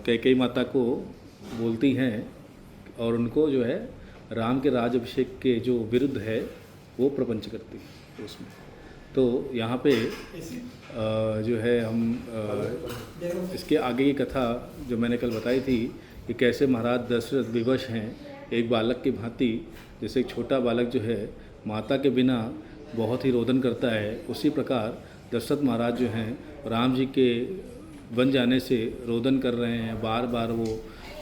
कैकेयी माता को बोलती हैं और उनको जो है राम के राज अभिषेक के जो विरुद्ध है वो प्रपंच करती है उसमें। तो यहाँ पे जो है हम इसके आगे की कथा जो मैंने कल बताई थी कि कैसे महाराज दशरथ विवश हैं एक बालक की भांति। जैसे एक छोटा बालक जो है माता के बिना बहुत ही रोदन करता है, उसी प्रकार दशरथ महाराज जो हैं राम जी के बन जाने से रोदन कर रहे हैं। बार बार वो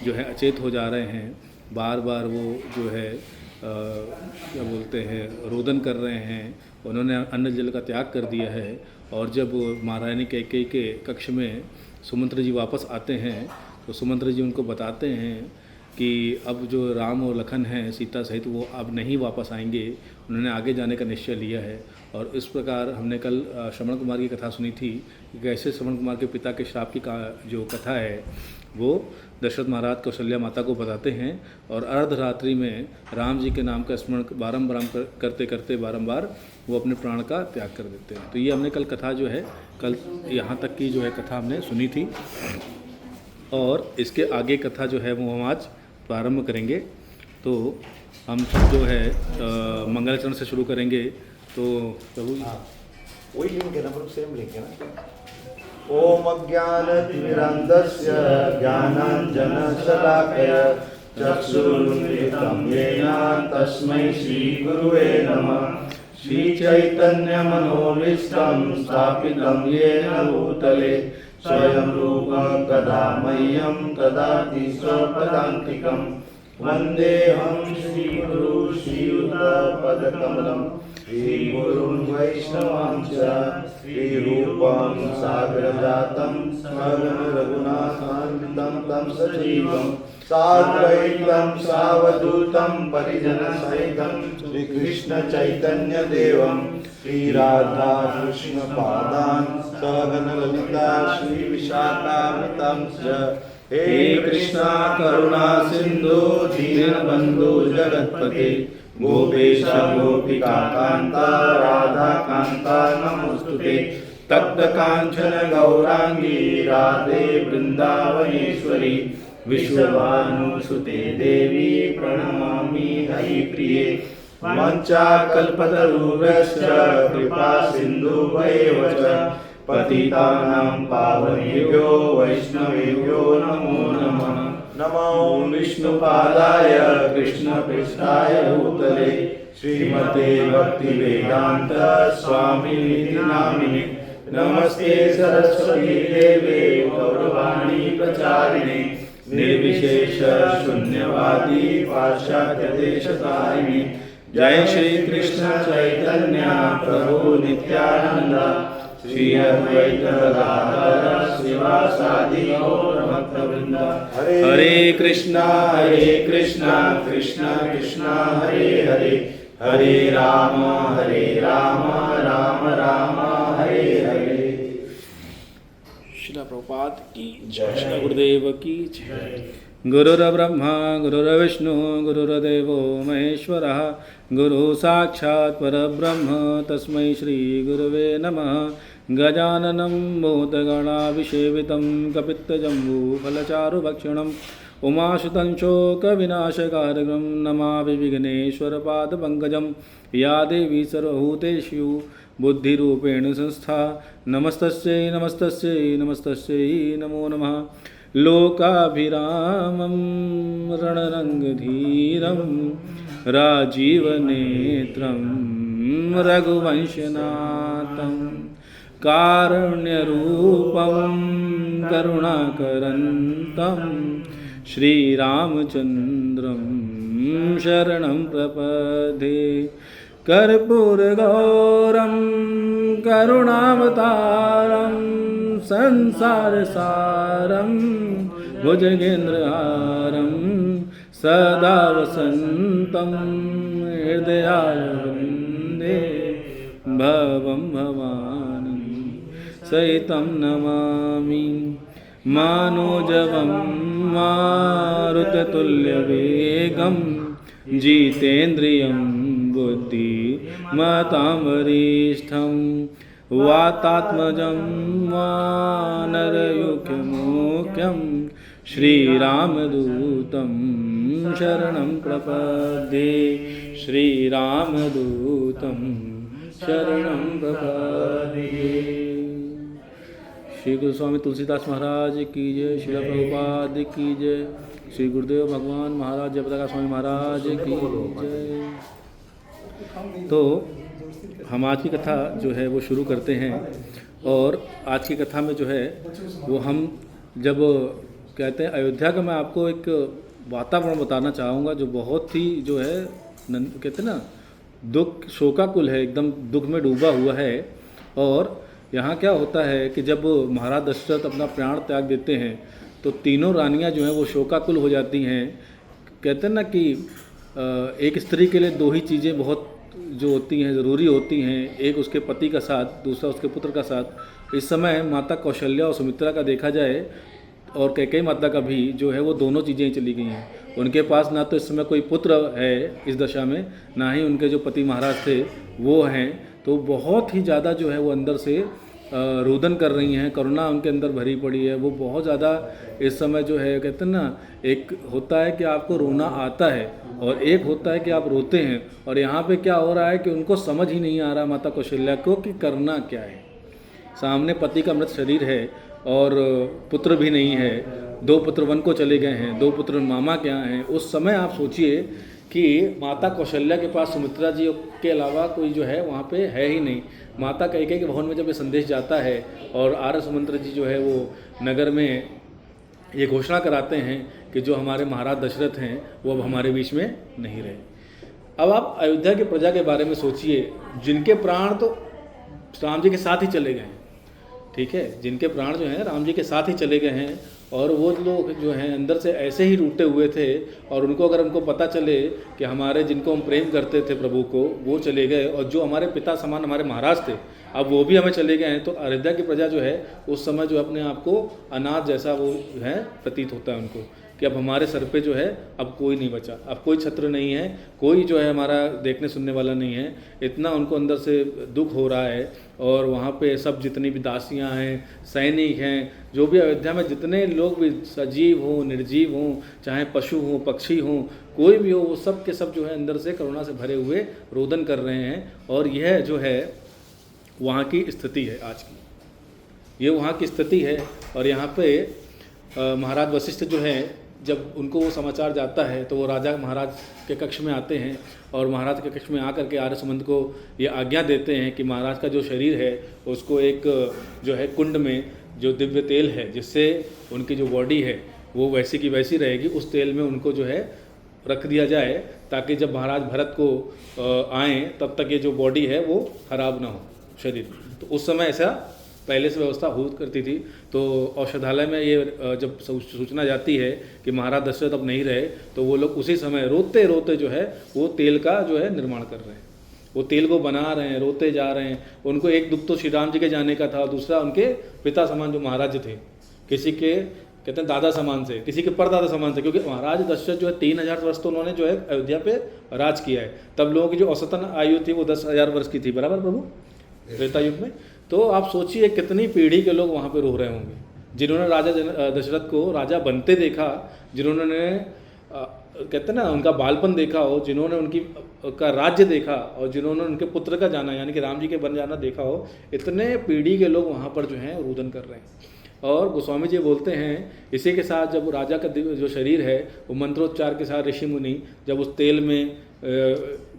जो है अचेत हो जा रहे हैं, बार बार वो जो है क्या बोलते हैं रोदन कर रहे हैं। उन्होंने अन्न जल का त्याग कर दिया है। और जब महारानी कैकेयी के कक्ष में सुमंत्र जी वापस आते हैं तो सुमंत्र जी उनको बताते हैं कि अब जो राम और लखन हैं सीता सहित वो अब नहीं वापस आएंगे, उन्होंने आगे जाने का निश्चय लिया है। और इस प्रकार हमने कल श्रवण कुमार की कथा सुनी थी कि कैसे श्रवण कुमार के पिता के श्राप की जो कथा है वो दशरथ महाराज कौशल्या माता को बताते हैं और अर्धरात्रि में राम जी के नाम का स्मरण बारंबार करते करते बारंबार वो अपने प्राण का त्याग कर देते हैं। तो ये हमने कल कथा जो है कल यहाँ तक की जो है कथा हमने सुनी थी और इसके आगे कथा जो है वो हम आज प्रारंभ करेंगे। तो हम सब जो है मंगलाचरण से शुरू करेंगे। तो प्रभु वही लिंक है ना, पर सेम लिंक है ना। ओम अज्ञानतिमिरान्धस्य ज्ञानाञ्जनशलाकया चक्षुरुन्मिलितं येन तस्मै श्रीगुरुवे नमः। श्रीचैतन्यमनोभीष्टं स्थापितं येन भूतले स्वयं रूपं कदा मह्यं ददाति स्वपदान्तिकं। वन्देऽहं श्रीगुरु श्रीयुतपदकमलं श्रीगुरुं वैष्णवांश्च श्रीरूपं सागरजातं सहगण रघुनाथान्वितं तं सजीवं साद्वैतं सावधूतं परिजनसहितं श्रीकृष्णचैतन्यदेवं श्रीराधा कृष्णपादान् सहगण ललिता श्रीविशाखान्वितं च। हे कृष्णा करुणा सिंधु दीनबंधु जगत्पते गोपेश गोपिका कांता राधा कांता नमोस्तुते। तप्त कांचन गौरांगी राधे वृंदावनेश्वरी विश्वभानुसुते देवी प्रणमामि हरिप्रिये। वाञ्छाकल्पतरुभ्यश्च कृपा सिन्धुभ्येव च पतितानां पावनेभ्यो वैष्णवेभ्यो नमो नमः। नमो विष्णुपादाय कृष्णपृष्ठाय भूतले श्रीमते भक्तिवेदांत स्वामिनिधि नामिने। नमस्ते सरस्वती देवे गौरवाणी प्रचारिणे निर्विशेष शून्यवादी पाश्चात्य देशतारिणे। जय श्री कृष्ण चैतन्य प्रभु नित्यानंद श्री अद्वैत गदाधर श्रीवासादि गौर भक्तवृंद। हरे कृष्णा कृष्ण कृष्ण हरे हरे हरे राम राम राम हरे हरे। श्रील प्रभुपाद की जय, श्री गुरुदेव की जय। गुरुर्ब्रह्मा गुरुर्विष्णु गुरुर्देवो महेश्वरः गुरु साक्षात् परब्रह्म तस्मै श्री गुरुवे नमः। गजाननं भूतगणाभिसेवितं कपित्तजम्बूफलचारुभक्षणम् उमासुतं शोकविनाशकारकं नमामि विघ्नेश्वरपादपङ्कजं। या देवी सर्वभूतेषु बुद्धिरूपेण संस्था नमस्तस्यै नमस्तस्यै नमस्तस्यै नमो नमः। लोकाभिरामं रणरङ्गधीरं राजीवनेत्रं रघुवंशनाथं कारुण्यरूपं करुणाकरन्तं श्रीरामचन्द्रं शरणं प्रपद्ये। कर्पूरगौरं करुणावतारं संसारसारं भुजगेन्द्रहारं सदा वसन्तं हृदयारविन्दे भवं भवानी सहितं नमामि। मानोजवं मारुततुल्यवेगं जितेन्द्रियं बुद्धिमतां वरिष्ठं वातात्मजं वानरयुग्ममुख्यं श्रीरामदूतं शरणं प्रपद्ये श्रीरामदूतं शरणं प्रपद्ये। श्री गोस्वामी तुलसीदास महाराज की जय, श्री प्रभुपाद की जय, श्री गुरुदेव भगवान महाराज जयप्रकाश स्वामी महाराज की जय। तो हम आज की कथा जो है वो शुरू करते हैं, और आज की कथा में जो है वो हम जब कहते हैं अयोध्या का, मैं आपको एक वातावरण बताना चाहूँगा जो बहुत ही जो है कहते हैं ना दुख, शोकाकुल है, एकदम दुख में डूबा हुआ है। और यहाँ क्या होता है कि जब महाराज दशरथ अपना प्राण त्याग देते हैं तो तीनों रानियाँ जो हैं वो शोकाकुल हो जाती हैं। कहते हैं ना कि एक स्त्री के लिए दो ही चीज़ें बहुत जो होती हैं ज़रूरी होती हैं, एक उसके पति का साथ, दूसरा उसके पुत्र का साथ। इस समय माता कौशल्या और सुमित्रा का देखा जाए और कैकेयी माता का भी जो है वो दोनों चीज़ें ही चली गई हैं। उनके पास ना तो इस समय कोई पुत्र है इस दशा में, ना ही उनके जो पति महाराज थे वो हैं। तो बहुत ही ज़्यादा जो है वो अंदर से रुदन कर रही हैं, करुणा उनके अंदर भरी पड़ी है। वो बहुत ज़्यादा इस समय जो है कहते हैं ना, एक होता है कि आपको रोना आता है और एक होता है कि आप रोते हैं। और यहाँ पे क्या हो रहा है कि उनको समझ ही नहीं आ रहा माता कौशल्या को कि करना क्या है। सामने पति का मृत शरीर है और पुत्र भी नहीं है, दो पुत्र वन को चले गए हैं, दो पुत्र मामा के यहाँ हैं। उस समय आप सोचिए कि माता कौशल्या के पास सुमित्रा जी के अलावा कोई जो है वहाँ पे है ही नहीं। माता कैकेयी के भवन में जब ये संदेश जाता है और आर्य सुमंत्र जी जो है वो नगर में ये घोषणा कराते हैं कि जो हमारे महाराज दशरथ हैं वो अब हमारे बीच में नहीं रहे। अब आप अयोध्या की प्रजा के बारे में सोचिए, जिनके प्राण तो राम जी के साथ ही चले गए हैं, ठीक है, जिनके प्राण जो हैं राम जी के साथ ही चले गए हैं। और वो लोग जो हैं अंदर से ऐसे ही टूटे हुए थे, और उनको अगर उनको पता चले कि हमारे जिनको हम प्रेम करते थे प्रभु को वो चले गए, और जो हमारे पिता समान हमारे महाराज थे अब वो भी हमें चले गए हैं, तो अयोध्या की प्रजा जो है उस समय जो अपने आप को अनाथ जैसा वो है प्रतीत होता है उनको, कि अब हमारे सर पे जो है अब कोई नहीं बचा, अब कोई छत्र नहीं है, कोई जो है हमारा देखने सुनने वाला नहीं है। इतना उनको अंदर से दुख हो रहा है। और वहाँ पे सब जितनी भी दासियाँ हैं, सैनिक हैं, जो भी अयोध्या में जितने लोग भी सजीव हों निर्जीव हों, चाहे पशु हों पक्षी हों, कोई भी हो, वो सब के सब जो है अंदर से करुणा से भरे हुए रोदन कर रहे हैं। और यह जो है वहाँ की स्थिति है आज की, ये वहाँ की स्थिति है। और यहाँ पे महाराज वशिष्ठ जो हैं जब उनको वो समाचार जाता है तो वो राजा महाराज के कक्ष में आते हैं, और महाराज के कक्ष में आकर के आर्य सुमंत को ये आज्ञा देते हैं कि महाराज का जो शरीर है उसको एक जो है कुंड में जो दिव्य तेल है जिससे उनकी जो बॉडी है वो वैसी की वैसी रहेगी, उस तेल में उनको जो है रख दिया जाए, ताकि जब महाराज भरत को आएँ तब तक ये जो बॉडी है वो खराब ना हो शरीर। तो उस समय ऐसा पहले से व्यवस्था हुआ करती थी। तो औषधालय में ये जब सूचना जाती है कि महाराज दशरथ अब नहीं रहे, तो वो लोग उसी समय रोते रोते जो है वो तेल का जो है निर्माण कर रहे हैं, वो तेल को बना रहे हैं, रोते जा रहे हैं। उनको एक दुख तो श्री राम जी के जाने का था, दूसरा उनके पिता समान जो महाराज थे, किसी के कहते हैं दादा समान से, किसी के परदादा समान से, क्योंकि महाराज दशरथ जो है 3000 वर्ष तो उन्होंने जो है अयोध्या पे राज किया है। तब लोगों की जो औसतन आयु थी वो 10,000 वर्ष की थी, बराबर प्रभु, त्रेता युग में। तो आप सोचिए कितनी पीढ़ी के लोग वहाँ पे रो रहे होंगे, जिन्होंने राजा दशरथ को राजा बनते देखा, जिन्होंने कहते हैं ना उनका बालपन देखा हो, जिन्होंने उनकी का राज्य देखा, और जिन्होंने उनके पुत्र का जाना यानी कि राम जी के बन जाना देखा हो, इतने पीढ़ी के लोग वहाँ पर जो हैं रुदन कर रहे हैं। और गोस्वामी जी बोलते हैं इसी के साथ जब राजा का जो शरीर है वो मंत्रोच्चार के साथ ऋषि मुनि जब उस तेल में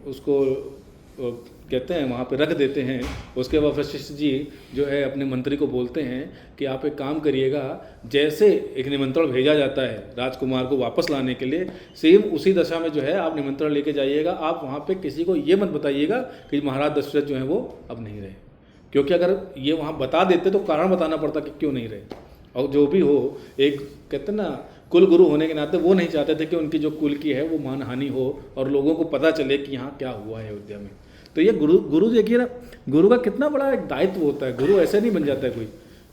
उसको कहते हैं वहाँ पे रख देते हैं, उसके बाद वशिष्ठ जी जो है अपने मंत्री को बोलते हैं कि आप एक काम करिएगा, जैसे एक निमंत्रण भेजा जाता है राजकुमार को वापस लाने के लिए, सेम उसी दशा में जो है आप निमंत्रण लेके जाइएगा। आप वहाँ पे किसी को ये मत बताइएगा कि महाराज दशरथ जो है वो अब नहीं रहे, क्योंकि अगर ये वहाँ बता देते तो कारण बताना पड़ता कि क्यों नहीं रहे। और जो भी हो, एक कहते हैं ना कुल गुरु होने के नाते वो नहीं चाहते थे कि उनकी जो कुल की है वो मानहानि हो और लोगों को पता चले कि यहाँ क्या हुआ है अयोध्या में। तो ये गुरु देखिए ना, गुरु का कितना बड़ा एक दायित्व होता है। गुरु ऐसे नहीं बन जाता है कोई।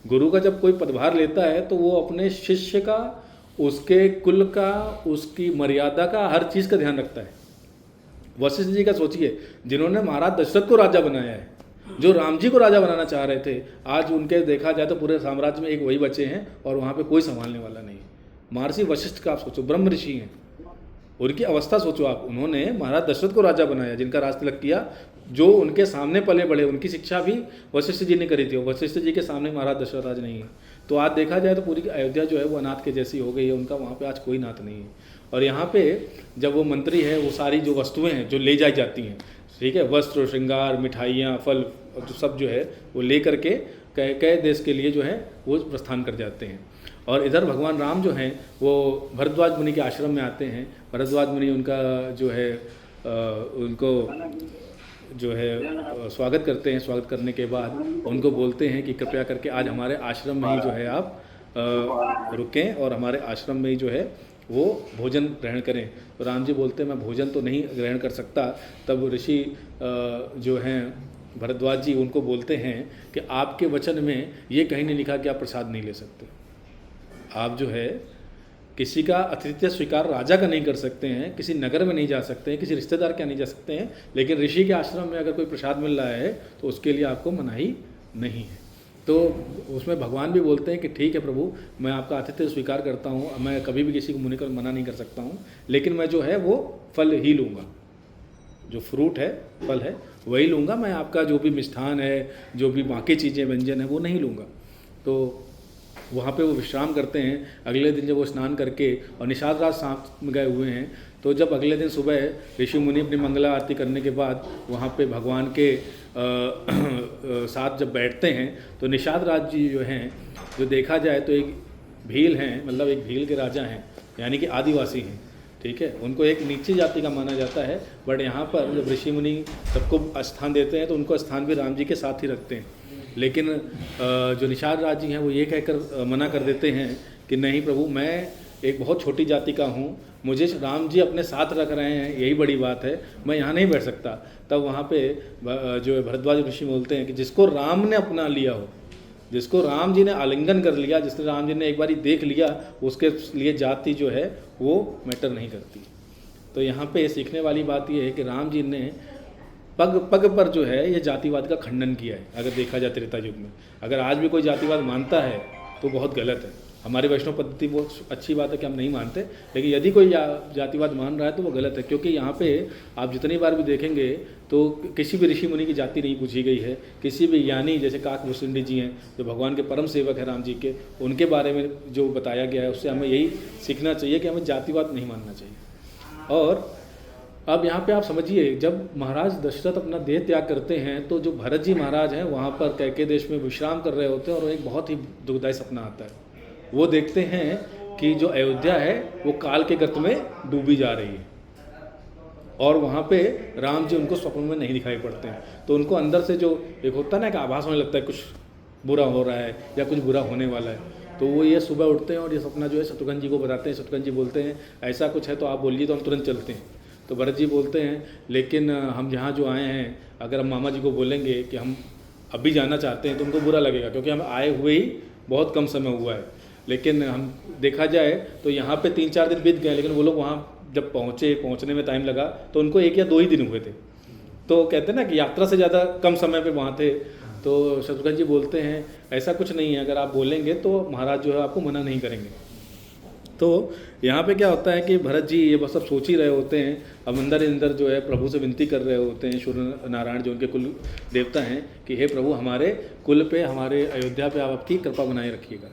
गुरु का जब कोई पदभार लेता है तो वो अपने शिष्य का, उसके कुल का, उसकी मर्यादा का, हर चीज़ का ध्यान रखता है। वशिष्ठ जी का सोचिए, जिन्होंने महाराज दशरथ को राजा बनाया है, जो राम जी को राजा बनाना चाह रहे थे, आज उनके देखा जाए तो पूरे साम्राज्य में एक वही बचे हैं और वहाँ पे कोई संभालने वाला नहीं है। महर्षि वशिष्ठ का आप सोचो, ब्रह्म ऋषि हैं, उनकी अवस्था सोचो आप। उन्होंने महाराज दशरथ को राजा बनाया, जिनका राज तिलक किया, जो उनके सामने पले बड़े, उनकी शिक्षा भी वशिष्ठ जी ने करी थी। वशिष्ठ जी के सामने महाराज दशरथ राज नहीं है। तो आज देखा जाए तो पूरी अयोध्या जो है वो अनाथ के जैसी हो गई है, उनका वहाँ पे आज कोई नाथ नहीं है। और यहाँ पे जब वो मंत्री है, वो सारी जो वस्तुएं हैं जो ले जाई जाती हैं, ठीक है, वस्त्र, श्रृंगार, मिठाइयाँ, फल, जो सब जो है वो ले करके कई देश के लिए जो है वो प्रस्थान कर जाते हैं। और इधर भगवान राम जो हैं वो भरद्वाज मुनि के आश्रम में आते हैं। भरद्वाज मुनि उनका जो है उनको जो है स्वागत करते हैं। स्वागत करने के बाद उनको बोलते हैं कि कृपया करके आज हमारे आश्रम में ही जो है आप रुकें और हमारे आश्रम में ही जो है वो भोजन ग्रहण करें। तो राम जी बोलते हैं मैं भोजन तो नहीं ग्रहण कर सकता। तब ऋषि जो हैं भरद्वाज जी उनको बोलते हैं कि आपके वचन में ये कहीं नहीं लिखा कि आप प्रसाद नहीं ले सकते। आप जो है किसी का आतिथ्य स्वीकार राजा का नहीं कर सकते हैं, किसी नगर में नहीं जा सकते हैं, किसी रिश्तेदार के नहीं जा सकते हैं, लेकिन ऋषि के आश्रम में अगर कोई प्रसाद मिल रहा है तो उसके लिए आपको मनाही नहीं है। तो उसमें भगवान भी बोलते हैं कि ठीक है प्रभु, मैं आपका आतिथ्य स्वीकार करता हूँ, मैं कभी भी किसी को मुनि कर मना नहीं कर सकता हूँ, लेकिन मैं जो है वो फल ही लूँगा, जो फ्रूट है, फल है, वही लूँगा। मैं आपका जो भी मिष्ठान है, जो भी बाकी चीज़ें व्यंजन है, वो नहीं लूँगा। तो वहाँ पे वो विश्राम करते हैं। अगले दिन जब वो स्नान करके और निषाद रात साथ में गए हुए हैं, तो जब अगले दिन सुबह ऋषि मुनि अपनी मंगला आरती करने के बाद वहाँ पे भगवान के साथ जब बैठते हैं, तो निषाद राज जी जो हैं, जो देखा जाए तो एक भील हैं, मतलब एक भील के राजा हैं, यानी कि आदिवासी हैं, ठीक है। उनको एक नीची जाति का माना जाता है, बट यहाँ पर जब ऋषि मुनि सबको स्थान देते हैं तो उनको स्थान भी राम जी के साथ ही रखते हैं। लेकिन जो निषाद राज जी हैं वो ये कहकर मना कर देते हैं कि नहीं प्रभु, मैं एक बहुत छोटी जाति का हूँ, मुझे राम जी अपने साथ रख रहे हैं, यही बड़ी बात है, मैं यहाँ नहीं बैठ सकता। तब वहाँ पे जो है भरद्वाज ऋषि बोलते हैं कि जिसको राम ने अपना लिया हो, जिसको राम जी ने आलिंगन कर लिया, जिसने राम जी ने एक बारी देख लिया, उसके लिए जाति जो है वो मैटर नहीं करती। तो यहाँ पे सीखने वाली बात ये है कि राम जी ने पग पग पर जो है ये जातिवाद का खंडन किया है। अगर देखा जाए त्रेता युग में, अगर आज भी कोई जातिवाद मानता है तो बहुत गलत है। हमारी वैष्णव पद्धति वो अच्छी बात है कि हम नहीं मानते, लेकिन यदि कोई जातिवाद मान रहा है तो वो गलत है। क्योंकि यहाँ पे आप जितनी बार भी देखेंगे तो किसी भी ऋषि मुनि की जाति नहीं पूछी गई है। किसी भी ज्ञानी जैसे काकभूषुंडी जी हैं, जो भगवान के परम सेवक हैं राम जी के, उनके बारे में जो बताया गया है उससे हमें यही सीखना चाहिए कि हमें जातिवाद नहीं मानना चाहिए। और अब यहाँ पे आप समझिए, जब महाराज दशरथ अपना देह त्याग करते हैं तो जो भरत जी महाराज हैं वहाँ पर कैके देश में विश्राम कर रहे होते हैं, और एक बहुत ही दुखदायी सपना आता है। वो देखते हैं कि जो अयोध्या है वो काल के गर्त में डूबी जा रही है, और वहाँ पे राम जी उनको स्वप्न में नहीं दिखाई पड़ते हैं। तो उनको अंदर से जो एक होता है ना कि आभास होने लगता है कुछ बुरा हो रहा है या कुछ बुरा होने वाला है। तो वो ये सुबह उठते हैं और ये सपना जो है शत्रुघ्न जी को बताते हैं। शत्रुघ्न जी बोलते हैं ऐसा कुछ है तो आप बोलिए तो हम तुरंत चलते हैं। तो भरत जी बोलते हैं लेकिन हम यहाँ जो आए हैं, अगर हम मामा जी को बोलेंगे कि हम अभी जाना चाहते हैं तो उनको बुरा लगेगा, क्योंकि हम आए हुए ही बहुत कम समय हुआ है। लेकिन हम देखा जाए तो यहाँ पे 3-4 दिन बीत गए, लेकिन वो लोग वहाँ जब पहुँचने में टाइम लगा तो उनको 1 या 2 ही दिन हुए थे। तो कहते हैं ना कि यात्रा से ज़्यादा कम समय पे वहाँ थे। तो शत्रुघ्न जी बोलते हैं ऐसा कुछ नहीं है, अगर आप बोलेंगे तो महाराज जो है आपको मना नहीं करेंगे। तो यहाँ पे क्या होता है कि भरत जी ये बस सब सोच ही रहे होते हैं। अब अंदर जो है प्रभु से विनती कर रहे होते हैं, सूर्य नारायण जो उनके कुल देवता हैं, कि हे प्रभु हमारे कुल पे, हमारे अयोध्या पे आप आपकी कृपा बनाए रखिएगा,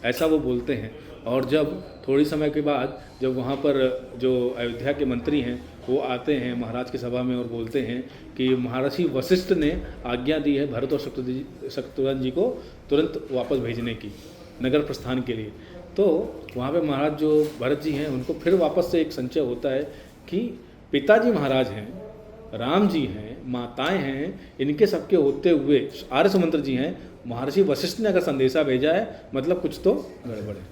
ऐसा वो बोलते हैं। और जब थोड़ी समय के बाद जब वहाँ पर जो अयोध्या के मंत्री हैं वो आते हैं महाराज की सभा में और बोलते हैं कि महर्षि वशिष्ठ ने आज्ञा दी है भरत और शत्रुघ्न जी को तुरंत वापस भेजने की, नगर प्रस्थान के लिए। तो वहाँ पे महाराज जो भरत जी हैं उनको फिर वापस से एक संचय होता है कि पिताजी महाराज हैं, राम जी हैं, माताएं हैं, इनके सबके होते हुए आर्य सुमंत्र जी हैं, महर्षि वशिष्ठ ने अगर संदेशा भेजा है मतलब कुछ तो गड़बड़ है,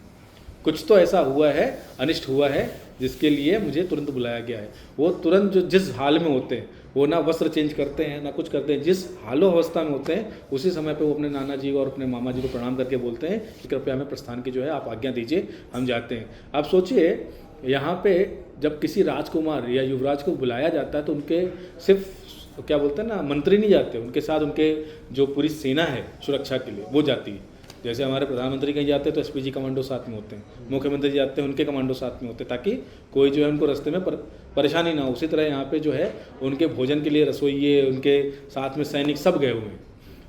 कुछ तो ऐसा हुआ है, अनिष्ट हुआ है, जिसके लिए मुझे तुरंत बुलाया गया है। वो तुरंत जो जिस हाल में होते हैं वो ना वस्त्र चेंज करते हैं ना कुछ करते हैं, जिस हालो अवस्था में होते हैं उसी समय पे वो अपने नाना जी और अपने मामा जी को प्रणाम करके बोलते हैं कि कृपया हमें प्रस्थान की जो है आप आज्ञा दीजिए, हम जाते हैं। आप सोचिए यहाँ पे जब किसी राजकुमार या युवराज को बुलाया जाता है तो उनके सिर्फ क्या बोलते हैं ना, मंत्री नहीं जाते, उनके साथ उनके जो पूरी सेना है सुरक्षा के लिए वो जाती है। जैसे हमारे प्रधानमंत्री कहीं जाते हैं तो एसपीजी कमांडो साथ में होते हैं, मुख्यमंत्री जाते हैं उनके कमांडो साथ में होते हैं, ताकि कोई जो है उनको रास्ते में परेशानी ना हो। उसी तरह यहाँ पे जो है उनके भोजन के लिए रसोइये, उनके साथ में सैनिक सब गए हुए हैं।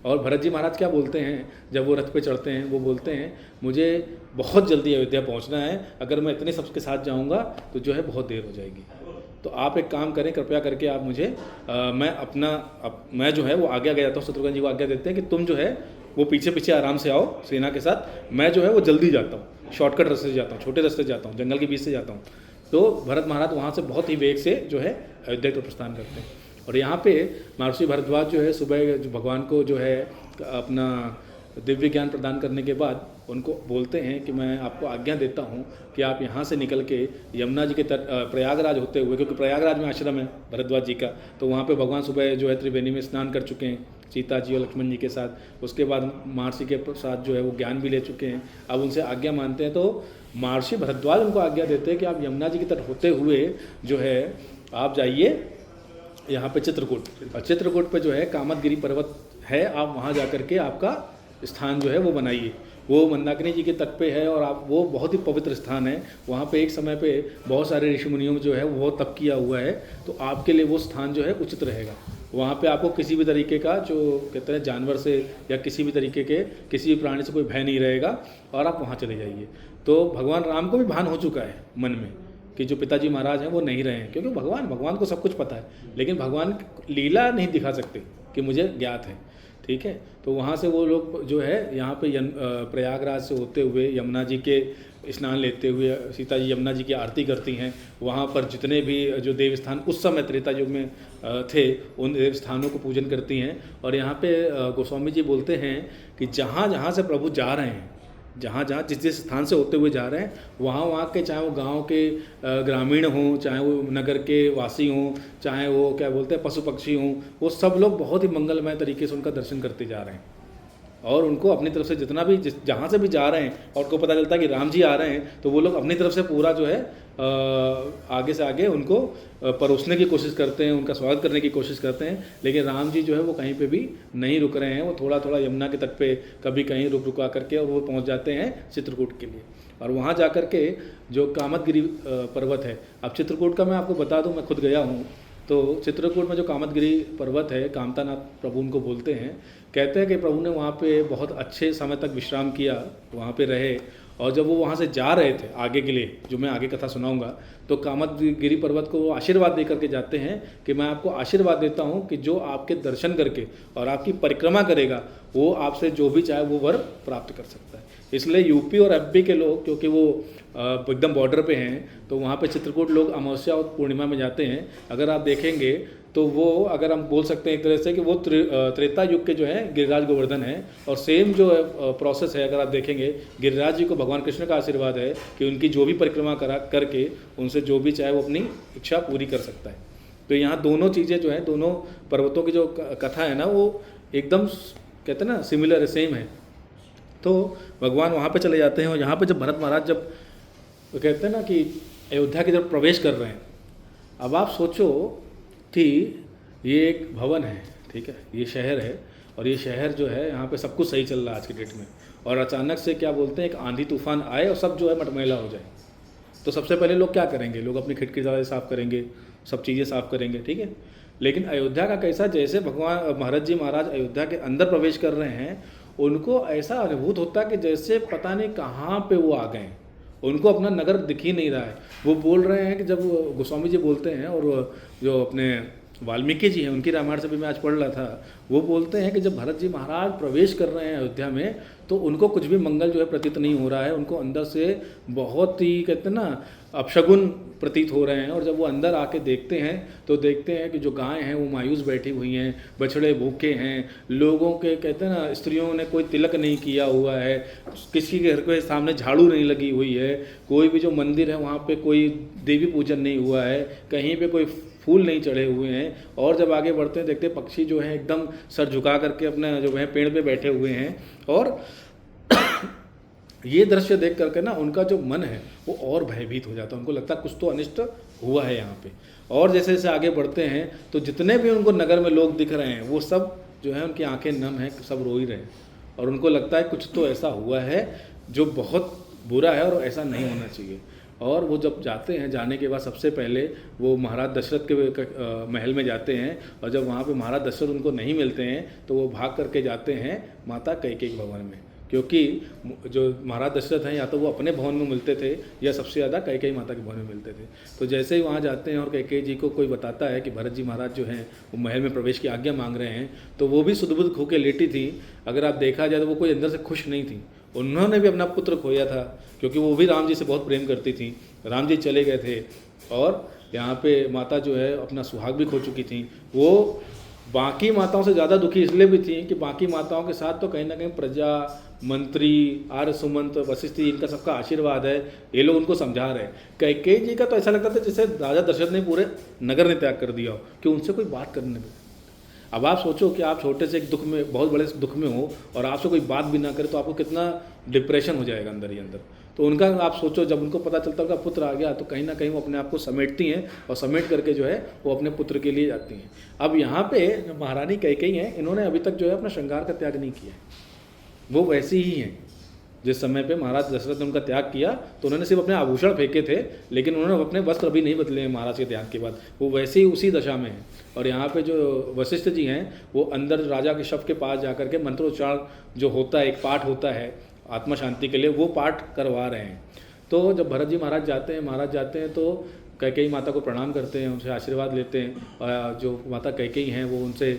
और भरत जी महाराज क्या बोलते हैं जब वो रथ पे चढ़ते हैं, वो बोलते हैं मुझे बहुत जल्दी अयोध्या पहुँचना है, अगर मैं इतने सबके साथ जाऊँगा तो जो है बहुत देर हो जाएगी। तो आप एक काम करें, कृपया करके आप मुझे मैं जो है वो आगे जाता हूँ। शत्रुघ्न जी को आज्ञा देते हैं कि तुम जो है वो पीछे पीछे आराम से आओ सेना के साथ, मैं जो है वो जल्दी जाता हूँ, शॉर्टकट रास्ते से जाता हूँ, छोटे रास्ते से जाता हूँ, जंगल के बीच से जाता हूँ। तो भरत महाराज वहाँ से बहुत ही वेग से जो है अयोध्या को प्रस्थान करते हैं। और यहाँ पे महर्षि भारद्वाज जो है सुबह जो भगवान को जो है अपना दिव्य ज्ञान प्रदान करने के बाद उनको बोलते हैं कि मैं आपको आज्ञा देता हूँ कि आप यहाँ से निकल के यमुना जी के तट प्रयागराज होते हुए, क्योंकि प्रयागराज में आश्रम है भरद्वाज जी का, तो वहाँ पे भगवान सुबह जो है त्रिवेणी में स्नान कर चुके हैं सीता जी और लक्ष्मण जी के साथ। उसके बाद महर्षि के साथ जो है वो ज्ञान भी ले चुके हैं, अब उनसे आज्ञा मानते हैं। तो महर्षि भरद्वाज उनको आज्ञा देते हैं कि आप यमुना जी के तट होते हुए जो है आप जाइए यहाँ पे चित्रकूट, और चित्रकूट पे जो है कामदगिरी पर्वत है, आप वहाँ जा कर के आपका स्थान जो है वो बनाइए। वो मंदाकिनी जी के तट पे है और आप वो बहुत ही पवित्र स्थान है। वहाँ पे एक समय पे बहुत सारे ऋषि मुनियों जो है वो तप किया हुआ है, तो आपके लिए वो स्थान जो है उचित रहेगा। वहाँ पे आपको किसी भी तरीके का जो कहते हैं जानवर से या किसी भी तरीके के किसी भी प्राणी से कोई भय नहीं रहेगा, और आप वहाँ चले जाइए। तो भगवान राम को भी भान हो चुका है मन में कि जो पिताजी महाराज हैं वो नहीं रहे हैं, क्योंकि भगवान को सब कुछ पता है, लेकिन भगवान लीला नहीं दिखा सकते कि मुझे ज्ञात है, ठीक है। तो वहाँ से वो लोग जो है यहाँ पे प्रयागराज से होते हुए यमुना जी के स्नान लेते हुए सीता जी यमुना जी की आरती करती हैं। वहाँ पर जितने भी जो देव स्थान उस समय त्रेता युग में थे उन देव स्थानों को पूजन करती हैं। और यहाँ पे गोस्वामी जी बोलते हैं कि जहाँ जहाँ से प्रभु जा रहे हैं, जहाँ जहाँ जिस जिस स्थान से होते हुए जा रहे हैं, वहाँ के चाहे वो गांव के ग्रामीण हों, चाहे वो नगर के वासी हों, चाहे वो क्या बोलते हैं पशु पक्षी हों, वो सब लोग बहुत ही मंगलमय तरीके से उनका दर्शन करते जा रहे हैं। और उनको अपनी तरफ से जितना भी जहाँ से भी जा रहे हैं और को पता चलता है कि राम जी आ रहे हैं, तो वो लोग अपनी तरफ से पूरा जो है आगे से आगे उनको परोसने की कोशिश करते हैं, उनका स्वागत करने की कोशिश करते हैं। लेकिन राम जी जो है वो कहीं पे भी नहीं रुक रहे हैं, वो थोड़ा थोड़ा यमुना के तट पे कभी कहीं रुका करके और वो पहुंच जाते हैं चित्रकूट के लिए। और वहाँ जा कर के जो कामदगिरी पर्वत है, अब चित्रकूट का मैं आपको बता दूँ, मैं खुद गया हूँ। तो चित्रकूट में जो कामदगिरी पर्वत है, कामतानाथ प्रभु उनको बोलते हैं, कहते हैं कि प्रभु ने वहाँ पे बहुत अच्छे समय तक विश्राम किया, वहाँ पे रहे। और जब वो वहाँ से जा रहे थे आगे के लिए, जो मैं आगे कथा सुनाऊंगा, तो कामदगिरी पर्वत को वो आशीर्वाद दे करके जाते हैं कि मैं आपको आशीर्वाद देता हूँ कि जो आपके दर्शन करके और आपकी परिक्रमा करेगा वो आपसे जो भी चाहे वो वर प्राप्त कर सकता है। इसलिए यूपी और एमपी के लोग, क्योंकि वो एकदम बॉर्डर पे हैं, तो वहाँ पे चित्रकूट लोग अमावस्या और पूर्णिमा में जाते हैं। अगर आप देखेंगे तो वो, अगर हम बोल सकते हैं एक तरह से कि वो त्रेता युग के जो है गिरिराज गोवर्धन है। और सेम जो प्रोसेस है, अगर आप देखेंगे गिरिराज जी को भगवान कृष्ण का आशीर्वाद है कि उनकी जो भी परिक्रमा करके उनसे जो भी चाहे वो अपनी इच्छा पूरी कर सकता है। तो यहाँ दोनों चीज़ें जो हैं, दोनों पर्वतों की जो कथा है ना, वो एकदम कहते हैं ना सिमिलर है, सेम है। तो भगवान वहाँ पे चले जाते हैं। और यहाँ पे जब भरत महाराज जब कहते हैं ना कि अयोध्या के जब प्रवेश कर रहे हैं, अब आप सोचो कि ये एक भवन है, ठीक है, ये शहर है, और ये शहर जो है यहाँ पे सब कुछ सही चल रहा है आज के डेट में, और अचानक से क्या बोलते हैं एक आंधी तूफान आए और सब जो है मटमैला हो जाए। तो सबसे पहले लोग क्या करेंगे? लोग अपनी खिड़की दरवाजे साफ़ करेंगे, सब चीज़ें साफ़ करेंगे, ठीक है। लेकिन अयोध्या का कैसा, जैसे भगवान भरत जी महाराज अयोध्या के अंदर प्रवेश कर रहे हैं, उनको ऐसा अनुभूत होता है कि जैसे पता नहीं कहाँ पे वो आ गए, उनको अपना नगर दिख ही नहीं रहा है। वो बोल रहे हैं कि जब गोस्वामी जी बोलते हैं, और जो अपने वाल्मीकि जी हैं उनकी रामायण से भी मैं आज पढ़ रहा था, वो बोलते हैं कि जब भरत जी महाराज प्रवेश कर रहे हैं अयोध्या में, तो उनको कुछ भी मंगल जो है प्रतीत नहीं हो रहा है। उनको अंदर से बहुत ही कहते हैं ना अपशगुन प्रतीत हो रहे हैं। और जब वो अंदर आके देखते हैं तो देखते हैं कि जो गाय हैं वो मायूस बैठी हुई हैं, बछड़े भूखे हैं, लोगों के कहते हैं ना स्त्रियों ने कोई तिलक नहीं किया हुआ है, किसी के घर के सामने झाड़ू नहीं लगी हुई है, कोई भी जो मंदिर है वहाँ पे कोई देवी पूजन नहीं हुआ है, कहीं पे कोई फूल नहीं चढ़े हुए हैं। और जब आगे बढ़ते हैं देखते हैं पक्षी जो हैं एकदम सर झुका करके अपने जो है पेड़ पे बैठे हुए हैं। और ये दृश्य देख करके ना उनका जो मन है वो और भयभीत हो जाता है, उनको लगता है कुछ तो अनिष्ट हुआ है यहाँ पे। और जैसे जैसे आगे बढ़ते हैं तो जितने भी उनको नगर में लोग दिख रहे हैं वो सब जो है उनकी आंखें नम हैं, सब रो ही रहे हैं और उनको लगता है कुछ तो ऐसा हुआ है जो बहुत बुरा है और ऐसा नहीं होना चाहिए। और वो जब जाते हैं, जाने के बाद सबसे पहले वो महाराज दशरथ के महल में जाते हैं और जब वहाँ पे महाराज दशरथ उनको नहीं मिलते हैं तो वो भाग करके जाते हैं माता कैकेयी के भवन में, क्योंकि जो महाराज दशरथ हैं या तो वो अपने भवन में मिलते थे या सबसे ज़्यादा कैकेयी माता के भवन में मिलते थे। तो जैसे ही वहाँ जाते हैं और कैकेयी जी को कोई बताता है कि भरत जी महाराज जो हैं वो महल में प्रवेश की आज्ञा मांग रहे हैं, तो वो भी सुध-बुध खो के लेटी थी। अगर आप देखा जाए तो वो कोई अंदर से खुश नहीं थी। उन्होंने भी अपना पुत्र खोया था क्योंकि वो भी राम जी से बहुत प्रेम करती थी। राम जी चले गए थे और यहाँ पे माता जो है अपना सुहाग भी खो चुकी थी। वो बाकी माताओं से ज़्यादा दुखी इसलिए भी थी कि बाकी माताओं के साथ तो कहीं ना कहीं प्रजा, मंत्री, आर्य सुमंत, वशिष्ठ, इनका सबका आशीर्वाद है, ये लोग उनको समझा रहे हैं। कैकेयी जी का तो ऐसा लगता था जैसे राजा दशरथ ने पूरे नगर ने त्याग कर दिया हो कि उनसे कोई बात करने दो। अब आप सोचो कि आप छोटे से एक दुख में, बहुत बड़े दुख में हो और आपसे कोई बात भी ना करे तो आपको कितना डिप्रेशन हो जाएगा अंदर ही अंदर। तो उनका आप सोचो जब उनको पता चलता है उनका पुत्र आ गया तो कहीं ना कहीं वो अपने आप को समेटती हैं और समेट करके जो है वो अपने पुत्र के लिए जाती हैं। अब यहाँ पे जो महारानी कैकेयी हैं, इन्होंने अभी तक जो है अपना श्रृंगार का त्याग नहीं किया है, वो वैसी ही हैं। जिस समय पे महाराज दशरथ ने उनका त्याग किया तो उन्होंने सिर्फ अपने आभूषण फेंके थे, लेकिन उन्होंने अपने वस्त्र अभी नहीं बदले हैं महाराज के त्याग के बाद, वो वैसे ही उसी दशा में हैं। और यहाँ पे जो वशिष्ठ जी हैं वो अंदर राजा के शव के पास जा कर के मंत्रोच्चारण जो होता है, एक पाठ होता है आत्मा शांति के लिए, वो पाठ करवा रहे हैं। तो जब भरत जी महाराज जाते हैं तो कैकेयी माता को प्रणाम करते हैं, उनसे आशीर्वाद लेते हैं। और जो माता कैकेयी हैं वो उनसे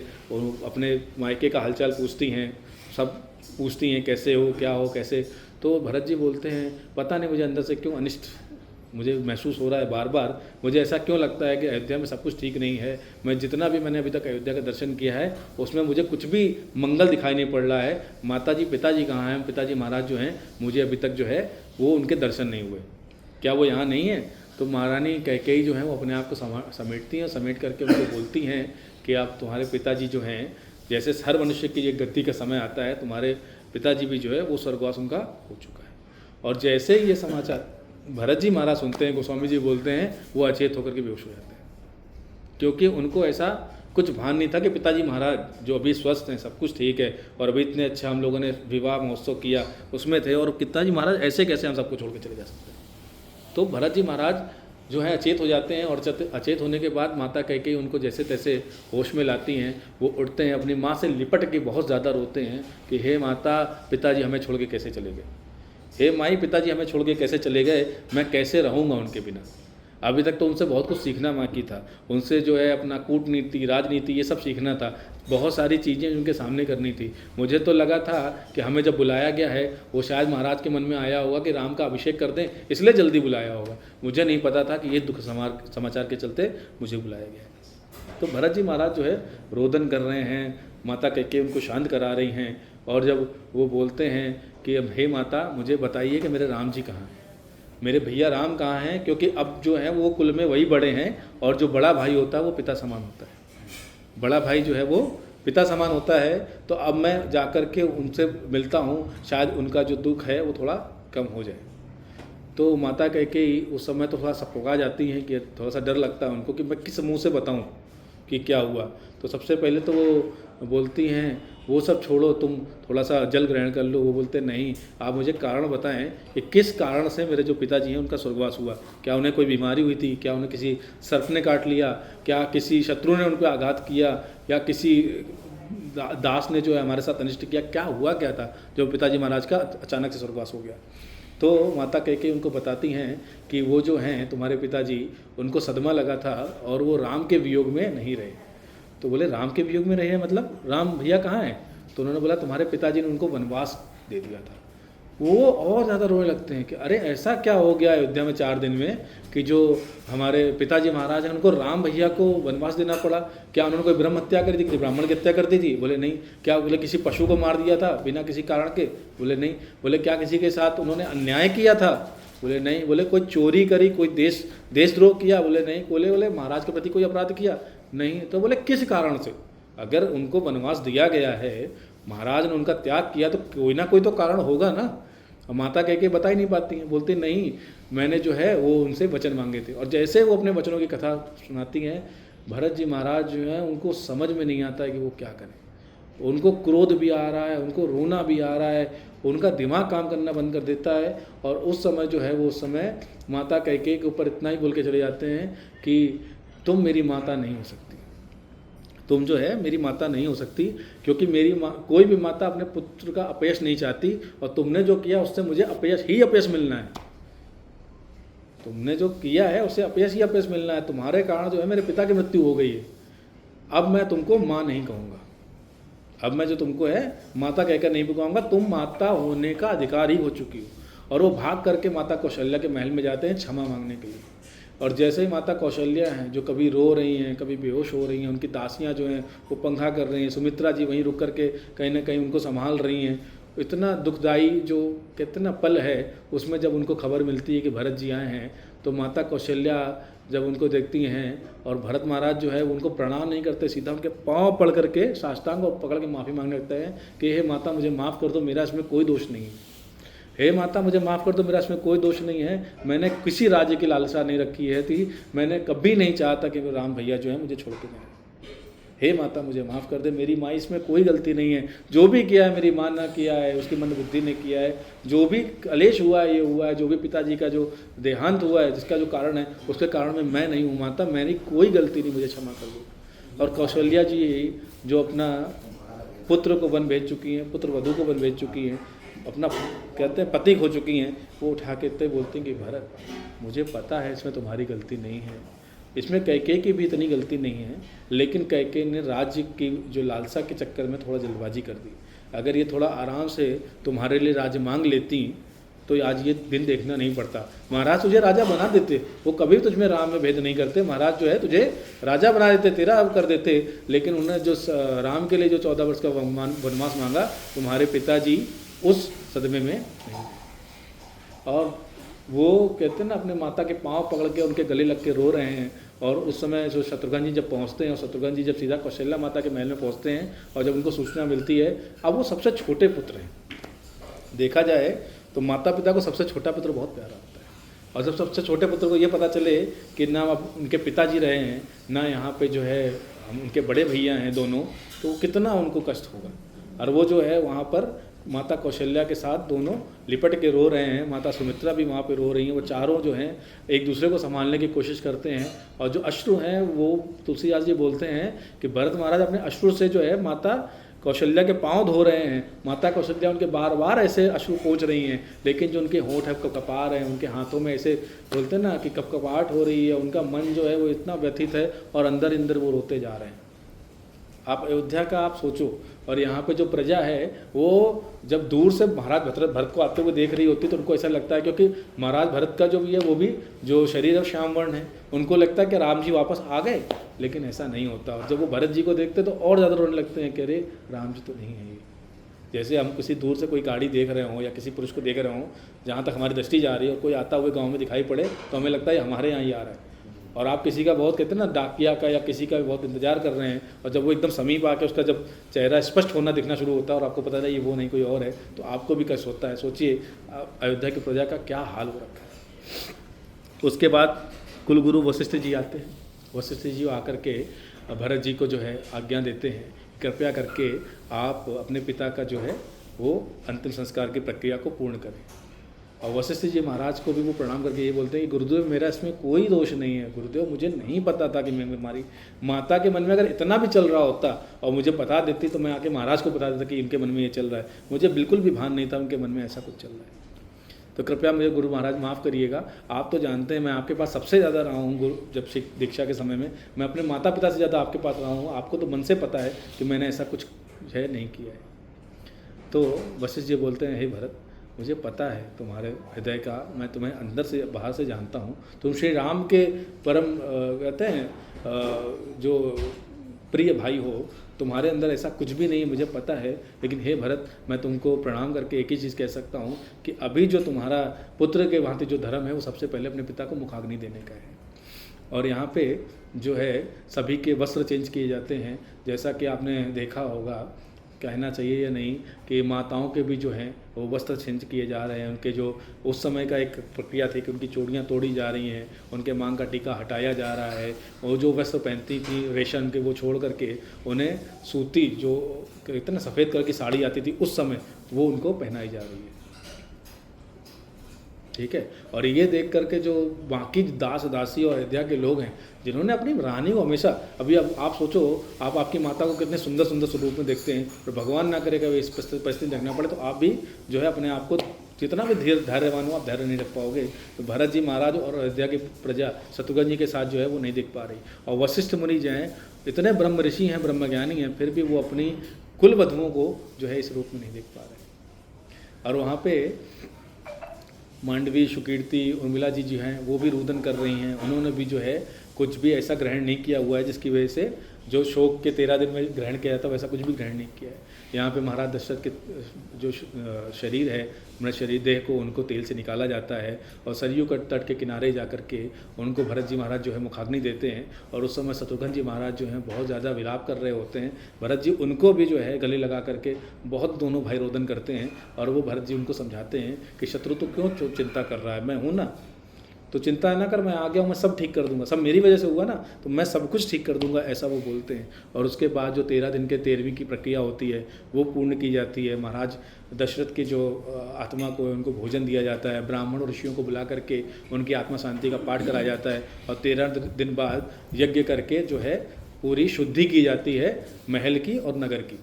अपने मायके का हालचाल पूछती हैं, सब पूछती हैं कैसे हो, क्या हो, कैसे। तो भरत जी बोलते हैं पता नहीं मुझे अंदर से क्यों अनिष्ट मुझे महसूस हो रहा है, बार बार मुझे ऐसा क्यों लगता है कि अयोध्या में सब कुछ ठीक नहीं है। मैं जितना भी मैंने अभी तक अयोध्या का दर्शन किया है उसमें मुझे कुछ भी मंगल दिखाई नहीं पड़ रहा है। माताजी पिताजी कहाँ हैं, पिताजी महाराज जो हैं मुझे अभी तक जो है वो उनके दर्शन नहीं हुए, क्या वो यहाँ नहीं है। तो महारानी कैकेयी जो हैं वो अपने आप को समेटती हैं, समेट करके उनको बोलती हैं कि आप तुम्हारे पिताजी जो हैं, जैसे हर मनुष्य की एक गति का समय आता है, तुम्हारे पिताजी भी जो है वो स्वर्गवास उनका हो चुका है। और जैसे ही ये समाचार भरत जी महाराज सुनते हैं, गोस्वामी जी बोलते हैं, वो अचेत होकर के बेहोश हो जाते हैं, क्योंकि उनको ऐसा कुछ भान नहीं था कि पिताजी महाराज जो अभी स्वस्थ हैं, सब कुछ ठीक है और अभी इतने अच्छा हम लोगों ने विवाह महोत्सव किया उसमें थे, और पिताजी महाराज ऐसे कैसे हम सबको छोड़ के चले जा सकते हैं। तो भरत जी महाराज जो है अचेत हो जाते हैं और अचेत होने के बाद माता कैकेयी उनको जैसे तैसे होश में लाती हैं। वो उठते हैं, अपनी माँ से लिपट के बहुत ज़्यादा रोते हैं कि हे माता, पिताजी हमें छोड़ के कैसे चले गए, हे माई, पिताजी हमें छोड़ के कैसे चले गए, मैं कैसे रहूँगा उनके बिना। अभी तक तो उनसे बहुत कुछ सीखना माँ की था, उनसे जो है अपना कूटनीति, राजनीति, ये सब सीखना था, बहुत सारी चीज़ें उनके सामने करनी थी। मुझे तो लगा था कि हमें जब बुलाया गया है वो शायद महाराज के मन में आया होगा कि राम का अभिषेक कर दें, इसलिए जल्दी बुलाया होगा। मुझे नहीं पता था कि ये दुख समाचार के चलते मुझे बुलाया गया है। तो भरत जी महाराज जो है रोदन कर रहे हैं, माता कैकेयी उनको शांत करा रही हैं। और जब वो बोलते हैं कि अब हे माता, मुझे बताइए कि मेरे राम जी कहाँ हैं, मेरे भैया राम कहाँ हैं, क्योंकि अब जो है वो कुल में वही बड़े हैं और जो बड़ा भाई होता है वो पिता समान होता है, बड़ा भाई जो है वो पिता समान होता है। तो अब मैं जाकर के उनसे मिलता हूँ, शायद उनका जो दुख है वो थोड़ा कम हो जाए। तो माता कैकेयी उस समय तो थोड़ा सपका जाती हैं कि थोड़ा सा डर लगता है उनको कि मैं किस मुँह से बताऊँ कि क्या हुआ। तो सबसे पहले तो वो बोलती हैं वो सब छोड़ो, तुम थोड़ा सा जल ग्रहण कर लो। वो बोलते नहीं, आप मुझे कारण बताएं कि किस कारण से मेरे जो पिताजी हैं उनका स्वर्गवास हुआ। क्या उन्हें कोई बीमारी हुई थी, क्या उन्हें किसी सर्प ने काट लिया, क्या किसी शत्रु ने उन पर आघात किया, या किसी दास ने जो है हमारे साथ अनिष्ट किया, क्या हुआ क्या था जो पिताजी महाराज का अचानक से स्वर्गवास हो गया। तो माता कैकेयी उनको बताती हैं कि वो जो हैं तुम्हारे पिताजी, उनको सदमा लगा था और वो राम के वियोग में नहीं रहे। तो बोले राम के वियोग में रहे मतलब राम भैया कहाँ हैं। तो उन्होंने बोला तुम्हारे पिताजी ने उनको वनवास दे दिया था। वो और ज़्यादा रोने लगते हैं कि अरे ऐसा क्या हो गया अयोध्या में 4 दिन में कि जो हमारे पिताजी महाराज हैं उनको राम भैया को वनवास देना पड़ा। क्या उन्होंने कोई ब्रह्म हत्या कर दी, किसी ब्राह्मण की हत्या कर दी थी? बोले नहीं। क्या बोले किसी पशु को मार दिया था बिना किसी कारण के? बोले नहीं। बोले क्या किसी के साथ उन्होंने अन्याय किया था? बोले नहीं। बोले कोई चोरी करी, कोई देशद्रोह किया? बोले नहीं। बोले महाराज के प्रति कोई अपराध किया? नहीं। तो बोले किस कारण से? अगर उनको वनवास दिया गया है, महाराज ने उनका त्याग किया, तो कोई ना कोई तो कारण होगा ना। और माता कह के बता ही नहीं पाती हैं, बोलती नहीं मैंने जो है वो उनसे वचन मांगे थे। और जैसे वो अपने वचनों की कथा सुनाती हैं, भरत जी महाराज जो हैं उनको समझ में नहीं आता है कि वो क्या करें। उनको क्रोध भी आ रहा है, उनको रोना भी आ रहा है, उनका दिमाग काम करना बंद कर देता है। और उस समय जो है वो उस समय माता कैकेयी के ऊपर इतना ही बोल के चले जाते हैं कि तुम मेरी माता नहीं हो सकती, तुम जो है मेरी माता नहीं हो सकती, क्योंकि मेरी माँ, कोई भी माता अपने पुत्र का अपयश नहीं चाहती, और तुमने जो किया उससे मुझे अपयश ही अपयश मिलना है। तुमने जो किया है उससे अपयश ही अपयश मिलना है। तुम्हारे कारण जो है मेरे पिता की मृत्यु हो गई है। अब मैं तुमको माँ नहीं कहूँगा, अब मैं जो तुमको है माता कहकर नहीं पुकारूंगा, तुम माता होने का अधिकारी हो चुकी हो। और वो भाग करके माता कौशल्या के महल में जाते हैं क्षमा मांगने के लिए। और जैसे ही माता कौशल्या हैं जो कभी रो रही हैं, कभी बेहोश हो रही हैं, उनकी दासियां जो हैं वो पंखा कर रही हैं, सुमित्रा जी वहीं रुक करके कहीं ना कहीं उनको संभाल रही हैं। इतना दुखदाई जो कितना पल है उसमें जब उनको खबर मिलती है कि भरत जी आए हैं, तो माता कौशल्या जब उनको देखती हैं और भरत महाराज जो है उनको प्रणाम नहीं करते, सीधा उनके पाँव पड़ करके साष्टांग को पकड़ के माफ़ी मांगने लगते हैं कि हे माता मुझे माफ़ कर दो, मेरा इसमें कोई दोष नहीं है। हे माता मुझे माफ़ कर दो, मेरा इसमें कोई दोष नहीं है, मैंने किसी राज्य की लालसा नहीं रखी है थी, मैंने कभी नहीं चाहा था कि राम भैया जो है मुझे छोड़ के जाए। हे माता मुझे माफ़ कर दे, मेरी माँ इसमें कोई गलती नहीं है, जो भी किया है मेरी माँ ने किया है, उसकी मंदबुद्धि ने किया है, जो भी कलेश हुआ है ये हुआ है, जो भी पिताजी का जो देहांत हुआ है जिसका जो कारण है उसके कारण में मैं नहीं हूँ माता, मेरी कोई गलती नहीं, मुझे क्षमा कर दो। और कौशल्या जी जो अपना पुत्र को वन भेज चुकी हैं, पुत्र वधू को वन भेज चुकी हैं, अपना कहते हैं पति खो चुकी हैं, वो उठा के इतने बोलती हैं कि भरत मुझे पता है इसमें तुम्हारी गलती नहीं है, इसमें कैकेयी की भी इतनी गलती नहीं है, लेकिन कैकेयी ने राज्य की जो लालसा के चक्कर में थोड़ा जल्दबाजी कर दी। अगर ये थोड़ा आराम से तुम्हारे लिए राज्य मांग लेती तो आज ये दिन देखना नहीं पड़ता। महाराज तुझे राजा बना देते, वो कभी तुझमें राम में भेद नहीं करते, महाराज जो है तुझे राजा बना देते, तेरा कर देते। लेकिन उन्होंने जो राम के लिए जो 14 वर्ष का वनवास मांगा, तुम्हारे पिताजी उस सदमे में नहीं। और वो कहते हैं ना अपने माता के पाँव पकड़ के उनके गले लग के रो रहे हैं। और उस समय जो शत्रुघ्न जी जब पहुंचते हैं और शत्रुघ्न जी जब सीधा कौशल्या माता के महल में पहुंचते हैं और जब उनको सूचना मिलती है, अब वो सबसे छोटे पुत्र हैं, देखा जाए तो माता पिता को सबसे छोटा पुत्र बहुत प्यारा होता है। और जब सबसे छोटे पुत्र को ये पता चले कि ना अब उनके पिताजी रहे हैं, ना यहाँ पे जो है उनके बड़े भैया हैं दोनों, तो कितना उनको कष्ट होगा। और वो जो है वहाँ पर माता कौशल्या के साथ दोनों लिपट के रो रहे हैं, माता सुमित्रा भी वहाँ पे रो रही हैं, वो चारों जो हैं एक दूसरे को संभालने की कोशिश करते हैं। और जो अश्रु हैं वो तुलसीदास जी बोलते हैं कि भरत महाराज अपने अश्रु से जो है माता कौशल्या के पाँव धो रहे हैं, माता कौशल्या उनके बार बार ऐसे अश्रु पोंछ रही हैं, लेकिन जो उनके होंठ है कपकपा रहे हैं, उनके हाथों में ऐसे बोलते हैं ना कि कपकपाहट हो रही है, उनका मन जो है वो इतना व्यथित है और अंदर अंदर वो रोते जा रहे हैं। आप अयोध्या का आप सोचो, और यहाँ पे जो प्रजा है वो जब दूर से महाराज भरत को आते हुए देख रही होती तो उनको ऐसा लगता है, क्योंकि महाराज भरत का जो भी है वो भी जो शरीर है श्याम वर्ण है, उनको लगता है कि राम जी वापस आ गए, लेकिन ऐसा नहीं होता। और जब वो भरत जी को देखते तो और ज़्यादा रोने लगते हैं कि अरे राम जी तो नहीं है ये। जैसे हम किसी दूर से कोई गाड़ी देख रहे हों या किसी पुरुष को देख रहे हों, जहाँ तक हमारी दृष्टि जा रही है और कोई आता हुए गाँव में दिखाई पड़े तो हमें लगता है हमारे यहाँ ही आ रहा है। और आप किसी का बहुत कहते हैं ना डाकिया का या किसी का बहुत इंतजार कर रहे हैं, और जब वो एकदम समीप आके उसका जब चेहरा स्पष्ट होना दिखना शुरू होता है और आपको पता है ये वो नहीं कोई और है, तो आपको भी कष्ट होता है। सोचिए अयोध्या की प्रजा का क्या हाल हो रखा है। उसके बाद कुलगुरु वशिष्ठ जी आते हैं। वशिष्ठ जी आकर के भरत जी को जो है आज्ञा देते हैं, कृपया करके आप अपने पिता का जो है वो अंतिम संस्कार की प्रक्रिया को पूर्ण करें। और वशिष्ठ जी महाराज को भी वो प्रणाम करके ये बोलते हैं कि गुरुदेव मेरा इसमें कोई दोष नहीं है, गुरुदेव मुझे नहीं पता था कि मैं हमारी माता के मन में अगर इतना भी चल रहा होता और मुझे बता देती तो मैं आके महाराज को बता देता कि इनके मन में ये चल रहा है, मुझे बिल्कुल भी भान नहीं था उनके मन में ऐसा कुछ चल रहा है। तो कृपया मुझे गुरु महाराज माफ़ करिएगा, आप तो जानते हैं मैं आपके पास सबसे ज़्यादा रहा हूँ गुरु, जब दीक्षा के समय में मैं अपने माता पिता से ज़्यादा आपके पास रहा हूँ, आपको तो मन से पता है कि मैंने ऐसा कुछ है नहीं किया है। तो वशिष्ठ जी बोलते हैं हे भरत, मुझे पता है तुम्हारे हृदय का, मैं तुम्हें अंदर से बाहर से जानता हूँ, तुम श्री राम के परम कहते हैं जो प्रिय भाई हो, तुम्हारे अंदर ऐसा कुछ भी नहीं है मुझे पता है। लेकिन हे भरत, मैं तुमको प्रणाम करके एक ही चीज़ कह सकता हूँ कि अभी जो तुम्हारा पुत्र के भांति जो धर्म है वो सबसे पहले अपने पिता को मुखाग्नि देने का है। और यहाँ पे जो है सभी के वस्त्र चेंज किए जाते हैं, जैसा कि आपने देखा होगा कहना चाहिए या नहीं कि माताओं के भी जो हैं वो वस्त्र छिंज किए जा रहे हैं, उनके जो उस समय का एक प्रक्रिया थी कि उनकी चूड़ियाँ तोड़ी जा रही हैं, उनके मांग का टीका हटाया जा रहा है, वो जो वस्त्र पहनती थी रेशम के वो छोड़ करके उन्हें सूती जो इतना सफ़ेद कलर की साड़ी आती थी उस समय वो उनको पहनाई जा रही है। ठीक है, और ये देख करके जो बाकी दास दासी और अयोध्या के लोग हैं जिन्होंने अपनी रानी को हमेशा, अभी अब आप सोचो आप आपकी माता को कितने सुंदर सुंदर स्वरूप में देखते हैं, और भगवान ना करे कभी इस परिस्थिति देखना पड़े तो आप भी जो है अपने आप को जितना भी धैर्यवान हो आप धैर्य नहीं रख पाओगे। तो भरत जी महाराज और अयोध्या की प्रजा शत्रुघ्न जी के साथ जो है वो नहीं देख पा रही, और वशिष्ठ मुनि जो हैं इतने ब्रह्म ऋषि हैं, ब्रह्मज्ञानी हैं, फिर भी वो अपनी कुल वधुओं को जो है इस रूप में नहीं देख पा रहे। और वहाँ पे मांडवी, सुकीर्ति, उर्मिला जी जो हैं वो भी रुदन कर रही हैं, उन्होंने भी जो है कुछ भी ऐसा ग्रहण नहीं किया हुआ है जिसकी वजह से जो शोक के 13 दिन में ग्रहण किया जाता है वैसा कुछ भी ग्रहण नहीं किया है। यहाँ पे महाराज दशरथ के जो शरीर है, मृत शरीर देह को उनको तेल से निकाला जाता है और सरयू के तट के किनारे जा कर के उनको भरत जी महाराज जो है मुखाग्नि देते हैं, और उस समय शत्रुघ्न जी महाराज जो हैं बहुत ज़्यादा विलाप कर रहे होते हैं। भरत जी उनको भी जो है गले लगा करके बहुत दोनों भाई रोदन करते हैं, और वो भरत जी उनको समझाते हैं कि शत्रु तो क्यों चिंता कर रहा है, मैं हूँ ना, तो चिंता ना कर, मैं आ गया हूँ, मैं सब ठीक कर दूंगा, सब मेरी वजह से हुआ ना, तो मैं सब कुछ ठीक कर दूंगा, ऐसा वो बोलते हैं। और उसके बाद जो 13 दिन के 13वीं की प्रक्रिया होती है वो पूर्ण की जाती है। महाराज दशरथ की जो आत्मा को उनको भोजन दिया जाता है, ब्राह्मण और ऋषियों को बुला करके उनकी आत्मा शांति का पाठ कराया जाता है, और 13 दिन बाद यज्ञ करके जो है पूरी शुद्धि की जाती है महल की और नगर की।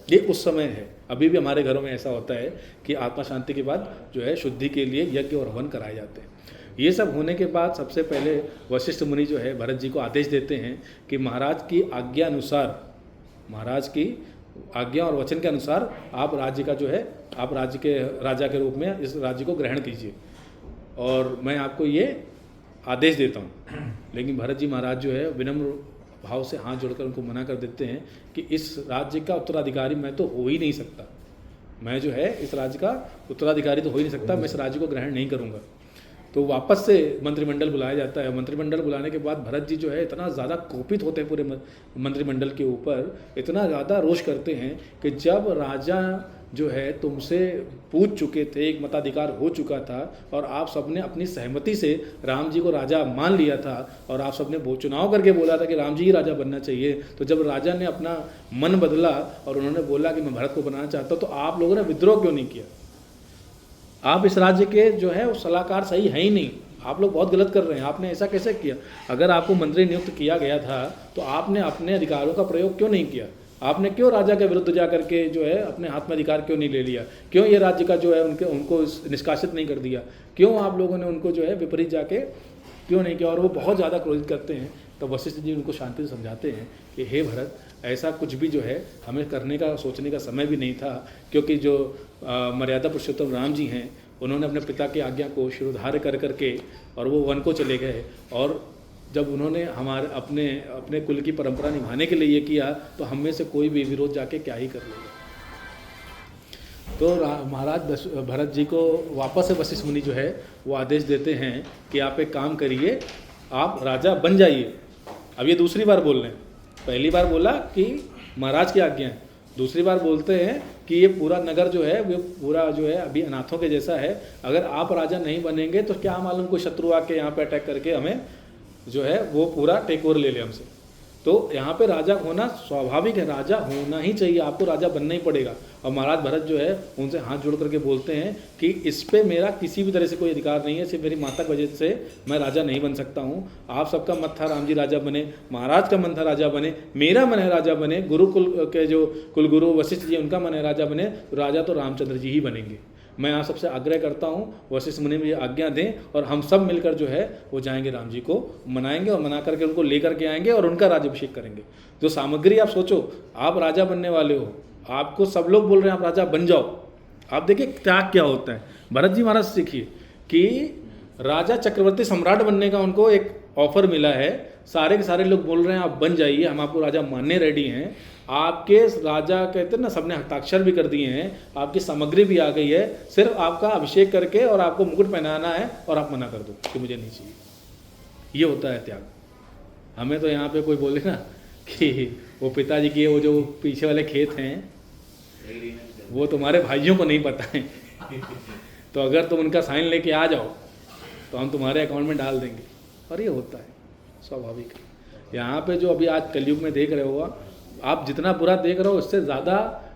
ये उस समय है, अभी भी हमारे घरों में ऐसा होता है कि आत्मा शांति के बाद जो है शुद्धि के लिए यज्ञ और हवन कराए जाते हैं। ये सब होने के बाद सबसे पहले वशिष्ठ मुनि जो है भरत जी को आदेश देते हैं कि महाराज की आज्ञा अनुसार, महाराज की आज्ञा और वचन के अनुसार आप राज्य का जो है, आप राज्य के राजा के रूप में इस राज्य को ग्रहण कीजिए, और मैं आपको ये आदेश देता हूँ। लेकिन भरत जी महाराज जो है विनम्र भाव से हाथ जोड़कर उनको मना कर देते हैं कि इस राज्य का उत्तराधिकारी मैं तो हो ही नहीं सकता, मैं जो है इस राज्य का उत्तराधिकारी तो हो ही नहीं सकता, मैं इस राज्य को ग्रहण नहीं करूँगा। तो वापस से मंत्रिमंडल बुलाया जाता है। मंत्रिमंडल बुलाने के बाद भरत जी जो है इतना ज़्यादा कोपित होते हैं पूरे मंत्रिमंडल के ऊपर, इतना ज़्यादा रोष करते हैं कि जब राजा जो है तुमसे पूछ चुके थे, एक मताधिकार हो चुका था, और आप सबने अपनी सहमति से राम जी को राजा मान लिया था, और आप सबने चुनाव करके बोला था कि राम जी ही राजा बनना चाहिए, तो जब राजा ने अपना मन बदला और उन्होंने बोला कि मैं भरत को बनाना चाहता हूँ, तो आप लोगों ने विद्रोह क्यों नहीं किया? आप इस राज्य के जो है वो सलाहकार सही है ही नहीं, आप लोग बहुत गलत कर रहे हैं, आपने ऐसा कैसे किया? अगर आपको मंत्री नियुक्त किया गया था तो आपने अपने अधिकारों का प्रयोग क्यों नहीं किया? आपने क्यों राजा के विरुद्ध जा करके जो है अपने हाथ में अधिकार क्यों नहीं ले लिया? क्यों ये राज्य का जो है उनको निष्कासित नहीं कर दिया? क्यों आप लोगों ने उनको जो है विपरीत जाके क्यों नहीं किया? और वो बहुत ज़्यादा क्रोधित करते हैं। तो वशिष्ठ जी उनको शांति से समझाते हैं कि हे भरत, ऐसा कुछ भी जो है हमें करने का, सोचने का समय भी नहीं था, क्योंकि जो मर्यादा पुरुषोत्तम राम जी हैं उन्होंने अपने पिता की आज्ञा को शिरोधार्य कर करके और वो वन को चले गए, और जब उन्होंने हमारे अपने कुल की परंपरा निभाने के लिए ये किया तो हम में से कोई भी विरोध जाके क्या ही कर लेगा। तो महाराज भरत जी को वापस से वशिष्ठ मुनि जो है वो आदेश देते हैं कि आप एक काम करिए, आप राजा बन जाइए। अब ये दूसरी बार बोल रहे हैं, पहली बार बोला कि महाराज की आज्ञा है, दूसरी बार बोलते हैं कि ये पूरा नगर जो है वो पूरा जो है अभी अनाथों के जैसा है, अगर आप राजा नहीं बनेंगे तो क्या मालूम कोई शत्रु आके यहाँ पे अटैक करके हमें जो है वो पूरा टेक ओवर ले ले हमसे। तो यहाँ पे राजा होना स्वाभाविक है, राजा होना ही चाहिए, आपको राजा बनना ही पड़ेगा। और महाराज भरत जो है उनसे हाथ जोड़ करके बोलते हैं कि इस पे मेरा किसी भी तरह से कोई अधिकार नहीं है, सिर्फ मेरी माता की वजह से मैं राजा नहीं बन सकता हूँ। आप सबका मत था राम जी राजा बने, महाराज का मन था राजा बने, मेरा मन है राजा बने, गुरुकुल के जो कुलगुरु वशिष्ठ जी उनका मन है राजा बने, तो राजा तो रामचंद्र जी ही बनेंगे। मैं आप सबसे आग्रह करता हूँ वशिष्ठ मुनि मुझे आज्ञा दें और हम सब मिलकर जो है वो जाएंगे राम जी को मनाएंगे और मना करके उनको लेकर के आएंगे और उनका राज्याभिषेक करेंगे। जो सामग्री आप सोचो, आप राजा बनने वाले हो, आपको सब लोग बोल रहे हैं आप राजा बन जाओ। आप देखिए त्याग क्या होता है। भरत जी महाराज सीखिए कि राजा चक्रवर्ती सम्राट बनने का उनको एक ऑफर मिला है, सारे के सारे लोग बोल रहे हैं आप बन जाइए, हम आपको राजा मानने रेडी हैं। आपके राजा कहते हैं ना, सबने हस्ताक्षर भी कर दिए हैं, आपकी सामग्री भी आ गई है, सिर्फ आपका अभिषेक करके और आपको मुकुट पहनाना है और आप मना कर दो कि मुझे नहीं चाहिए। ये होता है त्याग। हमें तो यहाँ पे कोई बोले ना कि वो पिताजी के वो जो पीछे वाले खेत हैं वो तुम्हारे भाइयों को नहीं पता है। तो अगर तुम उनका साइन लेके आ जाओ तो हम तुम्हारे अकाउंट में डाल देंगे। और ये होता है स्वाभाविक। यहाँ पे जो अभी आज कलयुग में देख रहे हो आप, जितना बुरा देख रहे हो उससे ज़्यादा,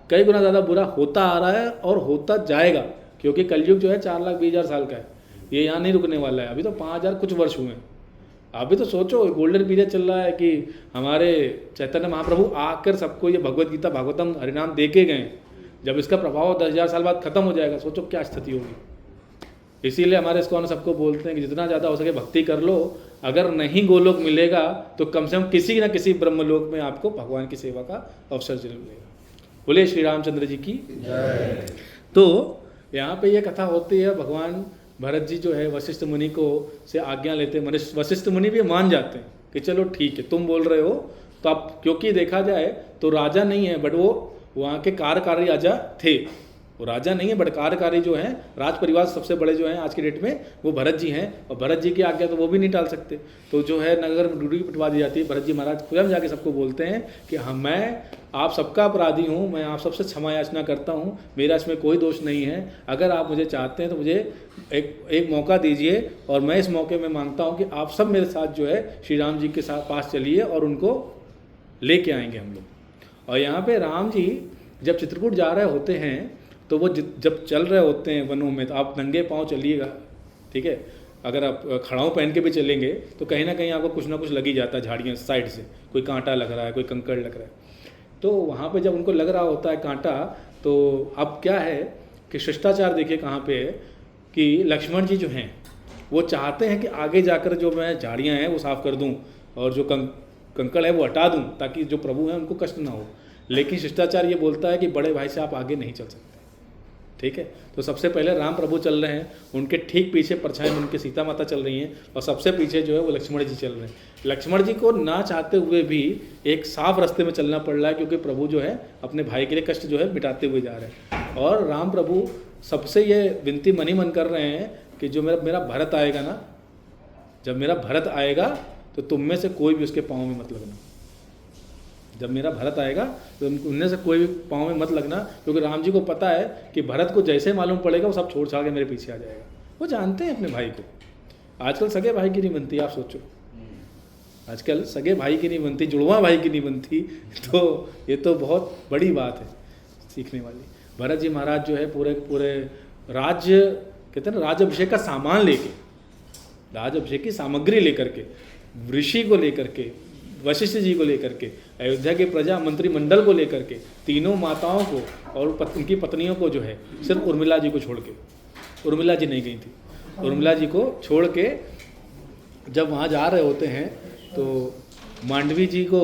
कई गुना ज़्यादा बुरा होता आ रहा है और होता जाएगा। क्योंकि कलयुग जो है 4,20,000 साल का है, ये यहाँ नहीं रुकने वाला है। अभी तो 5,000 कुछ वर्ष हुए हैं। अभी तो सोचो गोल्डन पीरियड चल रहा है कि हमारे चैतन्य महाप्रभु आकर सबको ये भगवत गीता भागवतम हरिनाम दे के गए। जब इसका प्रभाव 10,000 साल बाद खत्म हो जाएगा, सोचो क्या स्थिति होगी। इसीलिए हमारे इस्कॉन सबको बोलते हैं कि जितना ज़्यादा हो सके भक्ति कर लो। अगर नहीं गोलोक मिलेगा तो कम से कम किसी न किसी ब्रह्मलोक में आपको भगवान की सेवा का अवसर जरूर मिलेगा। बोले श्री रामचंद्र जी की जय। तो यहाँ पे ये कथा होती है, भगवान भरत जी जो है वशिष्ठ मुनि को से आज्ञा लेते हैं। वशिष्ठ मुनि भी मान जाते हैं कि चलो ठीक है तुम बोल रहे हो। तो अब क्योंकि देखा जाए तो राजा नहीं है बट वो वहाँ के कार्यकारी राजा थे। वो राजा नहीं है बट कार्यकारी जो हैं, राज परिवार सबसे बड़े जो हैं आज की डेट में वो भरत जी हैं। और भरत जी की आज्ञा तो वो भी नहीं टाल सकते। तो जो है नगर में ड्यूटी पिटवा दी जाती है। भरत जी महाराज स्वयं जाके सबको बोलते हैं कि हम मैं आप सबका अपराधी हूँ, मैं आप सबसे क्षमा याचना करता हूँ, मेरा इसमें कोई दोष नहीं है। अगर आप मुझे चाहते हैं तो मुझे एक मौका दीजिए और मैं इस मौके में मांगता हूँ कि आप सब मेरे साथ जो है श्री राम जी के साथ पास चलिए और उनको लेके आएंगे हम लोग। और यहाँ पे राम जी जब चित्रकूट जा रहे होते हैं तो वो जब चल रहे होते हैं वनों में, तो आप नंगे पाँव चलिएगा, ठीक है। अगर आप खड़ाऊँ पहन के भी चलेंगे तो कहीं ना कहीं आपको कुछ ना कुछ लग ही जाता है झाड़ियों साइड से, कोई कांटा लग रहा है, कोई कंकड़ लग रहा है। तो वहाँ पे जब उनको लग रहा होता है कांटा, तो अब क्या है कि शिष्टाचार देखिए कहाँ पे है कि लक्ष्मण जी जो हैं वो चाहते हैं कि आगे जाकर जो मैं झाड़ियाँ हैं वो साफ़ कर दूँ और जो कंकड़ है वो हटा दूँ ताकि जो प्रभु हैं उनको कष्ट ना हो। लेकिन शिष्टाचार ये बोलता है कि बड़े भाई से आप आगे नहीं चल सकते, ठीक है। तो सबसे पहले राम प्रभु चल रहे हैं, उनके ठीक पीछे परछाई में उनके सीता माता चल रही हैं और सबसे पीछे जो है वो लक्ष्मण जी चल रहे हैं। लक्ष्मण जी को ना चाहते हुए भी एक साफ रास्ते में चलना पड़ रहा है क्योंकि प्रभु जो है अपने भाई के लिए कष्ट जो है मिटाते हुए जा रहे हैं। और राम प्रभु सबसे ये विनती मनी मन कर रहे हैं कि जो मेरा भरत आएगा ना, जब मेरा भरत आएगा तो तुम में से कोई भी उसके पाँव में मत लगना। जब मेरा भरत आएगा तो उनमें से कोई भी पाँव में मत लगना, क्योंकि राम जी को पता है कि भरत को जैसे मालूम पड़ेगा वो सब छोड़ छाड़ के मेरे पीछे आ जाएगा। वो जानते हैं अपने भाई को। आजकल सगे भाई की नहीं बनती, आप सोचो, आजकल सगे भाई की नहीं बनती, जुड़वा भाई की नहीं बनती। तो ये तो बहुत बड़ी बात है सीखने वाली। भरत जी महाराज जो है पूरे राज्य कहते हैं ना, राज अभिषेक का सामान लेके, राज अभिषेक की सामग्री लेकर के, ऋषि को लेकर के, वशिष्ठ जी को लेकर के, अयोध्या के प्रजा मंत्रिमंडल को लेकर के, तीनों माताओं को और उनकी पत्नियों को जो है, सिर्फ उर्मिला जी को छोड़ के, उर्मिला जी नहीं गई थी, उर्मिला जी को छोड़ के जब वहाँ जा रहे होते हैं तो मांडवी जी को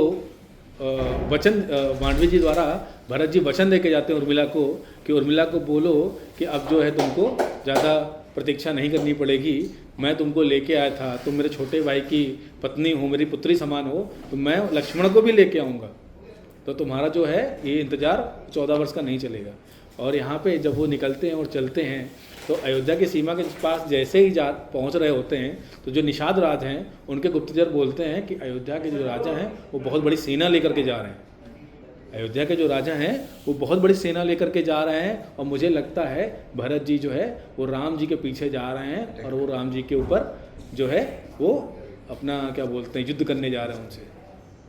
मांडवी जी द्वारा भरत जी वचन दे के जाते हैं उर्मिला को कि उर्मिला को बोलो कि अब जो है तुमको ज़्यादा प्रतीक्षा नहीं करनी पड़ेगी, मैं तुमको लेके आया था, तुम मेरे छोटे भाई की पत्नी हो, मेरी पुत्री समान हो, तो मैं लक्ष्मण को भी लेके आऊँगा, तो तुम्हारा जो है ये इंतज़ार 14 वर्ष का नहीं चलेगा। और यहाँ पे जब वो निकलते हैं और चलते हैं तो अयोध्या की सीमा के पास जैसे ही पहुँच रहे होते हैं तो जो निषाद राज हैं उनके गुप्तचर बोलते हैं कि अयोध्या के जो राजा हैं वो बहुत बड़ी सेना लेकर के जा रहे हैं, अयोध्या के जो राजा हैं वो बहुत बड़ी सेना लेकर के जा रहे हैं और मुझे लगता है भरत जी जो है वो राम जी के पीछे जा रहे हैं और वो राम जी के ऊपर जो है वो अपना क्या बोलते हैं युद्ध करने जा रहे हैं, उनसे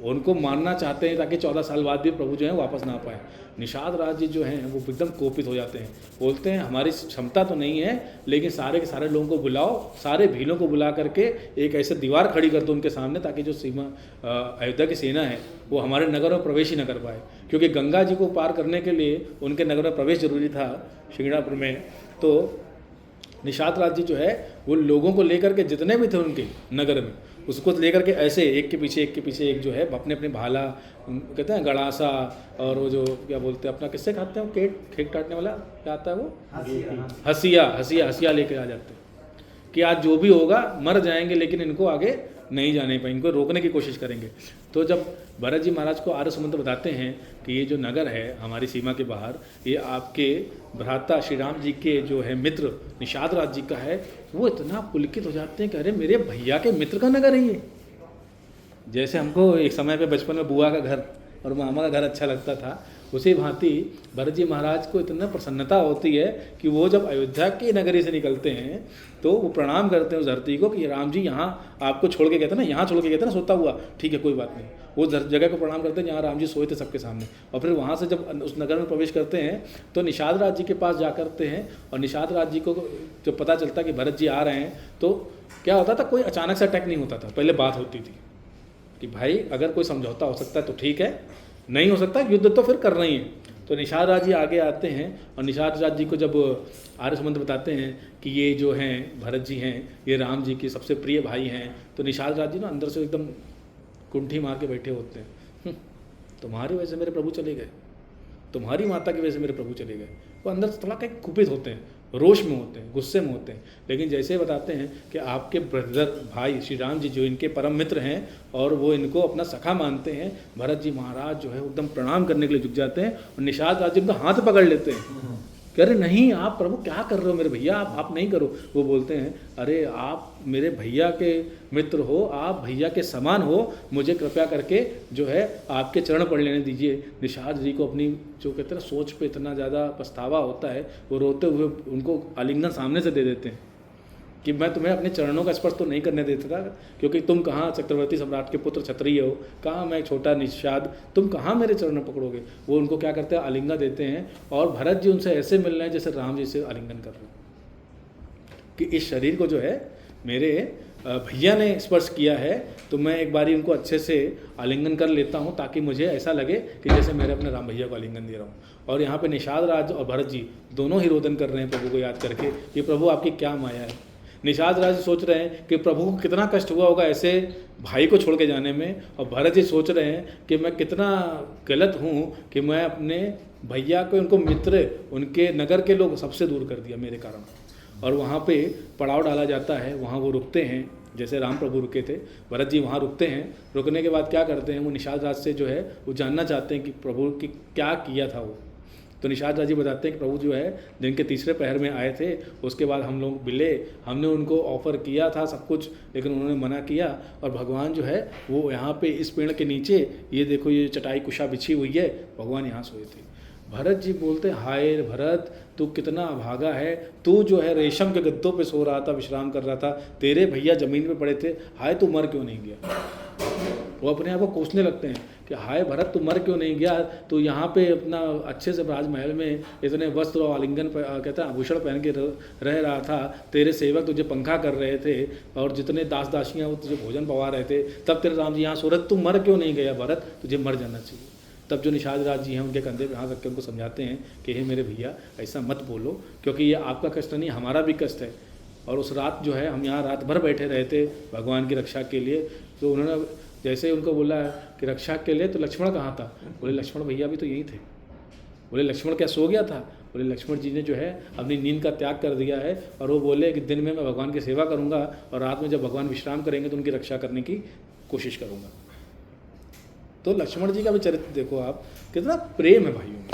उनको मारना चाहते हैं ताकि 14 साल बाद भी प्रभु जो है वापस ना पाए। निषाद राज जी जो हैं वो एकदम कोपित हो जाते हैं, बोलते हैं हमारी क्षमता तो नहीं है लेकिन सारे के सारे लोगों को बुलाओ, सारे भीलों को बुला करके एक ऐसे दीवार खड़ी कर दो उनके सामने ताकि जो सीमा अयोध्या की सेना है वो हमारे नगर में प्रवेश ही न कर पाए, क्योंकि गंगा जी को पार करने के लिए उनके नगर में प्रवेश जरूरी था शिंगणापुर में। तो निषाद राज जी जो है वो लोगों को लेकर के जितने भी थे उनके नगर में उसको लेकर के ऐसे एक के पीछे एक जो है अपने अपने भाला कहते हैं गड़ासा और वो जो क्या बोलते हैं अपना किससे खाते हैं वो खेत काटने वाला क्या आता है वो हसिया लेकर आ जाते हैं कि आज जो भी होगा मर जाएंगे लेकिन इनको आगे नहीं जाने पाएंगे, इनको रोकने की कोशिश करेंगे। तो जब भरत जी महाराज को आर्य समुद्र बताते हैं कि ये जो नगर है हमारी सीमा के बाहर ये आपके भ्राता श्री राम जी के जो है मित्र निषाद राज जी का है, वो इतना पुलकित हो जाते हैं कि अरे मेरे भैया के मित्र का नगर है ये। जैसे हमको एक समय पे बचपन में बुआ का घर और मामा का घर अच्छा लगता था, उसी भांति भरत जी महाराज को इतना प्रसन्नता होती है कि वो जब अयोध्या की नगरी से निकलते हैं तो वो प्रणाम करते हैं उस धरती को कि राम जी यहाँ आपको छोड़ के गए थे ना, यहाँ छोड़ के गए थे ना सोता हुआ, ठीक है कोई बात नहीं। वो जगह को प्रणाम करते हैं जहाँ राम जी सोए थे सबके सामने। और फिर वहाँ से जब उस नगर में प्रवेश करते हैं तो निषाद राज जी के पास जा करते हैं, और निषाद राज जी को जब पता चलता कि भरत जी आ रहे हैं तो क्या होता था, कोई अचानक से अटैक नहीं होता था, पहले बात होती थी कि भाई अगर कोई समझौता हो सकता है तो ठीक है, नहीं हो सकता युद्ध तो फिर करना ही है। तो निषाद राज जी आगे आते हैं और निषाद राज जी को जब आर्य संबंध बताते हैं कि ये जो हैं भरत जी हैं ये राम जी के सबसे प्रिय भाई हैं, तो निषाद राज जी ना अंदर से एकदम कुंठी मार के बैठे होते हैं, तुम्हारी वजह से मेरे प्रभु चले गए, तुम्हारी माता की वजह से मेरे प्रभु चले गए। वो अंदर से थोड़ा कहीं कुपित होते हैं, रोष में होते हैं, गुस्से में होते हैं। लेकिन जैसे बताते हैं कि आपके ब्रदर भाई श्री राम जी जो इनके परम मित्र हैं और वो इनको अपना सखा मानते हैं, भरत जी महाराज जो है एकदम प्रणाम करने के लिए झुक जाते हैं और निषाद राज जी उनका हाथ पकड़ लेते हैं कि अरे नहीं आप प्रभु क्या कर रहे हो मेरे भैया, आप नहीं करो। वो बोलते हैं अरे आप मेरे भैया के मित्र हो, आप भैया के समान हो, मुझे कृपया करके जो है आपके चरण पढ़ लेने दीजिए। निषाद जी को अपनी जो कहते हैं सोच पे इतना ज़्यादा पछतावा होता है, वो रोते हुए उनको आलिंगन सामने से दे देते हैं कि मैं तुम्हें अपने चरणों का स्पर्श तो नहीं करने देता था, क्योंकि तुम कहाँ चक्रवर्ती सम्राट के पुत्र क्षत्रिय हो, कहाँ मैं छोटा निषाद, तुम कहाँ मेरे चरण पकड़ोगे। वो उनको क्या करते हैं, आलिंगन देते हैं। और भरत जी उनसे ऐसे मिल रहे हैं जैसे राम जी से आलिंगन कर रहे हैं कि इस शरीर को जो है मेरे भैया ने स्पर्श किया है, तो मैं एक बारी उनको अच्छे से आलिंगन कर लेता हूँ ताकि मुझे ऐसा लगे कि जैसे मेरे अपने राम भैया को आलिंगन दे रहा हूँ। और यहाँ पे निषाद राज और भरत जी दोनों ही रोदन कर रहे हैं प्रभु को याद करके कि प्रभु आपकी क्या माया है। निषाद राज सोच रहे हैं कि प्रभु को कितना कष्ट हुआ होगा ऐसे भाई को छोड़ के जाने में, और भरत जी सोच रहे हैं कि मैं कितना गलत हूँ कि मैं अपने भैया को, उनको मित्र, उनके नगर के लोग सबसे दूर कर दिया मेरे कारण। और वहाँ पे पड़ाव डाला जाता है, वहाँ वो रुकते हैं जैसे राम प्रभु रुके थे, भरत जी वहाँ रुकते हैं। रुकने के बाद क्या करते हैं, वो निषाद राज से जो है वो जानना चाहते हैं कि प्रभु की क्या किया था वो। तो निषाद राज जी बताते हैं कि प्रभु जो है दिन के तीसरे पहर में आए थे, उसके बाद हम लोग मिले, हमने उनको ऑफ़र किया था सब कुछ, लेकिन उन्होंने मना किया। और भगवान जो है वो यहाँ पे इस पेड़ के नीचे, ये देखो ये चटाई कुशा बिछी हुई है, भगवान यहाँ सोए थे। भरत जी बोलते हाय भरत तू कितना अभागा है, तू जो है रेशम के गद्दों पे सो रहा था, विश्राम कर रहा था, तेरे भैया ज़मीन पे पड़े थे, हाय तू मर क्यों नहीं गया। वो अपने आप को कोसने लगते हैं कि हाय भरत तू मर क्यों नहीं गया, तू यहाँ पे अपना अच्छे से राजमहल में इतने वस्त्र और आलिंगन कहते हैं आभूषण पहन के रह रहा था, तेरे सेवक तुझे पंखा कर रहे थे और जितने दास दासियाँ वो तुझे भोजन पवा रहे थे, तब तेरे राम जी यहाँ सो रहे, तू मर क्यों नहीं गया भरत, तुझे मर जाना चाहिए। तब जो निषाद राज जी हैं उनके कंधे पे हाथ रख के उनको समझाते हैं कि हे मेरे भैया ऐसा मत बोलो, क्योंकि ये आपका कष्ट नहीं हमारा भी कष्ट है। और उस रात जो है हम यहाँ रात भर बैठे रहे थे भगवान की रक्षा के लिए। तो उन्होंने जैसे उनको बोला कि रक्षा के लिए, तो लक्ष्मण कहाँ था, बोले लक्ष्मण भैया भी तो यही थे। बोले लक्ष्मण क्या सो गया था, बोले लक्ष्मण जी ने जो है अपनी नींद का त्याग कर दिया है, और वो बोले कि दिन में मैं भगवान की सेवा करूँगा और रात में जब भगवान विश्राम करेंगे तो उनकी रक्षा करने की कोशिश करूँगा। तो लक्ष्मण जी का भी चरित्र देखो आप, कितना प्रेम है भाइयों में।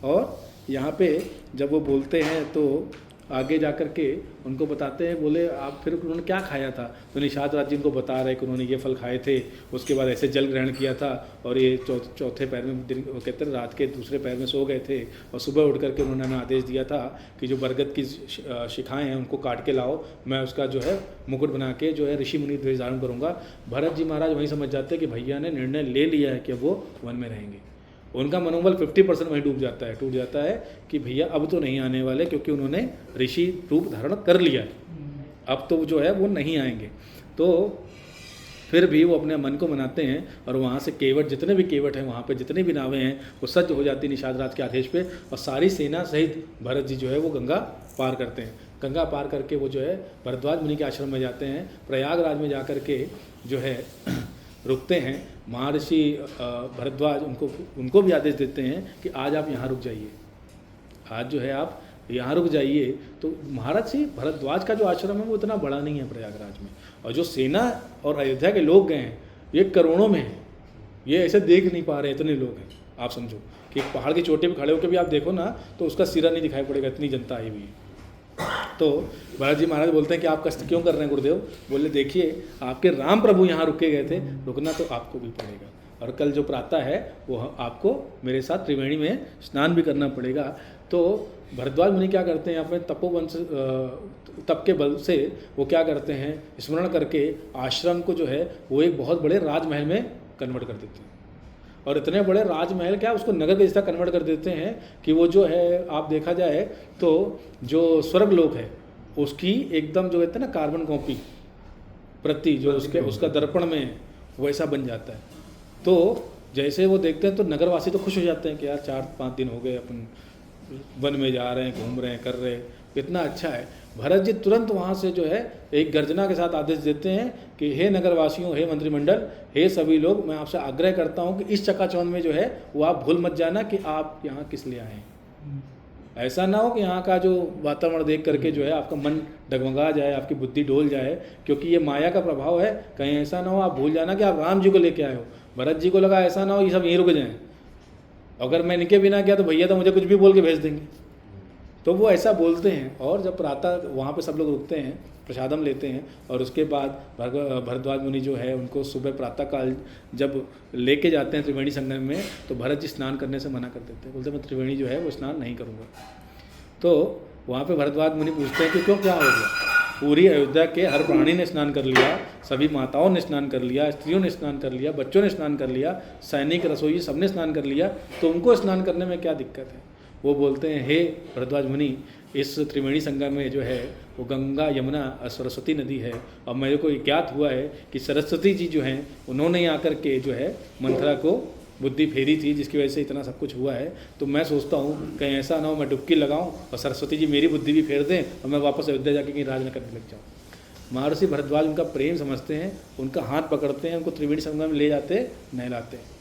और यहाँ पे जब वो बोलते हैं तो आगे जा कर के उनको बताते हैं, बोले आप फिर उन्होंने क्या खाया था, तो निषाद राज जी उनको बता रहे कि उन्होंने ये फल खाए थे, उसके बाद ऐसे जल ग्रहण किया था, और ये चौथे पैर में दिन कहते हैं रात के दूसरे पैर में सो गए थे, और सुबह उठ करके उन्होंने हमें आदेश दिया था कि जो बरगद की शिखाएँ हैं उनको काट के लाओ, मैं उसका जो है मुकुट बना के जो है ऋषि मुनि द्वेष धारण करूँगा। भरत जी महाराज वहीं समझ जाते हैं कि भैया ने निर्णय ले लिया है कि वो वन में रहेंगे। उनका मनोबल 50% वहीं टूट जाता है कि भैया अब तो नहीं आने वाले, क्योंकि उन्होंने ऋषि रूप धारण कर लिया है, अब तो जो है वो नहीं आएंगे। तो फिर भी वो अपने मन को मनाते हैं, और वहाँ से केवट, जितने भी केवट हैं वहाँ पे जितने भी नावें हैं वो सज्ज हो जाती निषाद राज के आदेश पे, और सारी सेना सहित भरत जी जो है वो गंगा पार करते हैं। गंगा पार करके वो जो है भरद्वाज मुनि के आश्रम में जाते हैं, प्रयागराज में जा कर के जो है रुकते हैं। महर्षि भरद्वाज उनको भी आदेश देते हैं कि आज आप यहाँ रुक जाइए, आज जो है आप यहाँ रुक जाइए। तो महर्षि भरद्वाज का जो आश्रम है वो इतना बड़ा नहीं है प्रयागराज में, और जो सेना और अयोध्या के लोग गए हैं ये करोड़ों में हैं, ये ऐसे देख नहीं पा रहे, इतने लोग हैं। आप समझो कि एक पहाड़ की चोटी पे खड़े होकर भी आप देखो ना तो उसका सिरा नहीं दिखाई पड़ेगा, इतनी जनता आई हुई है। तो भरत जी महाराज बोलते हैं कि आप कष्ट क्यों कर रहे हैं गुरुदेव, बोले देखिए आपके राम प्रभु यहाँ रुके गए थे, रुकना तो आपको भी पड़ेगा। और कल जो प्रातः है वो आपको मेरे साथ त्रिवेणी में स्नान भी करना पड़ेगा। तो भरद्वाज मुनि क्या करते हैं, अपने तपोवन से तप के बल से वो क्या करते हैं, स्मरण करके आश्रम को जो है वो एक बहुत बड़े राजमहल में कन्वर्ट कर देते हैं। और इतने बड़े राजमहल क्या उसको नगर के जैसा कन्वर्ट कर देते हैं कि वो जो है आप देखा जाए तो जो स्वर्गलोक है उसकी एकदम जो कहते हैं ना कार्बन कॉपी प्रति जो उसका दर्पण में वैसा बन जाता है। तो जैसे वो देखते हैं तो नगरवासी तो खुश हो जाते हैं कि यार 4-5 दिन हो गए अपन वन में जा रहे हैं, घूम रहे हैं, कर रहे हैं, कितना अच्छा है। भरत जी तुरंत वहाँ से जो है एक गर्जना के साथ आदेश देते हैं कि हे नगरवासियों, हे मंत्रिमंडल, हे सभी लोग, मैं आपसे आग्रह करता हूँ कि इस चकाचौंध में जो है वो आप भूल मत जाना कि आप यहाँ किस लिए आए हैं। ऐसा ना हो कि यहाँ का जो वातावरण देख करके जो है आपका मन डगमगा जाए, आपकी बुद्धि डोल जाए, क्योंकि ये माया का प्रभाव है। कहीं ऐसा ना हो आप भूल जाना कि आप राम जी को लेके आए हो। भरत जी को लगा ऐसा ना हो ये सब यहीं रुक जाएँ, अगर मैं इनके बिना गया तो भैया तो मुझे कुछ भी बोल के भेज देंगे। तो वो ऐसा बोलते हैं। और जब प्रातः वहाँ पे सब लोग रुकते हैं, प्रसादम लेते हैं, और उसके बाद भरद्वाज मुनि जो है उनको सुबह प्रातः काल जब लेके जाते हैं त्रिवेणी संगम में, तो भरत जी स्नान करने से मना कर देते हैं, बोलते मैं त्रिवेणी जो है वो स्नान नहीं करूँगा। तो वहाँ पे भरद्वाज मुनि पूछते हैं कि क्यों, क्या हो गया। पूरी अयोध्या के हर प्राणी ने स्नान कर लिया, सभी माताओं ने स्नान कर लिया, स्त्रियों ने स्नान कर लिया, बच्चों ने स्नान कर लिया, सैनिक, रसोई सबने स्नान कर लिया, तो उनको स्नान करने में क्या दिक्कत है। वो बोलते हैं हे भरद्वाज मुनि, इस त्रिवेणी संगम में जो है वो गंगा, यमुना और सरस्वती नदी है, और मेरे को ज्ञात हुआ है कि सरस्वती जी जो हैं उन्होंने आकर के जो है मंथरा को बुद्धि फेरी थी, जिसकी वजह से इतना सब कुछ हुआ है। तो मैं सोचता हूँ कहीं ऐसा ना हो मैं डुबकी लगाऊं और सरस्वती जी मेरी बुद्धि भी फेर दें और मैं वापस अयोध्या जाके कहीं राज न करने लग जाऊँ। महर्षि भरद्वाज उनका प्रेम समझते हैं, उनका हाथ पकड़ते हैं, उनको त्रिवेणी संगम में ले जाते, नहलाते हैं।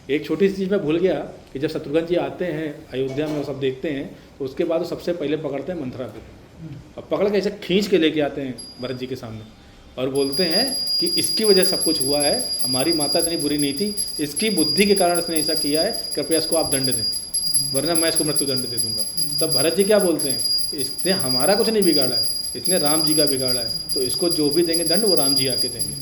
एक छोटी सी चीज़ मैं भूल गया कि जब शत्रुघ्न जी आते हैं अयोध्या में, वो सब देखते हैं, तो उसके बाद वो सबसे पहले पकड़ते हैं मंथरा को, और पकड़ के ऐसे खींच के लेके आते हैं भरत जी के सामने, और बोलते हैं कि इसकी वजह सब कुछ हुआ है, हमारी माता इतनी बुरी नहीं थी, इसकी बुद्धि के कारण इसने ऐसा किया है, कृपया इसको आप दंड दें, वरना मैं इसको मृत्यु दंड दे दूंगा। तब भरत जी क्या बोलते हैं, इसने हमारा कुछ नहीं बिगाड़ा है, इसने राम जी का बिगाड़ा है, तो इसको जो भी देंगे दंड वो राम जी आके देंगे,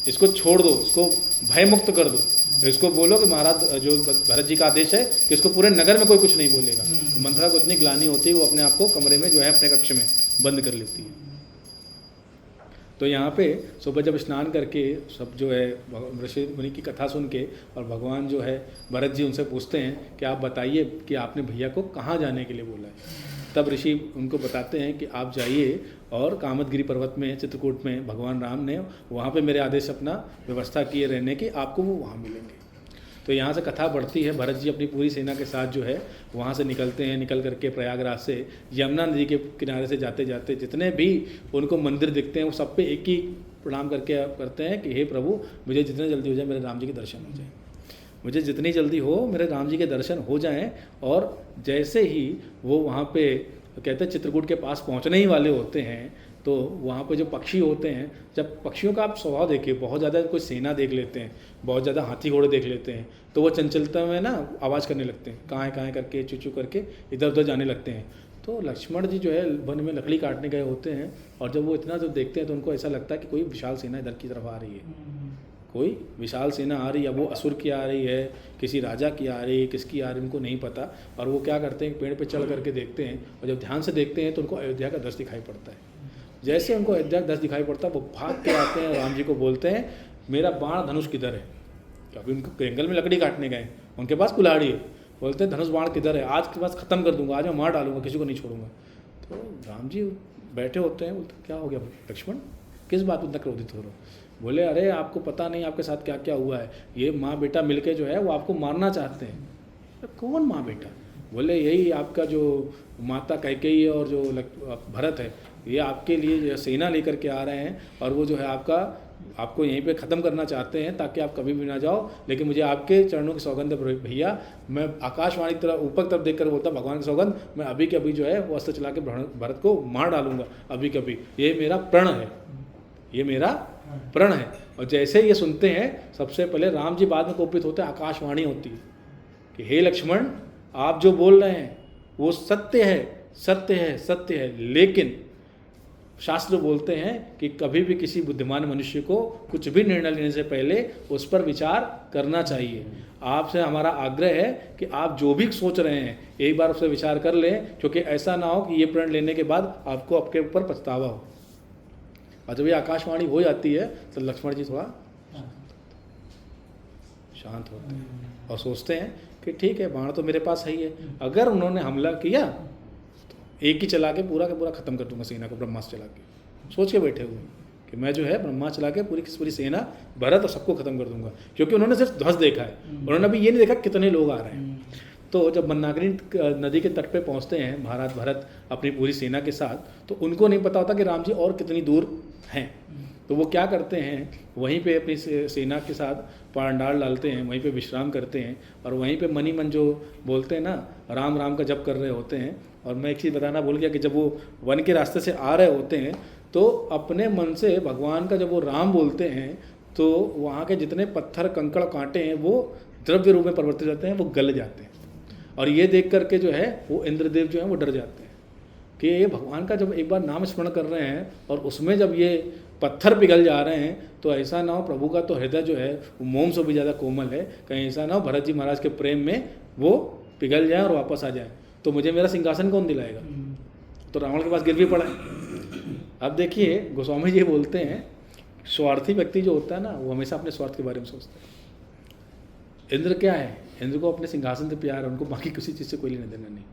इसको छोड़ दो, इसको भय मुक्त कर दो, तो इसको बोलो कि महाराज जो भरत जी का आदेश है कि इसको पूरे नगर में कोई कुछ नहीं बोलेगा। तो मंथरा को इतनी ग्लानि होती है, वो अपने आप को कमरे में जो है अपने कक्ष में बंद कर लेती है। तो यहाँ पे सुबह जब स्नान करके सब जो है ऋषि मुनि की कथा सुन के, और भगवान जो है भरत जी उनसे पूछते हैं कि आप बताइए कि आपने भैया को कहाँ जाने के लिए बोला है। तब ऋषि उनको बताते हैं कि आप जाइए और कामदगिरी पर्वत में, चित्रकूट में भगवान राम ने वहाँ पे मेरे आदेश अपना व्यवस्था किए रहने की, आपको वो वहाँ मिलेंगे। तो यहाँ से कथा बढ़ती है। भरत जी अपनी पूरी सेना के साथ जो है वहाँ से निकलते हैं, निकल करके प्रयागराज से यमुना नदी के किनारे से जाते जाते जितने भी उनको मंदिर दिखते हैं वो सब पे एक ही प्रणाम करके करते हैं कि हे प्रभु, मुझे जितने जल्दी हो जाए मेरे राम जी के दर्शन हो जाए, मुझे जितनी जल्दी हो मेरे राम जी के दर्शन हो जाएं। और जैसे ही वो वहाँ पे कहते हैं चित्रकूट के पास पहुँचने ही वाले होते हैं, तो वहाँ पे जो पक्षी होते हैं, जब पक्षियों का आप स्वभाव देखिए, बहुत ज़्यादा कोई सेना देख लेते हैं, बहुत ज़्यादा हाथी घोड़े देख लेते हैं, तो वो चंचलता में ना आवाज़ करने लगते हैं, कहाँ करके चू चू करके इधर उधर जाने लगते हैं। तो लक्ष्मण जी जो है वन में लकड़ी काटने गए होते हैं, और जब वो इतना जो देखते हैं तो उनको ऐसा लगता है कि कोई विशाल सेना इधर की तरफ आ रही है, कोई विशाल सेना आ रही है। वो असुर की आ रही है, किसी राजा की आ रही है, किसकी आ रही है उनको नहीं पता। और वो क्या करते हैं, पेड़ पे चढ़ करके देखते हैं, और जब ध्यान से देखते हैं तो उनको अयोध्या का दृश्य दिखाई पड़ता है। जैसे उनको अयोध्या का दृश्य दिखाई पड़ता है, वो भाग के आते हैं, राम जी को बोलते हैं मेरा बाण धनुष किधर है, क्योंकि उनको जंगल में लकड़ी काटने गए, उनके पास कुल्हाड़ी है। बोलते हैं धनुष बाण किधर है, आज के पास ख़त्म कर दूंगा, आज मैं मार डालूंगा, किसी को नहीं छोड़ूंगा। तो राम जी बैठे होते हैं, बोलते क्या हो गया लक्ष्मण, किस बात पर इतना क्रोधित हो रहे हो। बोले अरे आपको पता नहीं आपके साथ क्या क्या हुआ है, ये माँ बेटा मिलके जो है वो आपको मारना चाहते हैं। कौन माँ बेटा? बोले यही आपका जो माता कैकेयी और जो भरत है, ये आपके लिए सेना लेकर के आ रहे हैं, और वो जो है आपको यहीं पे ख़त्म करना चाहते हैं ताकि आप कभी भी ना जाओ। लेकिन मुझे आपके चरणों की सौगंध है भैया, मैं आकाशवाणी की तरफ ऊपर तरफ देख कर बोलता भगवान की सौगंध, मैं अभी के अभी जो है वो अस्त्र चला के भरत को मार डालूंगा, अभी कभी, ये मेरा प्रण है, ये मेरा प्रण है। और जैसे ये सुनते हैं, सबसे पहले राम जी बाद में कोपित होते हैं, आकाशवाणी होती है कि हे लक्ष्मण, आप जो बोल रहे हैं वो सत्य है, सत्य है, सत्य है, लेकिन शास्त्र बोलते हैं कि कभी भी किसी बुद्धिमान मनुष्य को कुछ भी निर्णय लेने से पहले उस पर विचार करना चाहिए। आपसे हमारा आग्रह है कि आप जो भी सोच रहे हैं एक बार उससे विचार कर लें, क्योंकि ऐसा ना हो कि ये प्रण लेने के बाद आपको आपके ऊपर पछतावा हो। और जब ये आकाशवाणी हो जाती है तो लक्ष्मण जी थोड़ा शांत होते हैं और सोचते हैं कि ठीक है, बाण तो मेरे पास है ही है, अगर उन्होंने हमला किया तो एक ही चला के पूरा का पूरा ख़त्म कर दूंगा सेना को, ब्रह्मास्त्र चला के। सोच के बैठे हुए कि मैं जो है ब्रह्मास्त्र चला के पूरी की पूरी सेना भरत और सबको ख़त्म कर दूंगा, क्योंकि उन्होंने सिर्फ ध्वस्त देखा है, उन्होंने अभी ये नहीं देखा कितने लोग आ रहे हैं। तो जब मंदाकिनी नदी के तट पे पहुंचते हैं महाराज भरत अपनी पूरी सेना के साथ, तो उनको नहीं पता होता कि राम जी और कितनी दूर हैं। तो वो क्या करते हैं, वहीं पे अपनी सेना के साथ पांडाल डालते हैं, वहीं पे विश्राम करते हैं और वहीं पे मनी मन जो बोलते हैं ना, राम राम का जप कर रहे होते हैं। और मैं एक चीज़ बताना भूल गया कि जब वो वन के रास्ते से आ रहे होते हैं तो अपने मन से भगवान का जब वो राम बोलते हैं तो वहाँ के जितने पत्थर कंकड़ कांटे हैं वो द्रव्य रूप में परिवर्तित होते हैं, वो गल जाते हैं। और ये देख करके जो है वो इंद्रदेव जो है वो डर जाते हैं कि ये भगवान का जब एक बार नाम स्मरण कर रहे हैं और उसमें जब ये पत्थर पिघल जा रहे हैं तो ऐसा ना हो, प्रभु का तो हृदय जो है वो मोम से भी ज़्यादा कोमल है, कहीं ऐसा ना हो भरत जी महाराज के प्रेम में वो पिघल जाए और वापस आ जाए, तो मुझे मेरा सिंहासन कौन दिलाएगा। तो रावण के पास गिर भी पड़ा है। अब देखिए गोस्वामी जी बोलते हैं स्वार्थी व्यक्ति जो होता है ना वो हमेशा अपने स्वार्थ के बारे में सोचता है। इंद्र क्या है, इंद्र को अपने सिंहासन से प्यार है, उनको बाकी किसी चीज़ से कोई लेना देना नहीं।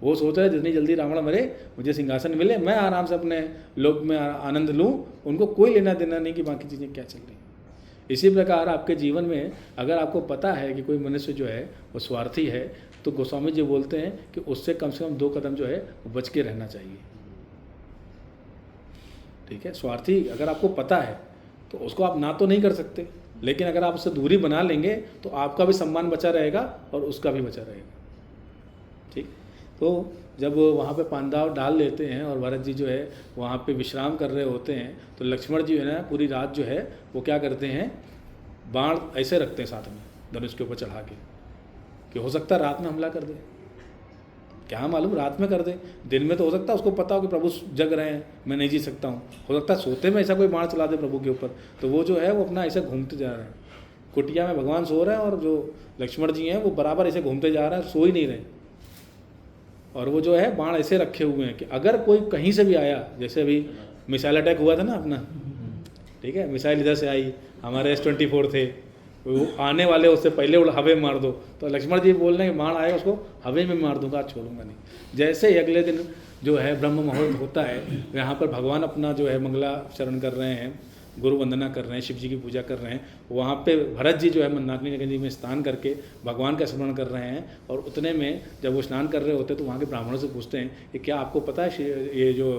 वो सोच रहा है जितनी जल्दी रावण मरे मुझे सिंहासन मिले, मैं आराम से अपने लोक में आनंद लूँ, उनको कोई लेना देना नहीं कि बाकी चीज़ें क्या चल रही। इसी प्रकार आपके जीवन में अगर आपको पता है कि कोई मनुष्य जो है वो स्वार्थी है तो गोस्वामी जी बोलते हैं कि उससे कम से कम 2 कदम जो है वो बच के रहना चाहिए। ठीक है, स्वार्थी अगर आपको पता है तो उसको आप ना तो नहीं कर सकते, लेकिन अगर आप उससे दूरी बना लेंगे तो आपका भी सम्मान बचा रहेगा और उसका भी बचा रहेगा। ठीक, तो जब वहाँ पे पांडव डाल लेते हैं और भरत जी जो है वहाँ पे विश्राम कर रहे होते हैं तो लक्ष्मण जी है ना पूरी रात जो है वो क्या करते हैं, बाण ऐसे रखते हैं साथ में धनुष के ऊपर चढ़ा के कि हो सकता है रात में हमला कर दे, क्या मालूम रात में कर दे। दिन में तो हो सकता है उसको पता हो कि प्रभु जग रहे हैं, मैं नहीं जी सकता हूँ, हो सकता है सोते में ऐसा कोई बाण चला दे प्रभु के ऊपर, तो वो जो है वो अपना ऐसे घूमते जा रहे हैं। कुटिया में भगवान सो रहे हैं और जो लक्ष्मण जी हैं वो बराबर ऐसे घूमते जा रहे हैं, सो ही नहीं रहे। और वो जो है बाण ऐसे रखे हुए हैं कि अगर कोई कहीं से भी आया, जैसे अभी मिसाइल अटैक हुआ था ना अपना, ठीक है, मिसाइल इधर से आई, हमारे S-24 थे, वो आने वाले उससे पहले हवे में मार दो, तो लक्ष्मण जी बोल रहे हैं मार आएगा उसको हवे में मार दूंगा, छोड़ूंगा नहीं। जैसे ही अगले दिन जो है ब्रह्म मुहूर्त होता है, यहाँ पर भगवान अपना जो है मंगलाचरण कर रहे हैं, गुरु वंदना कर रहे हैं, शिव जी की पूजा कर रहे हैं, वहाँ पे भरत जी जो है मंदाकिनी नदी में स्नान करके भगवान का स्मरण कर रहे हैं। और उतने में जब वो स्नान कर रहे होते हैं तो वहाँ के ब्राह्मणों से पूछते हैं कि क्या आपको पता है ये जो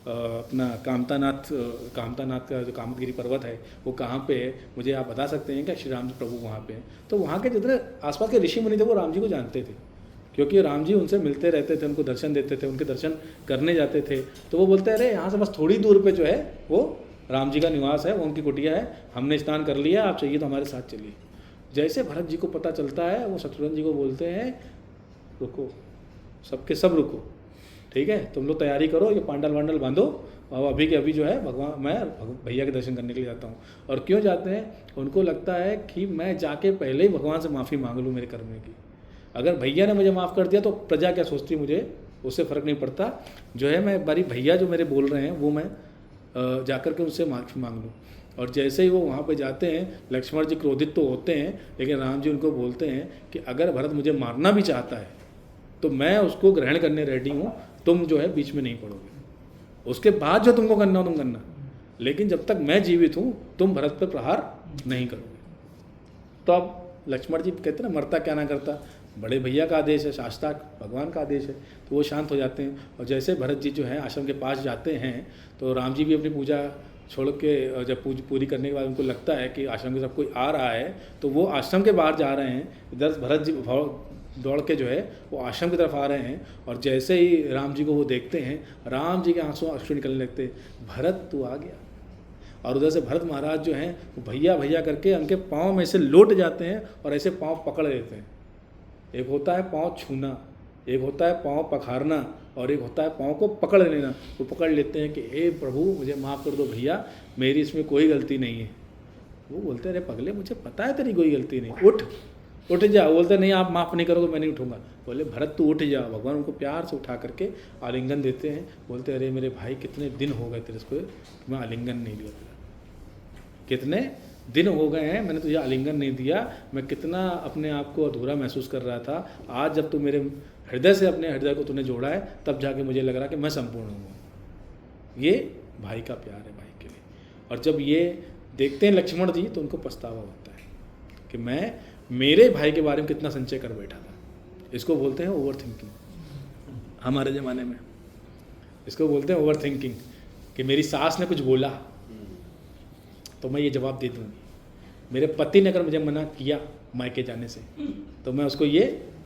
अपना कामतानाथ का जो कामतगिरी पर्वत है वो कहाँ पे है, मुझे आप बता सकते हैं क्या, श्री राम जी प्रभु वहाँ पे हैं। तो वहाँ के जितने आसपास के ऋषि मुनि थे वो राम जी को जानते थे, क्योंकि राम जी उनसे मिलते रहते थे, उनको दर्शन देते थे, उनके दर्शन करने जाते थे। तो वो बोलते अरे यहाँ से बस थोड़ी दूर पे जो है वो राम जी का निवास है, वो उनकी कुटिया है, हमने स्नान कर लिया, आप चाहिए तो हमारे साथ चलिए। जैसे भरत जी को पता चलता है वो शत्रुघ्न जी को बोलते हैं रुको, सबके सब रुको, ठीक है, तुम लोग तैयारी करो, ये पांडल वांडल बांधो, और अभी के अभी जो है भगवान मैं भैया के दर्शन करने के लिए जाता हूँ। और क्यों जाते हैं, उनको लगता है कि मैं जाके पहले ही भगवान से माफ़ी मांग लूँ मेरे कर्म की। अगर भैया ने मुझे माफ़ कर दिया तो प्रजा क्या सोचती मुझे, उससे फ़र्क नहीं पड़ता, जो है मैं बारी भैया जो मेरे बोल रहे हैं वो मैं जाकर के उनसे माफ़ी मांग लूँ। और जैसे ही वो वहाँ पे जाते हैं, लक्ष्मण जी क्रोधित तो होते हैं, लेकिन राम जी उनको बोलते हैं कि अगर भरत मुझे मारना भी चाहता है तो मैं उसको ग्रहण करने रेडी हूँ, तुम जो है बीच में नहीं पड़ोगे, उसके बाद जो तुमको करना हो तुम करना, लेकिन जब तक मैं जीवित हूँ तुम भरत पर प्रहार नहीं करोगे। तो अब लक्ष्मण जी कहते ना मरता क्या ना करता, बड़े भैया का आदेश है, शास्त्रा भगवान का आदेश है, तो वो शांत हो जाते हैं। और जैसे भरत जी जो हैं आश्रम के पास जाते हैं तो राम जी भी अपनी पूजा छोड़ के जब पूरी करने के बाद उनको लगता है कि आश्रम के सब कोई आ रहा है, तो वो आश्रम के बाहर जा रहे हैं। इधर भरत जी दौड़ के जो है वो आश्रम की तरफ आ रहे हैं, और जैसे ही राम जी को वो देखते हैं, राम जी के आंसू निकलने लगते, भरत तू आ गया। और उधर से भरत महाराज जो हैं वो भैया भैया करके उनके पाँव में से लौट जाते हैं और ऐसे पाँव पकड़ लेते हैं। एक होता है पाँव छूना, एक होता है पाँव पखारना, और एक होता है पाँव को पकड़ लेना। वो पकड़ लेते हैं कि हे प्रभु मुझे माफ़ कर दो भैया, मेरी इसमें कोई गलती नहीं है। वो बोलते हैं अरे पगले मुझे पता है तेरी कोई गलती नहीं, उठ जा। बोलते नहीं आप माफ़ नहीं करोगे मैं नहीं उठूंगा। बोले भरत तू उठ जा। भगवान उनको प्यार से उठा करके आलिंगन देते हैं। बोलते अरे मेरे भाई कितने दिन हो गए तेरे को मैं आलिंगन नहीं दिया तेरा, कितने दिन हो गए हैं मैंने तुझे आलिंगन नहीं दिया, मैं कितना अपने आप को अधूरा महसूस कर रहा था। आज जब तू मेरे हृदय से अपने हृदय को तूने जोड़ा है तब जाके मुझे लग रहा कि मैं संपूर्ण हूँ। ये भाई का प्यार है भाई के लिए। और जब ये देखते हैं लक्ष्मण जी तो उनको पछतावा होता है कि मैं मेरे भाई के बारे में कितना संचय कर बैठा था। इसको बोलते हैं ओवर थिंकिंग हमारे ज़माने में। इसको बोलते हैं ओवर थिंकिंग कि मेरी सास ने कुछ बोला तो मैं ये जवाब दे दूँगी, मेरे पति ने अगर मुझे मना किया मायके जाने से तो मैं उसको ये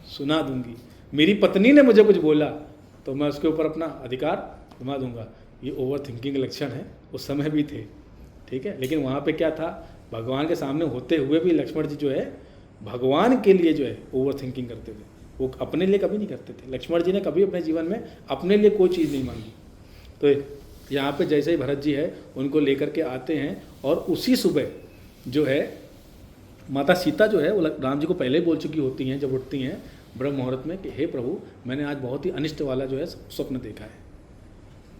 सुना दूँगी, मेरी पत्नी ने मुझे कुछ बोला तो मैं उसके ऊपर अपना अधिकार घुमा दूँगा। ये ओवर थिंकिंग के लक्षण है, उस समय भी थे, ठीक है। लेकिन वहाँ पे क्या था, भगवान के सामने होते हुए भी लक्ष्मण जी जो है भगवान के लिए जो है ओवर थिंकिंग करते थे। वो अपने लिए कभी नहीं करते थे। लक्ष्मण जी ने कभी अपने जीवन में अपने लिए कोई चीज़ नहीं मांगी। तो यहाँ पे जैसे ही भरत जी है उनको लेकर के आते हैं और उसी सुबह जो है माता सीता जो है वो राम जी को पहले ही बोल चुकी होती हैं जब उठती हैं ब्रह्म मुहूर्त में कि हे प्रभु मैंने आज बहुत ही अनिष्ट वाला जो है स्वप्न देखा है।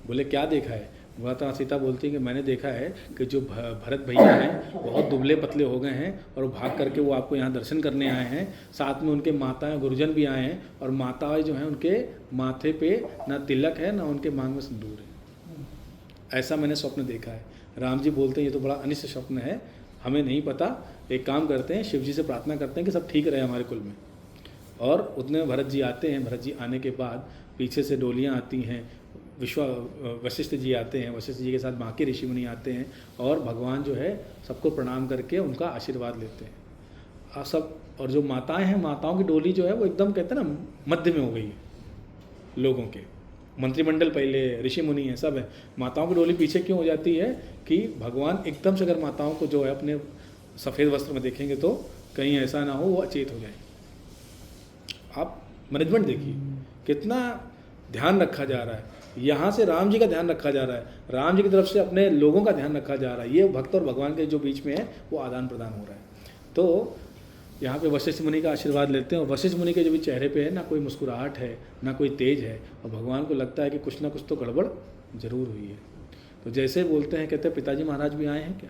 बोले क्या देखा है? माता सीता बोलती है कि मैंने देखा है कि जो भरत भैया हैं बहुत दुबले पतले हो गए हैं और भाग करके वो आपको यहाँ दर्शन करने आए हैं। साथ में उनके माताएं गुरुजन भी आए हैं और माताएं जो हैं उनके माथे पे ना तिलक है ना उनके मांग में सिंदूर है। ऐसा मैंने स्वप्न देखा है। राम जी बोलते हैं ये तो बड़ा अनिष्ट स्वप्न है, हमें नहीं पता, एक काम करते हैं शिव जी से प्रार्थना करते हैं कि सब ठीक रहे हमारे कुल में। और उतने भरत जी आते हैं। भरत जी आने के बाद पीछे से डोलियाँ आती हैं, वशिष्ठ जी आते हैं, वशिष्ठ जी के साथ बाकी ऋषि मुनि आते हैं और भगवान जो है सबको प्रणाम करके उनका आशीर्वाद लेते हैं सब। और जो माताएं हैं, माताओं की डोली जो है वो एकदम कहते हैं ना मध्य में हो गई है। लोगों के मंत्रिमंडल पहले, ऋषि मुनि हैं, सब है। माताओं की डोली पीछे क्यों हो जाती है कि भगवान एकदम से अगर माताओं को जो है अपने सफ़ेद वस्त्र में देखेंगे तो कहीं ऐसा ना हो वो अचेत हो जाए। आप मैनेजमेंट देखिए कितना ध्यान रखा जा रहा है। यहाँ से राम जी का ध्यान रखा जा रहा है, राम जी की तरफ से अपने लोगों का ध्यान रखा जा रहा है। ये भक्त और भगवान के जो बीच में है वो आदान प्रदान हो रहा है। तो यहाँ पे वशिष्ठ मुनि का आशीर्वाद लेते हैं और वशिष्ठ मुनि के जो भी चेहरे पे है ना कोई मुस्कुराहट है ना कोई तेज है और भगवान को लगता है कि कुछ ना कुछ तो गड़बड़ जरूर हुई है। तो जैसे बोलते हैं, कहते हैं पिताजी महाराज भी आए हैं क्या?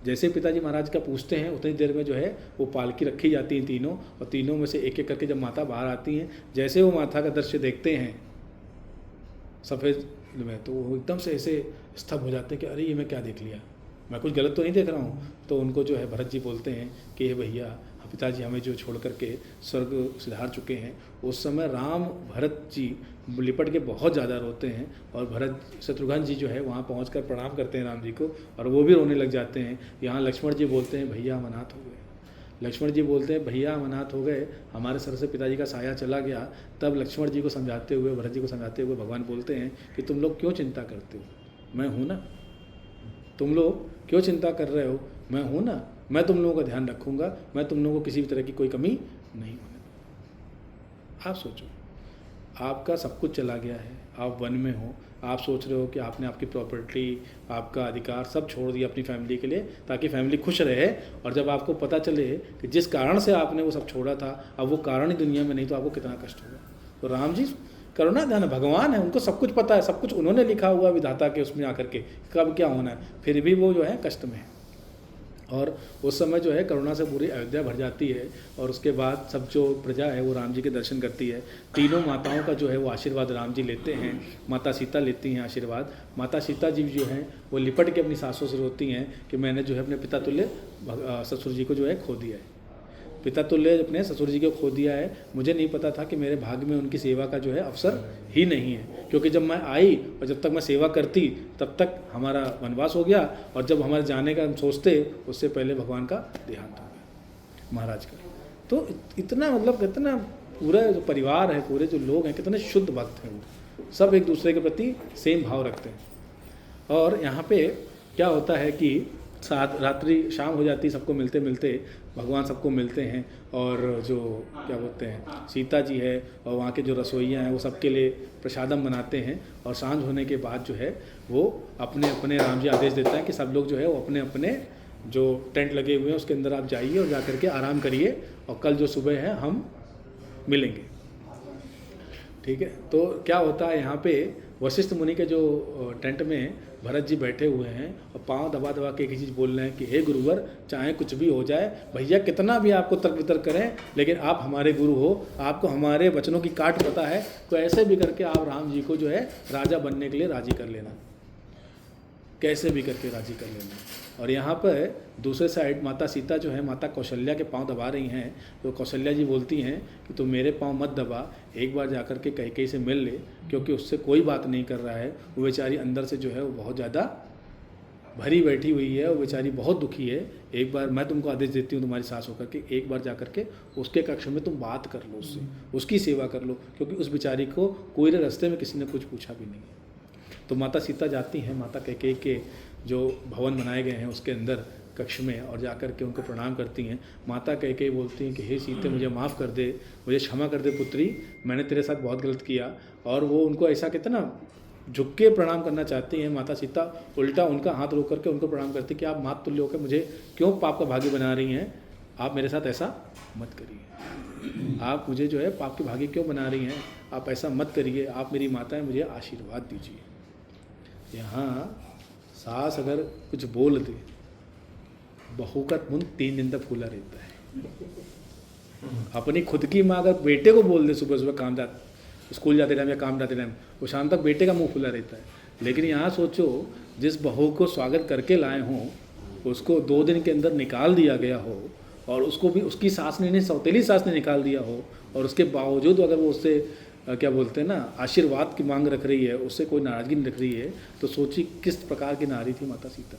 जैसे पिताजी महाराज का पूछते हैं उतनी देर में जो है वो पालकी रखी जाती है तीनों, और तीनों में से एक एक करके जब माता बाहर आती हैं, जैसे वो माता का दृश्य देखते हैं सफ़ेद में तो वो एकदम से ऐसे स्तब्ध हो जाते हैं कि अरे ये मैं क्या देख लिया, मैं कुछ गलत तो नहीं देख रहा हूँ। तो उनको जो है भरत जी बोलते हैं कि हे भैया पिताजी हमें जो छोड़ करके स्वर्ग सिधार चुके हैं। उस समय राम भरत जी लिपट के बहुत ज़्यादा रोते हैं और भरत शत्रुघ्न जी जो है वहाँ पहुँचकर प्रणाम करते हैं राम जी को और वो भी रोने लग जाते हैं। यहाँ लक्ष्मण जी बोलते हैं भैया हम अनाथ हो गए। लक्ष्मण जी बोलते हैं भैया हम अनाथ हो गए, हमारे सर से पिताजी का साया चला गया। तब लक्ष्मण जी को समझाते हुए, भरत जी को समझाते हुए भगवान बोलते हैं कि तुम लोग क्यों चिंता करते हो, मैं हूँ ना। तुम लोग क्यों चिंता कर रहे हो, मैं हूँ ना। मैं तुम लोगों का ध्यान रखूँगा, मैं तुम लोगों को किसी भी तरह की कोई कमी नहीं होने दूँगा। आप सोचो, आपका सब कुछ चला गया है, आप वन में हो, आप सोच रहे हो कि आपने आपकी प्रॉपर्टी, आपका अधिकार सब छोड़ दिया अपनी फैमिली के लिए ताकि फैमिली खुश रहे। और जब आपको पता चले कि जिस कारण से आपने वो सब छोड़ा था अब वो कारण ही दुनिया में नहीं, तो आपको कितना कष्ट होगा। तो राम जी करुणा ध्यान भगवान है, उनको सब कुछ पता है, सब कुछ उन्होंने लिखा हुआ विधाता के उसमें आकर के कब क्या होना है, फिर भी वो जो है कष्ट में है। और उस समय जो है करुणा से पूरी अयोध्या भर जाती है और उसके बाद सब जो प्रजा है वो राम जी के दर्शन करती है। तीनों माताओं का जो है वो आशीर्वाद राम जी लेते हैं। माता सीता लेती हैं आशीर्वाद। माता सीता जी जो हैं वो लिपट के अपनी सासों से रोती हैं कि मैंने जो है अपने पिता तुल्य ससुर जी को जो है खो दिया है, पिता तुल्य अपने ससुर जी को खो दिया है। मुझे नहीं पता था कि मेरे भाग्य में उनकी सेवा का जो है अवसर ही नहीं है, क्योंकि जब मैं आई और जब तक मैं सेवा करती तब तक हमारा वनवास हो गया और जब हमारे जाने का हम सोचते उससे पहले भगवान का देहांत हो गया, महाराज का। तो इतना मतलब कितना पूरा जो परिवार है, पूरे जो लोग हैं कितने शुद्ध भक्त हैं, वो सब एक दूसरे के प्रति सेम भाव रखते हैं। और यहाँ पे क्या होता है कि रात्रि शाम हो जाती, सबको मिलते मिलते भगवान सबको मिलते हैं, और जो क्या बोलते हैं सीता जी है और वहाँ के जो रसोइयाँ हैं वो सबके लिए प्रसादम बनाते हैं, और सांझ होने के बाद जो है वो अपने अपने राम जी आदेश देता है कि सब लोग जो है वो अपने अपने जो टेंट लगे हुए हैं उसके अंदर आप जाइए और जा करके आराम करिए, और कल जो सुबह है हम मिलेंगे। ठीक है, तो क्या होता है यहाँ पे वशिष्ठ मुनि के जो टेंट में भरत जी बैठे हुए हैं और पांव दबा दबा के एक चीज़ बोल रहे हैं कि हे गुरुवर, चाहे कुछ भी हो जाए, भैया कितना भी आपको तर्क वितर्क करें, लेकिन आप हमारे गुरु हो, आपको हमारे वचनों की काट पता है, तो ऐसे भी करके आप राम जी को जो है राजा बनने के लिए राजी कर लेना, कैसे भी करके राजी कर लेना। और यहाँ पर दूसरे साइड माता सीता जो है माता कौशल्या के पांव दबा रही हैं, तो कौशल्या जी बोलती हैं कि तुम मेरे पांव मत दबा, एक बार जाकर के कैकेयी से मिल ले, क्योंकि उससे कोई बात नहीं कर रहा है, वो बेचारी अंदर से जो है वो बहुत ज़्यादा भरी बैठी हुई है, वो बेचारी बहुत दुखी है। एक बार मैं तुमको आदेश देती हूँ तुम्हारी सास होकर के, एक बार जा करके उसके कक्ष में तुम बात कर लो, उससे उसकी सेवा कर लो, क्योंकि उस बेचारी को कोई रास्ते में किसी ने कुछ पूछा भी नहीं है। तो माता सीता जाती हैं माता कैकेयी के जो भवन बनाए गए हैं उसके अंदर कक्ष में, और जाकर के उनको प्रणाम करती हैं। माता कैकेयी बोलती हैं कि हे सीते, मुझे माफ़ कर दे, मुझे क्षमा कर दे पुत्री, मैंने तेरे साथ बहुत गलत किया। और वो उनको ऐसा कहते ना झुक के प्रणाम करना चाहती हैं। माता सीता उल्टा उनका हाथ रोक करके उनको प्रणाम करती कि आप मात तुल्य होकर मुझे क्यों पाप का भागी बना रही हैं, आप मेरे साथ ऐसा मत करिए, आप मुझे जो है पाप के भागी क्यों बना रही हैं, आप ऐसा मत करिए, आप मेरी माता हैं, मुझे आशीर्वाद दीजिए। यहाँ सास अगर कुछ बोल दे, बहू का मुंह 3 दिन तक फूला रहता है। अपनी खुद की माँ अगर बेटे को बोल दे सुबह सुबह काम स्कूल जाते टाइम या काम जाते टाइम, वो शाम तक बेटे का मुंह फूला रहता है। लेकिन यहाँ सोचो, जिस बहू को स्वागत करके लाए हों उसको 2 दिन के अंदर निकाल दिया गया हो, और उसको भी उसकी सास ने, सौतेली सास ने निकाल दिया हो, और उसके बावजूद अगर वो उससे क्या बोलते हैं ना आशीर्वाद की मांग रख रही है, उससे कोई नाराज़गी नहीं रख रही है, तो सोची किस प्रकार की नारी थी माता सीता।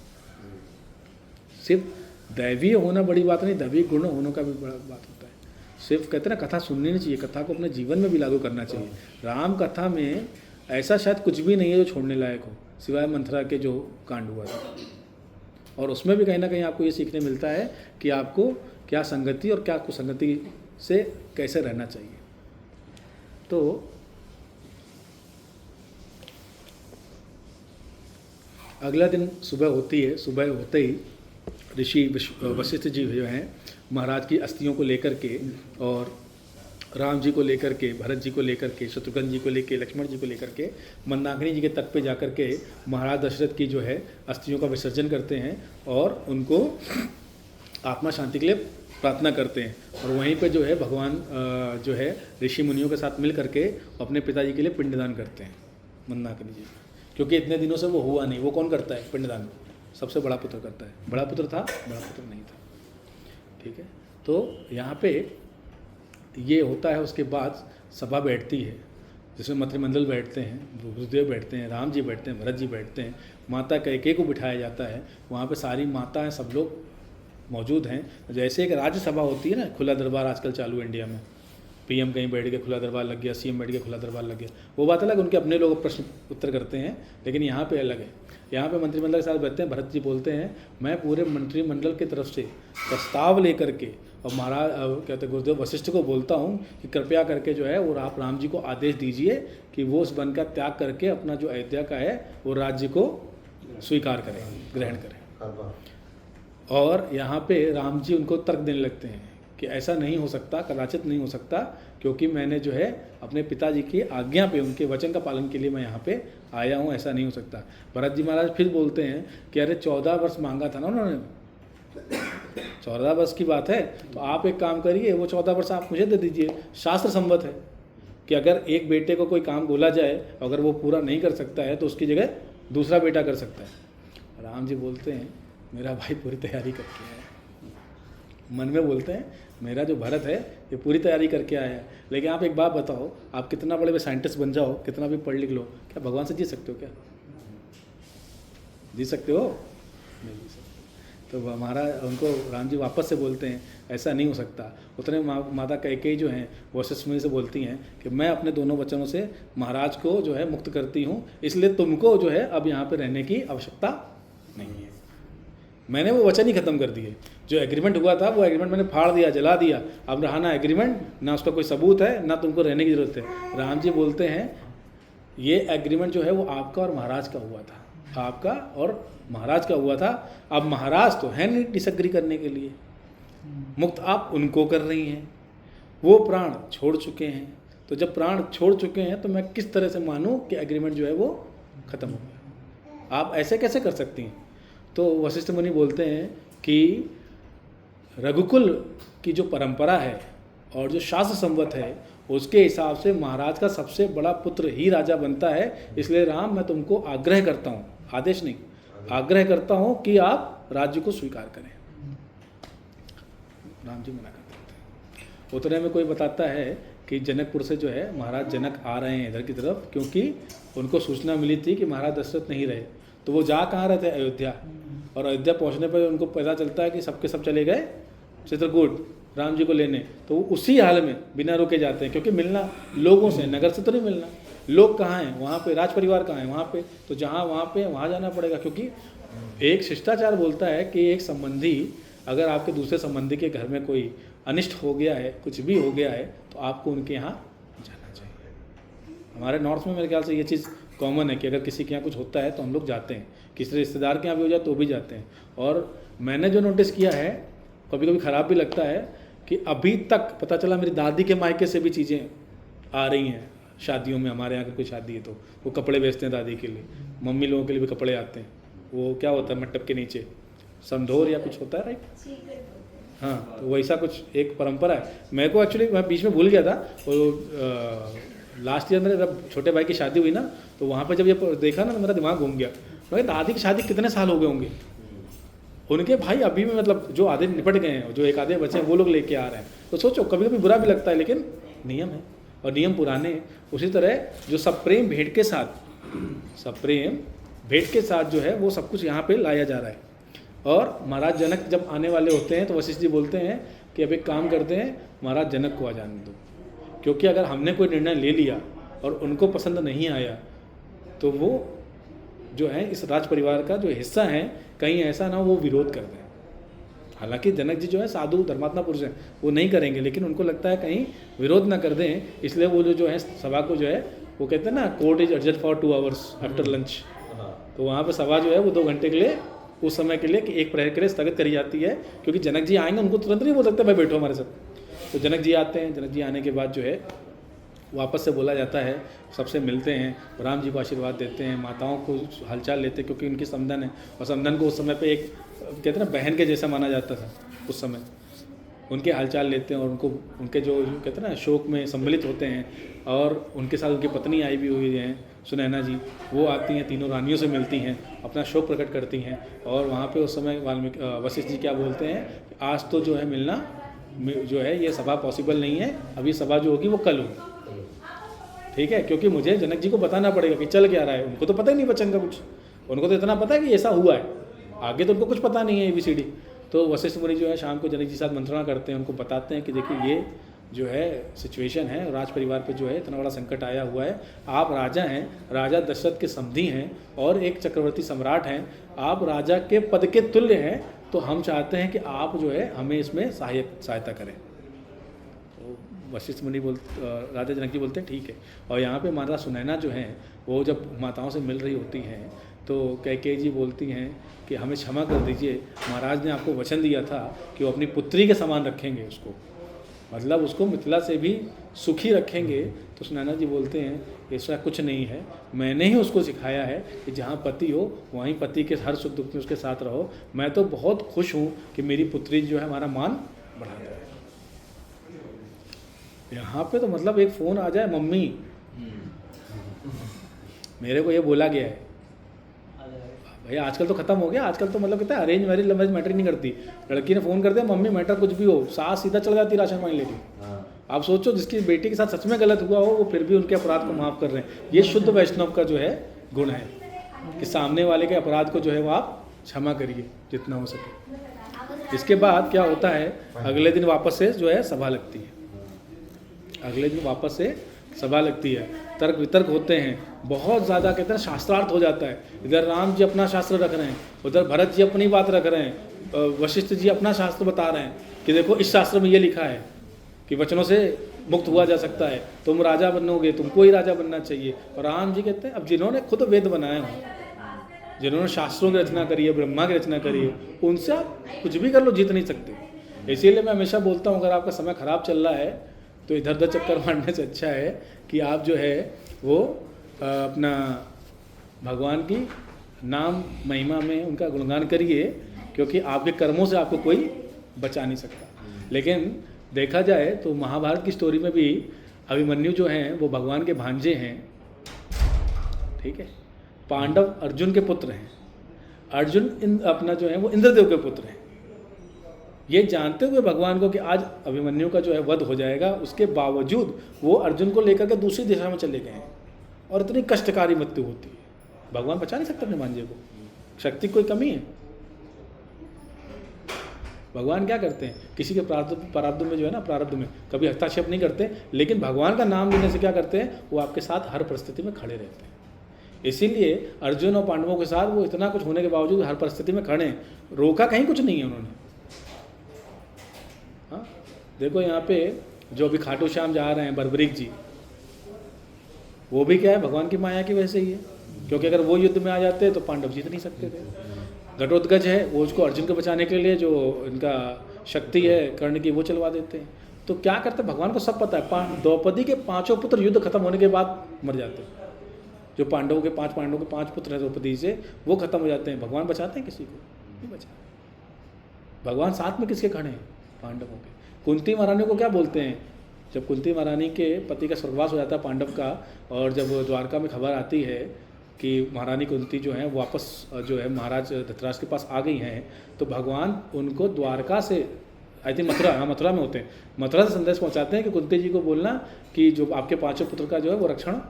सिर्फ दैवीय होना बड़ी बात नहीं, दैवीय गुण होने का भी बड़ा बात होता है। सिर्फ कहते हैं ना कथा सुननी नहीं चाहिए, कथा को अपने जीवन में भी लागू करना चाहिए। राम कथा में ऐसा शायद कुछ भी नहीं है जो छोड़ने लायक हो, सिवाय मंथरा के जो कांड हुआ था, और उसमें भी कहीं ना कहीं आपको ये सीखने मिलता है कि आपको क्या संगति और क्या कुसंगति से कैसे रहना चाहिए। तो अगला दिन सुबह होती है, सुबह होते ही ऋषि वशिष्ठ जी जो हैं महाराज की अस्थियों को लेकर के, और राम जी को लेकर के, भरत जी को लेकर के, शत्रुघ्न जी को लेकर, लक्ष्मण जी को लेकर के मंदाकिनी जी के तट पे जाकर के महाराज दशरथ की जो है अस्थियों का विसर्जन करते हैं, और उनको आत्मा शांति के लिए प्रार्थना करते हैं। और वहीं पे जो है भगवान जो है ऋषि मुनियों के साथ मिल करके अपने पिताजी के लिए पिंडदान करते हैं मंदाकिनी जी, क्योंकि इतने दिनों से वो हुआ नहीं। वो कौन करता है पिंडदान? सबसे बड़ा पुत्र करता है। बड़ा पुत्र था, बड़ा पुत्र नहीं था। ठीक है, तो यहाँ पे ये होता है। उसके बाद सभा बैठती है जिसमें मंत्रिमंडल बैठते हैं, गुरुदेव बैठते हैं, राम जी बैठते हैं, भरत जी बैठते हैं, माता कैकेयी को बिठाया जाता है। वहाँ पे सारी माताएं सब लोग मौजूद हैं। जैसे एक राज्यसभा होती है ना, खुला दरबार आजकल चालू है इंडिया में, पीएम कहीं बैठ के खुला दरबार लग गया, सीएम बैठ के खुला दरबार लग गया, वो बात अलग, उनके अपने लोग प्रश्न उत्तर करते हैं। लेकिन यहाँ पे अलग है। यहाँ पे मंत्रिमंडल के साथ बैठते हैं। भरत जी बोलते हैं, मैं पूरे मंत्रिमंडल की तरफ से प्रस्ताव लेकर के, और महाराज कहते गुरुदेव वशिष्ठ को बोलता हूँ कि कृपया करके जो है वो आप राम जी को आदेश दीजिए कि वो उस वन का त्याग करके अपना जो अयोध्या का है वो राज्य को स्वीकार करें, ग्रहण करें। और यहाँ पे राम जी उनको तर्क देने लगते हैं कि ऐसा नहीं हो सकता, कदाचित नहीं हो सकता, क्योंकि मैंने जो है अपने पिताजी की आज्ञा पे, उनके वचन का पालन के लिए मैं यहाँ पे आया हूँ, ऐसा नहीं हो सकता। भरत जी महाराज फिर बोलते हैं कि अरे 14 वर्ष मांगा था ना उन्होंने, 14 वर्ष की बात है, तो आप एक काम करिए, वो 14 वर्ष आप मुझे दे दीजिए। शास्त्र संबद्ध है कि अगर एक बेटे को कोई काम बोला जाए, अगर वो पूरा नहीं कर सकता है तो उसकी जगह दूसरा बेटा कर सकता है। राम जी बोलते हैं, मेरा भाई पूरी तैयारी करके आया है। मन में बोलते हैं, मेरा जो भरत है ये पूरी तैयारी करके आया है। लेकिन आप एक बात बताओ, आप कितना बड़े साइंटिस्ट बन जाओ, कितना भी पढ़ लिख लो, क्या भगवान से जीत सकते हो? क्या जीत सकते हो? नहीं जीत सकते। तो हमारा उनको राम जी वापस से बोलते हैं, ऐसा नहीं हो सकता। उतने माता कैकेयी जो हैं वशिष्ठ मुनि से बोलती हैं कि मैं अपने दोनों वचनों से महाराज को जो है मुक्त करती हूँ, इसलिए तुमको जो है अब यहाँ पे रहने की आवश्यकता नहीं है। मैंने वो वचन ही ख़त्म कर दिए। जो एग्रीमेंट हुआ था वो एग्रीमेंट मैंने फाड़ दिया, जला दिया। अब रहा ना एग्रीमेंट, ना उसका कोई सबूत है, ना तुमको रहने की ज़रूरत है। राम जी बोलते हैं ये एग्रीमेंट जो है वो आपका और महाराज का हुआ था, आपका और महाराज का हुआ था। अब महाराज तो है नहीं डिसएग्री करने के लिए, मुक्त आप उनको कर रही हैं, वो प्राण छोड़ चुके हैं। तो जब प्राण छोड़ चुके हैं तो मैं किस तरह से मानूं कि एग्रीमेंट जो है वो ख़त्म हो गया? आप ऐसे कैसे कर सकती हैं? तो वशिष्ठ मुनि बोलते हैं कि रघुकुल की जो परंपरा है और जो शास्त्र संवत है उसके हिसाब से महाराज का सबसे बड़ा पुत्र ही राजा बनता है। इसलिए राम, मैं तुमको आग्रह करता हूँ, आदेश नहीं, आग्रह करता हूँ कि आप राज्य को स्वीकार करें। राम जी मना कर देते हैं। उतने में कोई बताता है कि जनकपुर से जो है महाराज जनक आ रहे हैं इधर की तरफ, क्योंकि उनको सूचना मिली थी कि महाराज दशरथ नहीं रहे। तो वो जा कहाँ रहे थे? अयोध्या। और अयोध्या पहुँचने पर उनको पता चलता है कि सबके सब चले गए चित्रकूट राम जी को लेने। तो वो उसी हाल में बिना रुके जाते हैं, क्योंकि मिलना लोगों से, नगर से तो नहीं मिलना। लोग कहाँ हैं? वहाँ पे। राज परिवार कहाँ है? वहाँ पे। तो जहाँ वहाँ पे वहाँ जाना पड़ेगा, क्योंकि एक शिष्टाचार बोलता है कि एक संबंधी अगर आपके दूसरे संबंधी के घर में कोई अनिष्ट हो गया है, कुछ भी हो गया है, तो आपको उनके यहाँ जाना चाहिए। हमारे नॉर्थ में मेरे ख्याल से ये चीज़ कॉमन है कि अगर किसी के यहाँ कुछ होता है तो हम लोग जाते हैं, किसी रिश्तेदार के यहाँ भी हो जाए तो भी जाते हैं। और मैंने जो नोटिस किया है, कभी कभी ख़राब भी लगता है कि अभी तक पता चला मेरी दादी के मायके से भी चीज़ें आ रही हैं शादियों में। हमारे यहाँ की कोई शादी है तो वो कपड़े बेचते हैं दादी के लिए, मम्मी लोगों के लिए भी कपड़े आते हैं। वो क्या होता है मंडप के नीचे संधोर या कुछ होता है, राइट? हाँ, तो वैसा कुछ एक परंपरा है। मेरे को एक्चुअली मैं बीच में भूल गया था। और लास्ट ईयर मेरे जब छोटे भाई की शादी हुई ना, तो वहाँ पे जब ये देखा ना तो मेरा दिमाग घूम गया। मैं दादी की शादी कितने साल हो गए होंगे, उनके भाई अभी भी मतलब जो आधे निपट गए हैं, जो एक आधे बचे हैं, वो लोग लेके आ रहे हैं। तो सोचो, कभी कभी बुरा भी लगता है, लेकिन नियम है और नियम पुराने हैं। उसी तरह जो सब प्रेम भेंट के साथ, सब प्रेम भेंट के साथ जो है वो सब कुछ यहाँ पे लाया जा रहा है। और महाराज जनक जब आने वाले होते हैं तो वशिष्ठ जी बोलते हैं कि अब एक काम करते हैं, महाराज जनक को आ जाने दो, क्योंकि अगर हमने कोई निर्णय ले लिया और उनको पसंद नहीं आया तो वो जो है इस राज परिवार का जो हिस्सा है, कहीं ऐसा ना वो विरोध कर दें। हालांकि जनक जी जो है साधु धर्मात्मा पुरुष हैं, वो नहीं करेंगे, लेकिन उनको लगता है कहीं विरोध ना कर दें, इसलिए वो जो है सभा को जो है वो कहते हैं ना, court is adjust for 2 hours after lunch. तो वहाँ पर सभा जो है वो 2 घंटे के लिए, उस समय के लिए कि 1 प्रहर के लिए स्थगित करी जाती है, क्योंकि जनक जी आएंगे, उनको तुरंत नहीं बोल सकते भाई बैठो हमारे साथ। तो जनक जी आते हैं, जनक जी आने के बाद जो है वापस से बोला जाता है, सबसे मिलते हैं, राम जी को आशीर्वाद देते हैं, माताओं को हालचाल लेते हैं, क्योंकि उनकी समधन है। और समधन को उस समय पे एक कहते हैं ना बहन के जैसा माना जाता था उस समय। उनके हालचाल लेते हैं और उनको उनके जो कहते हैं ना शोक में सम्मिलित होते हैं। और उनके साथ उनकी पत्नी आई भी हुई हैं सुनैना जी, वो आती हैं, तीनों रानियों से मिलती हैं, अपना शोक प्रकट करती हैं। और वहाँ पे उस समय वशिष्ठ जी क्या बोलते हैं, आज तो जो है मिलना जो है ये सभा पॉसिबल नहीं है, अभी सभा जो होगी वो कल होगी, ठीक है, क्योंकि मुझे जनक जी को बताना पड़ेगा कि चल क्या रहा है। उनको तो पता ही नहीं वचन का कुछ, उनको तो इतना पता है कि ऐसा हुआ है, आगे तो उनको कुछ पता नहीं है ABCD। तो वशिष्ठ मुनि जो है शाम को जनक जी साथ मंत्रणा करते हैं, उनको बताते हैं कि देखिए ये जो है सिचुएशन है, राज परिवार पे जो है इतना बड़ा संकट आया हुआ है, आप राजा हैं, राजा दशरथ के समधी हैं और एक चक्रवर्ती सम्राट हैं, आप राजा के पद के तुल्य हैं, तो हम चाहते हैं कि आप जो है हमें इसमें सहायता करें। तो वशिष्ठ मुनि राजा जनक जी बोलते हैं ठीक है। और यहाँ पे माता सुनैना जो हैं वो जब माताओं से मिल रही होती हैं तो कैकेयी जी बोलती हैं कि हमें क्षमा कर दीजिए, महाराज ने आपको वचन दिया था कि वो अपनी पुत्री के समान रखेंगे उसको, मतलब उसको मिथिला से भी सुखी रखेंगे। तो सुनैना जी बोलते हैं ऐसा कुछ नहीं है, मैंने ही उसको सिखाया है कि जहाँ पति हो वहीं पति के हर सुख दुख में उसके साथ रहो। मैं तो बहुत खुश हूँ कि मेरी पुत्री जो है हमारा मान बढ़ा रहा है। यहाँ पे तो मतलब एक फ़ोन आ जाए, मम्मी मेरे को ये बोला गया है, भैया आजकल तो खत्म हो गया, आजकल तो मतलब कहता है arrange marriage love marriage matter नहीं करती, लड़की ने फ़ोन कर दिया मम्मी मैटर कुछ भी हो, सास सीधा चल जाती राशन पानी लेके। आप सोचो जिसकी बेटी के साथ सच में गलत हुआ हो वो फिर भी उनके अपराध को माफ़ कर रहे हैं। ये शुद्ध वैष्णव का जो है गुण है कि सामने वाले के अपराध को जो है वो आप क्षमा करिए जितना हो सके। इसके बाद क्या होता है, अगले दिन वापस से जो है सभा लगती है, अगले दिन वापस से सभा लगती है, तर्क वितर्क होते हैं, बहुत ज़्यादा कहते हैं शास्त्रार्थ हो जाता है। इधर राम जी अपना शास्त्र रख रहे हैं, उधर भरत जी अपनी बात रख रहे हैं, वशिष्ठ जी अपना शास्त्र बता रहे हैं कि देखो इस शास्त्र में ये लिखा है कि वचनों से मुक्त हुआ जा सकता है, तुम राजा बनोगे, तुमको ही राजा बनना चाहिए। और राम जी कहते हैं अब जिन्होंने खुद वेद बनाए हों, जिन्होंने शास्त्रों की रचना करी है, ब्रह्मा की रचना करी है, उनसे आप कुछ भी कर लो, जीत नहीं सकते। इसीलिए मैं हमेशा बोलता हूँ अगर आपका समय खराब चल रहा है तो इधर उधर चक्कर मारने से अच्छा है कि आप जो है वो अपना भगवान की नाम महिमा में उनका गुणगान करिए, क्योंकि आपके कर्मों से आपको कोई बचा नहीं सकता। लेकिन देखा जाए तो महाभारत की स्टोरी में भी अभिमन्यु जो हैं वो भगवान के भांजे हैं, ठीक है। पांडव अर्जुन के पुत्र हैं, अर्जुन अपना जो है वो इंद्रदेव के पुत्र हैं। ये जानते हुए भगवान को कि आज अभिमन्यु का जो है वध हो जाएगा, उसके बावजूद वो अर्जुन को लेकर के दूसरी दिशा में चले गए हैं और इतनी कष्टकारी मृत्यु होती है। भगवान बचा नहीं सकते अपने भांजे को, शक्ति कोई कमी है। भगवान क्या करते हैं, किसी के प्रारब्ध में जो है ना, प्रारब्ध में कभी हस्तक्षेप नहीं करते, लेकिन भगवान का नाम लेने से क्या करते हैं, वो आपके साथ हर परिस्थिति में खड़े रहते हैं। इसीलिए अर्जुन और पांडवों के साथ वो इतना कुछ होने के बावजूद हर परिस्थिति में खड़े हैं, रोका कहीं कुछ नहीं है उन्होंने। हाँ, देखो यहाँ पे जो अभी खाटू श्याम जा रहे हैं बर्बरीक जी, वो भी क्या है, भगवान की माया की वजह से ही है, क्योंकि अगर वो युद्ध में आ जाते तो पांडव जीत नहीं सकते थे। घटोत्कच है, वो उसको अर्जुन को बचाने के लिए जो इनका शक्ति है कर्ण की वो चलवा देते हैं। तो क्या करते हैं, भगवान को सब पता है। द्रौपदी के 5 पुत्र युद्ध खत्म होने के बाद मर जाते हैं। जो पांडवों के 5 पुत्र हैं द्रौपदी से, वो खत्म हो जाते हैं। भगवान बचाते हैं किसी को नहीं बचा। भगवान साथ में किसके खड़े हैं, पांडवों के। कुंती महारानी को क्या बोलते हैं, जब कुंती महारानी के पति का स्वर्गवास हो जाता है पांडव का, और जब द्वारका में खबर आती है कि महारानी कुंती जो है वापस जो है महाराज धृतराष्ट्र के पास आ गई हैं, तो भगवान उनको द्वारका से, आई थिंक मथुरा में होते हैं, मथुरा से संदेश पहुंचाते हैं कि कुंती जी को बोलना कि जो आपके 5 पुत्र का जो है वो रक्षण,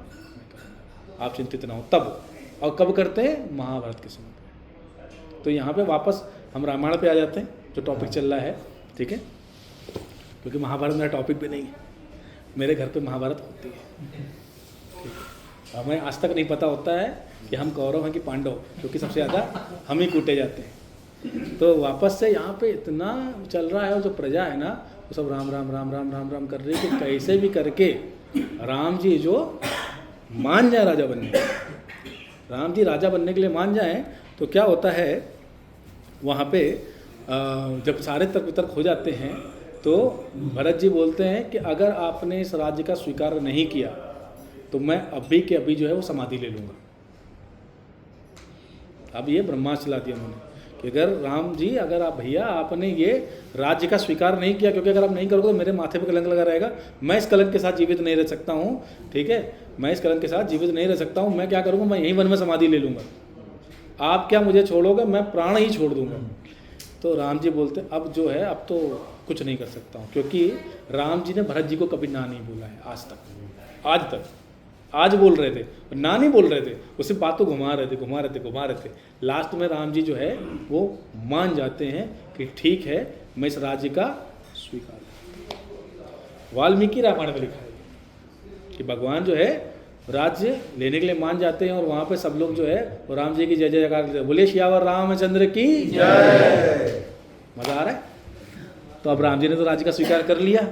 आप चिंतित ना हो। तब, और कब करते हैं, महाभारत के समय पे। तो यहाँ पे वापस हम रामायण पे आ जाते हैं, जो टॉपिक चल रहा है, ठीक है, क्योंकि महाभारत मेरा टॉपिक भी नहीं है। मेरे घर पे महाभारत होती है, हमें आज तक नहीं पता होता है कि हम कौरव हैं कि पांडव, क्योंकि सबसे ज़्यादा हम ही कूटे जाते हैं। तो वापस से यहाँ पे इतना चल रहा है, और जो प्रजा है ना वो सब राम राम राम राम राम राम कर रही है कि कैसे भी करके राम जी जो मान जाए राजा बनने, राम जी राजा बनने के लिए मान जाएं, तो क्या होता है वहाँ पे जब सारे तर्क वितर्क हो जाते हैं तो भरत जी बोलते हैं कि अगर आपने इस राज्य का स्वीकार नहीं किया तो मैं अभी के अभी जो है वो समाधि ले लूँगा। अब ये ब्रह्मास्त्र चला दिया उन्होंने कि अगर राम जी, अगर आप भैया आपने ये राज्य का स्वीकार नहीं किया, क्योंकि अगर आप नहीं करोगे तो मेरे माथे पे कलंक लगा रहेगा, मैं इस कलंक के साथ जीवित नहीं रह सकता हूँ, ठीक है, मैं इस कलंक के साथ जीवित नहीं रह सकता हूँ। मैं क्या करूँगा, मैं यहीं वन में समाधि ले लूँगा, आप क्या मुझे छोड़ोगे, मैं प्राण ही छोड़ दूँगा। तो राम जी बोलते अब जो है अब तो कुछ नहीं कर सकता हूँ, क्योंकि राम जी ने भरत जी को कभी ना नहीं बोला है आज तक। आज बोल रहे थे, ना नहीं बोल रहे थे, उसे बात को घुमा रहे थे। लास्ट में राम जी जो है वो मान जाते हैं कि ठीक है, मैं इस राज्य का स्वीकार। वाल्मीकि रामायण में लिखा है कि भगवान जो है राज्य लेने के लिए मान जाते हैं, और वहाँ पे सब लोग जो है वो राम जी की जय जयकार करते हैं, बोले सियावर रामचंद्र की जय। मजा आ रहा है। तो अब राम जी ने तो राज्य का स्वीकार कर लिया,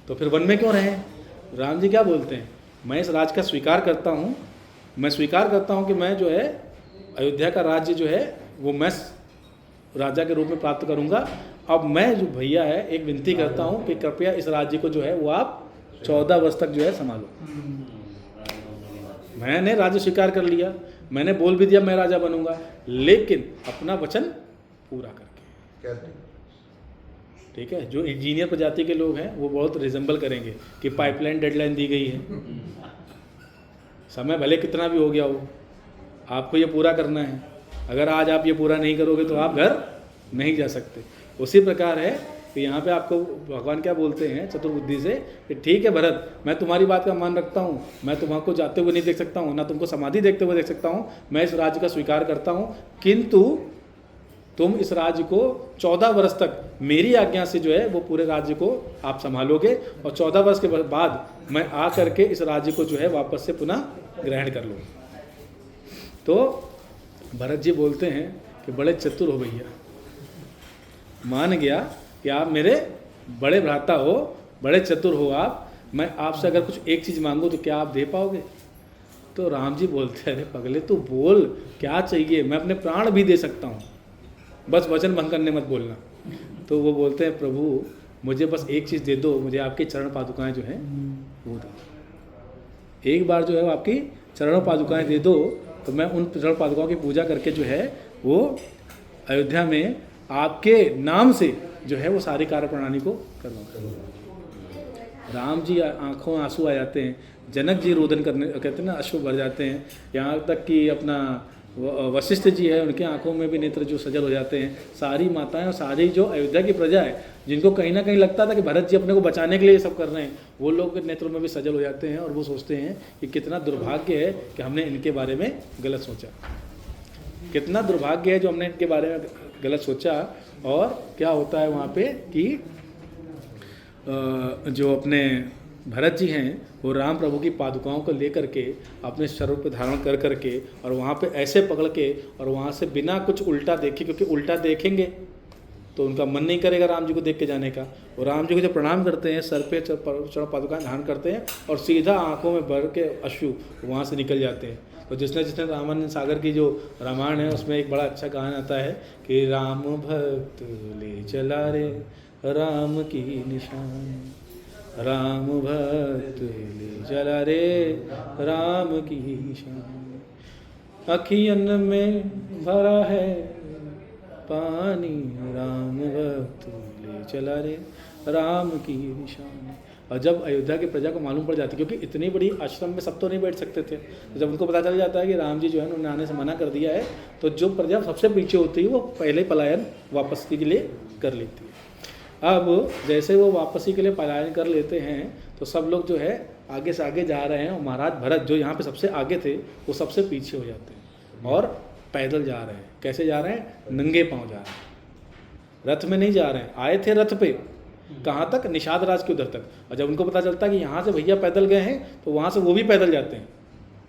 तो फिर वन में क्यों रहे। राम जी क्या बोलते हैं, मैं इस राज्य का स्वीकार करता हूँ, मैं स्वीकार करता हूँ कि मैं जो है अयोध्या का राज्य जो है वो मैं राजा के रूप में प्राप्त करूँगा। अब मैं जो भैया है एक विनती करता हूँ कि कृपया इस राज्य को जो है वो आप 14 वर्ष तक जो है संभालो। मैंने राज्य स्वीकार कर लिया, मैंने बोल भी दिया मैं राजा बनूंगा, लेकिन अपना वचन पूरा करके। ठीक है, जो इंजीनियर प्रजाति के लोग हैं वो बहुत रिजेंबल करेंगे कि पाइपलाइन डेडलाइन दी गई है, समय भले कितना भी हो गया हो, आपको ये पूरा करना है। अगर आज आप ये पूरा नहीं करोगे तो आप घर नहीं जा सकते। उसी प्रकार है कि यहाँ पे आपको भगवान क्या बोलते हैं चतुर्बुद्धि से कि ठीक है भरत, मैं तुम्हारी बात का मान रखता हूँ, मैं तुम्हारे जाते हुए नहीं देख सकता हूँ, ना तुमको समाधि देखते हुए देख सकता हूँ, मैं इस राज्य का स्वीकार करता हूँ, किंतु तुम इस राज्य को 14 वर्ष तक मेरी आज्ञा से जो है वो पूरे राज्य को आप संभालोगे, और 14 वर्ष के बाद मैं आ करके इस राज्य को जो है वापस से पुनः ग्रहण कर लूँ। तो भरत जी बोलते हैं कि बड़े चतुर हो भैया, मान गया कि आप मेरे बड़े भ्राता हो, बड़े चतुर हो आप, मैं आपसे अगर कुछ एक चीज़ मांगूँ तो क्या आप दे पाओगे? तो राम जी बोलते हैं, अरे पगले तू बोल क्या चाहिए, मैं अपने प्राण भी दे सकता हूँ, बस वचन भंग करने मत बोलना। तो वो बोलते हैं, प्रभु मुझे बस एक चीज़ दे दो, मुझे आपकी चरण पादुकाएं जो हैं वो दो। एक बार जो है वो आपकी चरण पादुकाएं दे दो, तो मैं उन चरण पादुकाओं की पूजा करके जो है वो अयोध्या में आपके नाम से जो है वो सारी कार्य प्रणाली को करवाऊंगा। राम जी आंखों आंसू आ जाते हैं, जनक जी रोदन करने कहते हैं ना, अश्रु भर जाते हैं, यहाँ तक कि अपना वशिष्ठ जी है उनके आंखों में भी नेत्र जो सजल हो जाते हैं। सारी माताएं और सारी जो अयोध्या की प्रजा है, जिनको कहीं ना कहीं लगता था कि भरत जी अपने को बचाने के लिए सब कर रहे हैं, वो लोग के नेत्रों में भी सजल हो जाते हैं और वो सोचते हैं कि कितना दुर्भाग्य है कि हमने इनके बारे में गलत सोचा, कितना दुर्भाग्य है जो हमने इनके बारे में गलत सोचा। और क्या होता है वहाँ पे कि जो अपने भरत जी हैं वो राम प्रभु की पादुकाओं को लेकर के अपने शरीर पर धारण कर करके और वहाँ पे ऐसे पकड़ के और वहाँ से बिना कुछ उल्टा देखे, क्योंकि उल्टा देखेंगे तो उनका मन नहीं करेगा राम जी को देख के जाने का, और राम जी को जब प्रणाम करते हैं, सर पे चरण पादुकाएं धारण करते हैं और सीधा आंखों में भर के अश्रु वहाँ से निकल जाते हैं। तो जिसने रामानंद सागर की जो रामायण है उसमें एक बड़ा अच्छा गाना आता है कि राम भक्त ले चला रे राम की निशान, राम भक्त ले चला रे राम की निशान, अखियन में भरा है पानी, राम भक्त ले चला रे राम की निशान। और जब अयोध्या की प्रजा को मालूम पड़ जाती, क्योंकि इतनी बड़ी आश्रम में सब तो नहीं बैठ सकते थे, तो जब उनको पता चल जाता है कि राम जी जो है उन्होंने आने से मना कर दिया है, तो जो प्रजा सबसे पीछे होती है वो पहले पलायन वापस के लिए कर लेती है। अब जैसे वो वापसी के लिए पलायन कर लेते हैं तो सब लोग जो है आगे से आगे जा रहे हैं, और महाराज भरत जो यहाँ पे सबसे आगे थे वो सबसे पीछे हो जाते हैं और पैदल जा रहे हैं। कैसे जा रहे हैं? नंगे पाँव जा रहे हैं, रथ में नहीं जा रहे हैं। आए थे रथ पे, कहाँ तक? निषाद राज के उधर तक। और जब उनको पता चलता है कि यहाँ से भैया पैदल गए हैं तो वहाँ से वो भी पैदल जाते हैं,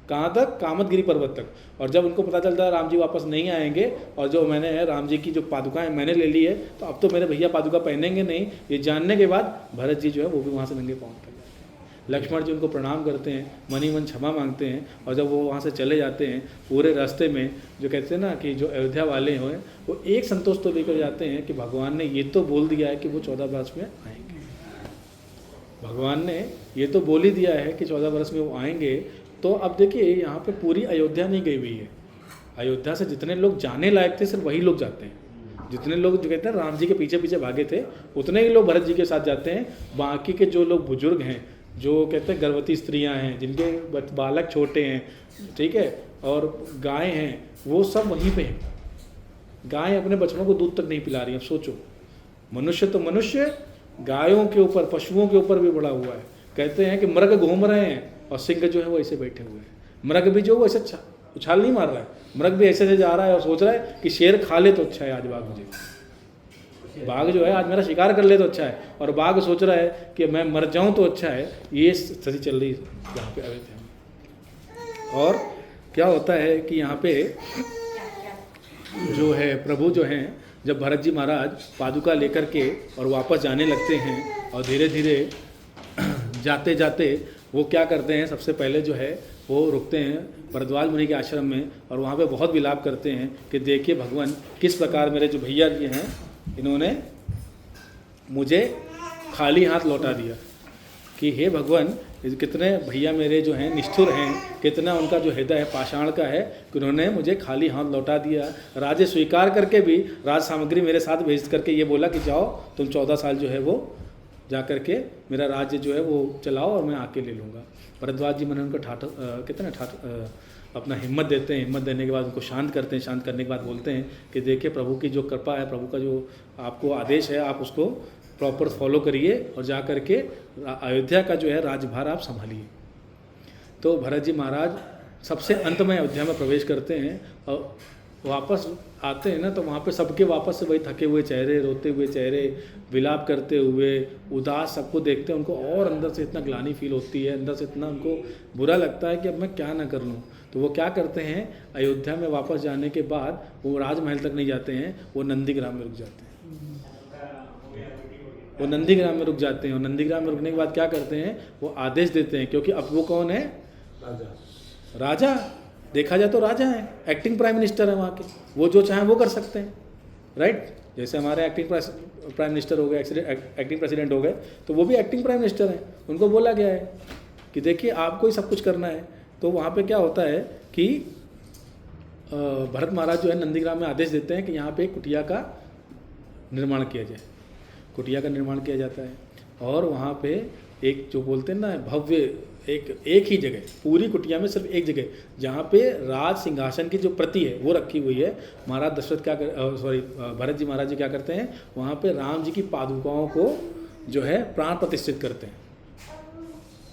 कहाँ तक? कामतगिरी पर्वत तक। और जब उनको पता चलता है राम जी वापस नहीं आएंगे और जो मैंने राम जी की जो पादुकाएं मैंने ले ली है तो अब तो मेरे भैया पादुका पहनेंगे नहीं, ये जानने के बाद भरत जी जो है वो भी वहाँ से नंगे पाँव निकल जाते हैं। लक्ष्मण जी उनको प्रणाम करते हैं, मनी मन क्षमा मांगते हैं, और जब वो वहाँ से चले जाते हैं पूरे रास्ते में जो कहते हैं ना कि जो अयोध्या वाले हैं वो एक संतोष तो लेकर जाते हैं कि भगवान ने ये तो बोल दिया है कि वो 14 वर्ष में आएंगे, भगवान ने ये तो बोल ही दिया है कि 14 वर्ष में वो आएंगे। तो अब देखिए यहाँ पे पूरी अयोध्या नहीं गई हुई है, अयोध्या से जितने लोग जाने लायक थे सिर्फ वही लोग जाते हैं। जितने लोग जो कहते हैं राम जी के पीछे पीछे भागे थे उतने ही लोग भरत जी के साथ जाते हैं। बाकी के जो लोग बुजुर्ग हैं, जो कहते हैं गर्भवती स्त्रियां हैं, जिनके बालक छोटे हैं, ठीक है, और गाय हैं, वो सब वहीं पे हैं। गाय अपने बच्चों को दूध तक नहीं पिला रही। अब सोचो, मनुष्य तो मनुष्य गायों के ऊपर, पशुओं के ऊपर भी बड़ा हुआ है। कहते हैं कि मृग घूम रहे हैं और सिंह जो है वो ऐसे बैठे हुए हैं। मृग भी जो वो ऐसे उछाल नहीं मार रहा है, मृग भी ऐसे से जा रहा है और सोच रहा है कि शेर खा ले तो अच्छा है, आज बाघ मुझे, बाघ जो है आज मेरा शिकार कर ले तो अच्छा है, और बाघ सोच रहा है कि मैं मर जाऊं तो अच्छा है। ये स्थिति चल रही है यहाँ पे अयोध्या में। और क्या होता है कि यहाँ पे जो है प्रभु जो हैं, जब भरत जी महाराज पादुका लेकर के और वापस जाने लगते हैं और धीरे धीरे जाते जाते वो क्या करते हैं, सबसे पहले जो है वो रुकते हैं भरद्वाज मुनि के आश्रम में और वहाँ पे बहुत विलाप करते हैं कि देखिए भगवान किस प्रकार मेरे जो भैया जी हैं इन्होंने मुझे खाली हाथ लौटा दिया, कि हे भगवान कितने भैया मेरे जो हैं निष्ठुर हैं, कितना उनका जो हृदय है पाषाण का है कि उन्होंने मुझे खाली हाथ लौटा दिया। राज्य स्वीकार करके भी राज सामग्री मेरे साथ भेज करके ये बोला कि जाओ तुम 14 साल जो है वो जा करके मेरा राज्य जो है वो चलाओ और मैं आके ले लूँगा। भरद्वाज जी मैंने उनको कितने अपना हिम्मत देते हैं। हिम्मत देने के बाद उनको शांत करते हैं। शांत करने के बाद बोलते हैं कि देखिए प्रभु की जो कृपा है, प्रभु का जो आपको आदेश है आप उसको प्रॉपर फॉलो करिए और जा कर के अयोध्या का जो है राज्यभार आप संभालिए। तो भरत जी महाराज सबसे अंत में अयोध्या में प्रवेश करते हैं और वापस आते हैं ना तो वहाँ पे सबके वापस से वही थके हुए चेहरे, रोते हुए चेहरे, विलाप करते हुए, उदास सबको देखते हैं, उनको और अंदर से इतना ग्लानि फील होती है, अंदर से इतना उनको बुरा लगता है कि अब मैं क्या ना कर लूँ। तो वो क्या करते हैं, अयोध्या में वापस जाने के बाद वो राजमहल तक नहीं जाते हैं, वो नंदीग्राम में रुक जाते हैं। वो नंदीग्राम में रुक जाते हैं और नंदीग्राम में रुकने के बाद क्या करते हैं, वो आदेश देते हैं, क्योंकि अब वो कौन है, राजा। देखा जाए तो राजा है, एक्टिंग प्राइम मिनिस्टर है वहाँ के, वो जो चाहें वो कर सकते हैं, राइट। जैसे हमारे एक्टिंग प्राइम मिनिस्टर हो गए, एक्टिंग प्रेसिडेंट हो गए, तो वो भी एक्टिंग प्राइम मिनिस्टर हैं। उनको बोला गया है कि देखिए आपको ही सब कुछ करना है। तो वहाँ पे क्या होता है कि भरत महाराज जो है नंदीग्राम में आदेश देते हैं कि यहाँ पे कुटिया का निर्माण किया जाए। कुटिया का निर्माण किया जाता है और वहाँ पे एक जो बोलते हैं ना भव्य एक ही जगह, पूरी कुटिया में सिर्फ एक जगह जहाँ पे राज सिंहासन की जो प्रति है वो रखी हुई है। महाराज दशरथ क्या भरत जी महाराज जी क्या करते हैं, वहाँ पे राम जी की पादुकाओं को जो है प्राण प्रतिष्ठित करते हैं,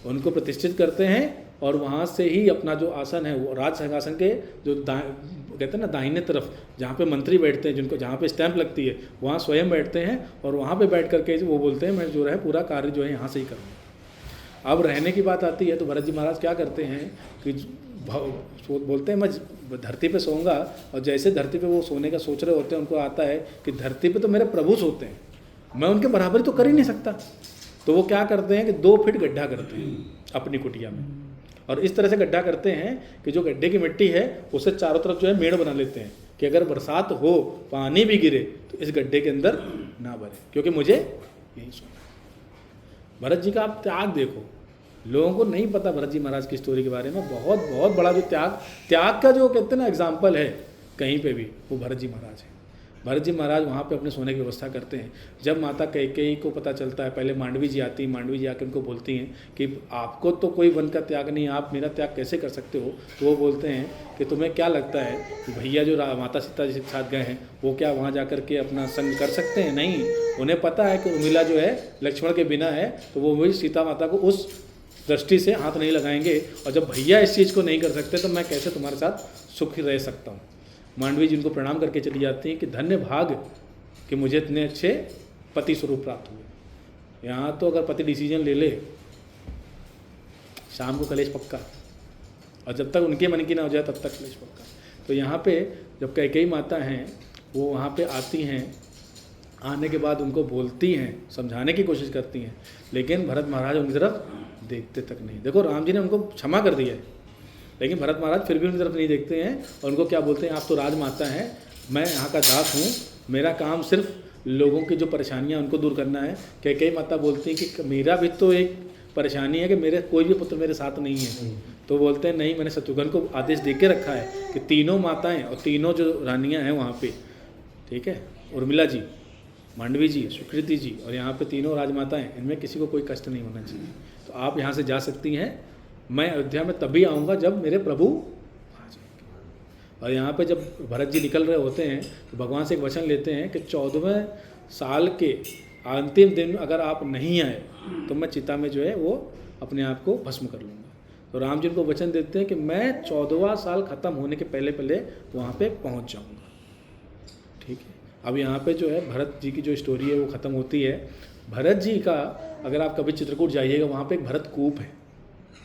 उनको प्रतिष्ठित करते हैं और वहाँ से ही अपना जो आसन है वो राज सिंहासन के जो कहते हैं ना दाहिने तरफ जहाँ पे मंत्री बैठते हैं, जिनको जहाँ पे स्टैंप लगती है वहाँ स्वयं बैठते हैं और वहाँ पे बैठ करके वो बोलते हैं मैं जो है पूरा कार्य जो है यहाँ से ही करूँगा। अब रहने की बात आती है तो भरत जी महाराज क्या करते हैं कि बोलते हैं मैं धरती पे सोऊंगा, और जैसे धरती पे वो सोने का सोच रहे होते हैं उनको आता है कि धरती पे तो मेरे प्रभु सोते हैं, मैं उनके बराबरी तो कर ही नहीं सकता। तो वो क्या करते हैं कि 2 फीट गड्ढा करते हैं अपनी कुटिया में, और इस तरह से गड्ढा करते हैं कि जो गड्ढे की मिट्टी है उससे चारों तरफ जो है मेड़ बना लेते हैं कि अगर बरसात हो, पानी भी गिरे तो इस गड्ढे के अंदर ना भरे, क्योंकि मुझे यही सोना। भरत जी का आप त्याग देखो, लोगों को नहीं पता भरत जी महाराज की स्टोरी के बारे में। बहुत बहुत बड़ा जो त्याग का जो कहते हैं ना एग्जाम्पल है कहीं पे भी, वो भरत जी महाराज है। भरत जी महाराज वहाँ पे अपने सोने की व्यवस्था करते हैं। जब माता कैकेयी को पता चलता है, पहले मांडवी जी आती, मांडवी जी आकर उनको बोलती हैं कि आपको तो कोई वन का त्याग नहीं, आप मेरा त्याग कैसे कर सकते हो। तो वो बोलते हैं कि तुम्हें क्या लगता है कि भैया जो माता सीता जी के साथ गए हैं वो क्या वहाँ जा के अपना संग कर सकते हैं? नहीं, उन्हें पता है कि उर्मिला जो है लक्ष्मण के बिना है, तो वो वही सीता माता को उस दृष्टि से हाथ नहीं लगाएंगे, और जब भैया इस चीज़ को नहीं कर सकते तो मैं कैसे तुम्हारे साथ सुखी रह सकता हूँ। मांडवी जी उनको प्रणाम करके चली जाती हैं कि धन्य भाग कि मुझे इतने अच्छे पति स्वरूप प्राप्त हुए। यहाँ तो अगर पति डिसीजन ले ले शाम को कलेश पक्का, और जब तक उनके मन की ना हो जाए तब तक कलेश पक्का। तो यहाँ पे जब कैकेयी माता हैं वो वहाँ पे आती हैं, आने के बाद उनको बोलती हैं, समझाने की कोशिश करती हैं, लेकिन भरत महाराज उनकी तरफ देखते तक नहीं। देखो राम जी ने उनको क्षमा कर दिया है, लेकिन भरत महाराज फिर भी उनकी तरफ नहीं देखते हैं और उनको क्या बोलते हैं, आप तो राजमाता हैं, मैं यहाँ का दास हूँ, मेरा काम सिर्फ लोगों की जो परेशानियाँ उनको दूर करना है। कैकेयी माता बोलती हैं कि मेरा भी तो एक परेशानी है कि मेरे कोई भी पुत्र मेरे साथ नहीं है। तो बोलते हैं नहीं, मैंने शत्रुघ्न को आदेश दे के रखा है कि तीनों माताएँ और तीनों जो रानियाँ हैं वहाँ पर, ठीक है, उर्मिला जी, मांडवी जी, सुकृति जी और यहाँ पे तीनों राजमाताएं, इनमें किसी को कोई कष्ट नहीं होना चाहिए। तो आप यहाँ से जा सकती हैं, मैं अयोध्या में तभी आऊँगा जब मेरे प्रभु आ जाएंगे। और यहाँ पे जब भरत जी निकल रहे होते हैं तो भगवान से एक वचन लेते हैं कि 14वें साल के अंतिम दिन अगर आप नहीं आए तो मैं चिता में जो है वो अपने आप को भस्म कर लूँगा। तो राम जी उनको वचन देते हैं कि मैं 14वां साल ख़त्म होने के पहले पहले वहाँ पर पहुँच जाऊँगा, ठीक है। अब यहाँ पे जो है भरत जी की जो स्टोरी है वो ख़त्म होती है। भरत जी का अगर आप कभी चित्रकूट जाइएगा वहाँ पे एक भरत कूप है,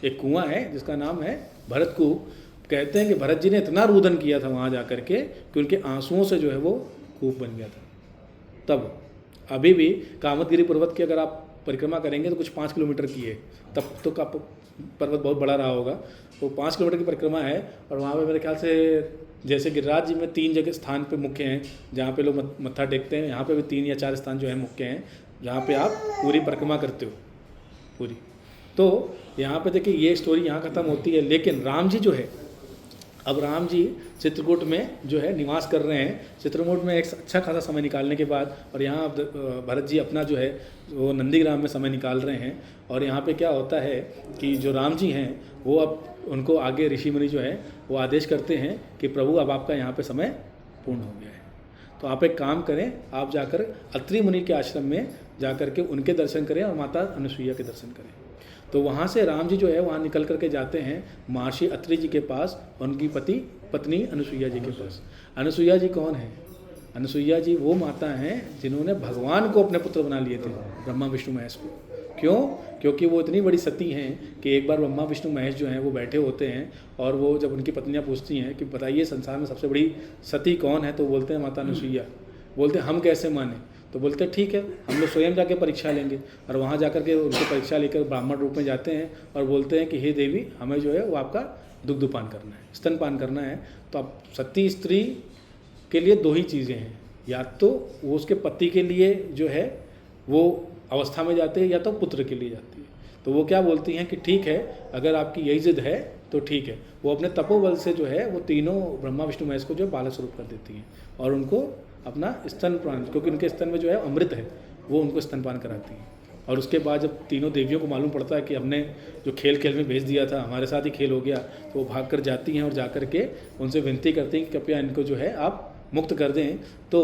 एक कुआं है जिसका नाम है भरत कूप। कहते हैं कि भरत जी ने इतना रुदन किया था वहाँ जा कर के कि उनके आंसुओं से जो है वो कूप बन गया था। तब अभी भी कामतगिरी पर्वत की अगर आप परिक्रमा करेंगे तो कुछ 5 किलोमीटर की है, तब तो का पर्वत बहुत बड़ा रहा होगा, तो 5 किलोमीटर की परिक्रमा है। और वहाँ पर मेरे ख्याल से जैसे गिरिराज जी में 3 जगह स्थान पे मुख्य हैं जहाँ पे लोग मत्था टेकते हैं, यहाँ पे भी 3 या 4 स्थान जो है मुख्य हैं जहाँ पे आप पूरी परिक्रमा करते हो पूरी। तो यहाँ पे देखिए ये स्टोरी यहाँ ख़त्म होती है, लेकिन राम जी जो है, अब राम जी चित्रकूट में जो है निवास कर रहे हैं। चित्रकूट में एक अच्छा खासा समय निकालने के बाद और यहाँ भरत जी अपना जो है वो नंदीग्राम में समय निकाल रहे हैं। और यहाँ पे क्या होता है कि जो राम जी हैं वो अब उनको आगे ऋषि मुनि जो है वो आदेश करते हैं कि प्रभु अब आपका यहाँ पे समय पूर्ण हो गया है, तो आप एक काम करें, आप जाकर अत्रि मुनि के आश्रम में जाकर के उनके दर्शन करें और माता अनुसुईया के दर्शन करें। तो वहाँ से राम जी जो है वहाँ निकल करके जाते हैं महर्षि अत्रि जी के पास, उनकी पत्नी अनुसुईया जी के पास। अनुसुईया जी कौन है? अनुसुईया जी वो माता हैं जिन्होंने भगवान को अपने पुत्र बना लिए थे, ब्रह्मा विष्णु महेश को। क्यों? क्योंकि वो इतनी बड़ी सती हैं कि एक बार ब्रह्मा विष्णु महेश जो हैं वो बैठे होते हैं और वो जब उनकी पत्नियां पूछती हैं कि बताइए संसार में सबसे बड़ी सती कौन है, तो बोलते हैं माता अनुसुईया। बोलते हैं हम कैसे माने? तो बोलते हैं ठीक है, हम लोग स्वयं जाके परीक्षा लेंगे। और वहाँ जाकर के उनकी परीक्षा लेकर ब्राह्मण रूप में जाते हैं और बोलते हैं कि हे देवी, हमें जो है वो आपका दुग्धपान करना है, स्तनपान करना है। तो अब सती स्त्री के लिए दो ही चीज़ें हैं, या तो वो उसके पति के लिए जो है वो अवस्था में जाते हैं या तो पुत्र के लिए जाती है। तो वो क्या बोलती हैं कि ठीक है, अगर आपकी यही जिद है तो ठीक है। वो अपने तपोबल से जो है वो तीनों ब्रह्मा विष्णु महेश को जो बालक स्वरूप कर देती हैं और उनको अपना स्तनपान, क्योंकि उनके स्तन में जो है अमृत है, वो उनको स्तनपान कराती हैं। और उसके बाद जब तीनों देवियों को मालूम पड़ता है कि हमने जो खेल खेल में भेज दिया था, हमारे साथ ही खेल हो गया, तो वो भाग कर जाती हैं और जाकर के उनसे विनती करती हैं कि कृपया इनको जो है आप मुक्त कर दें। तो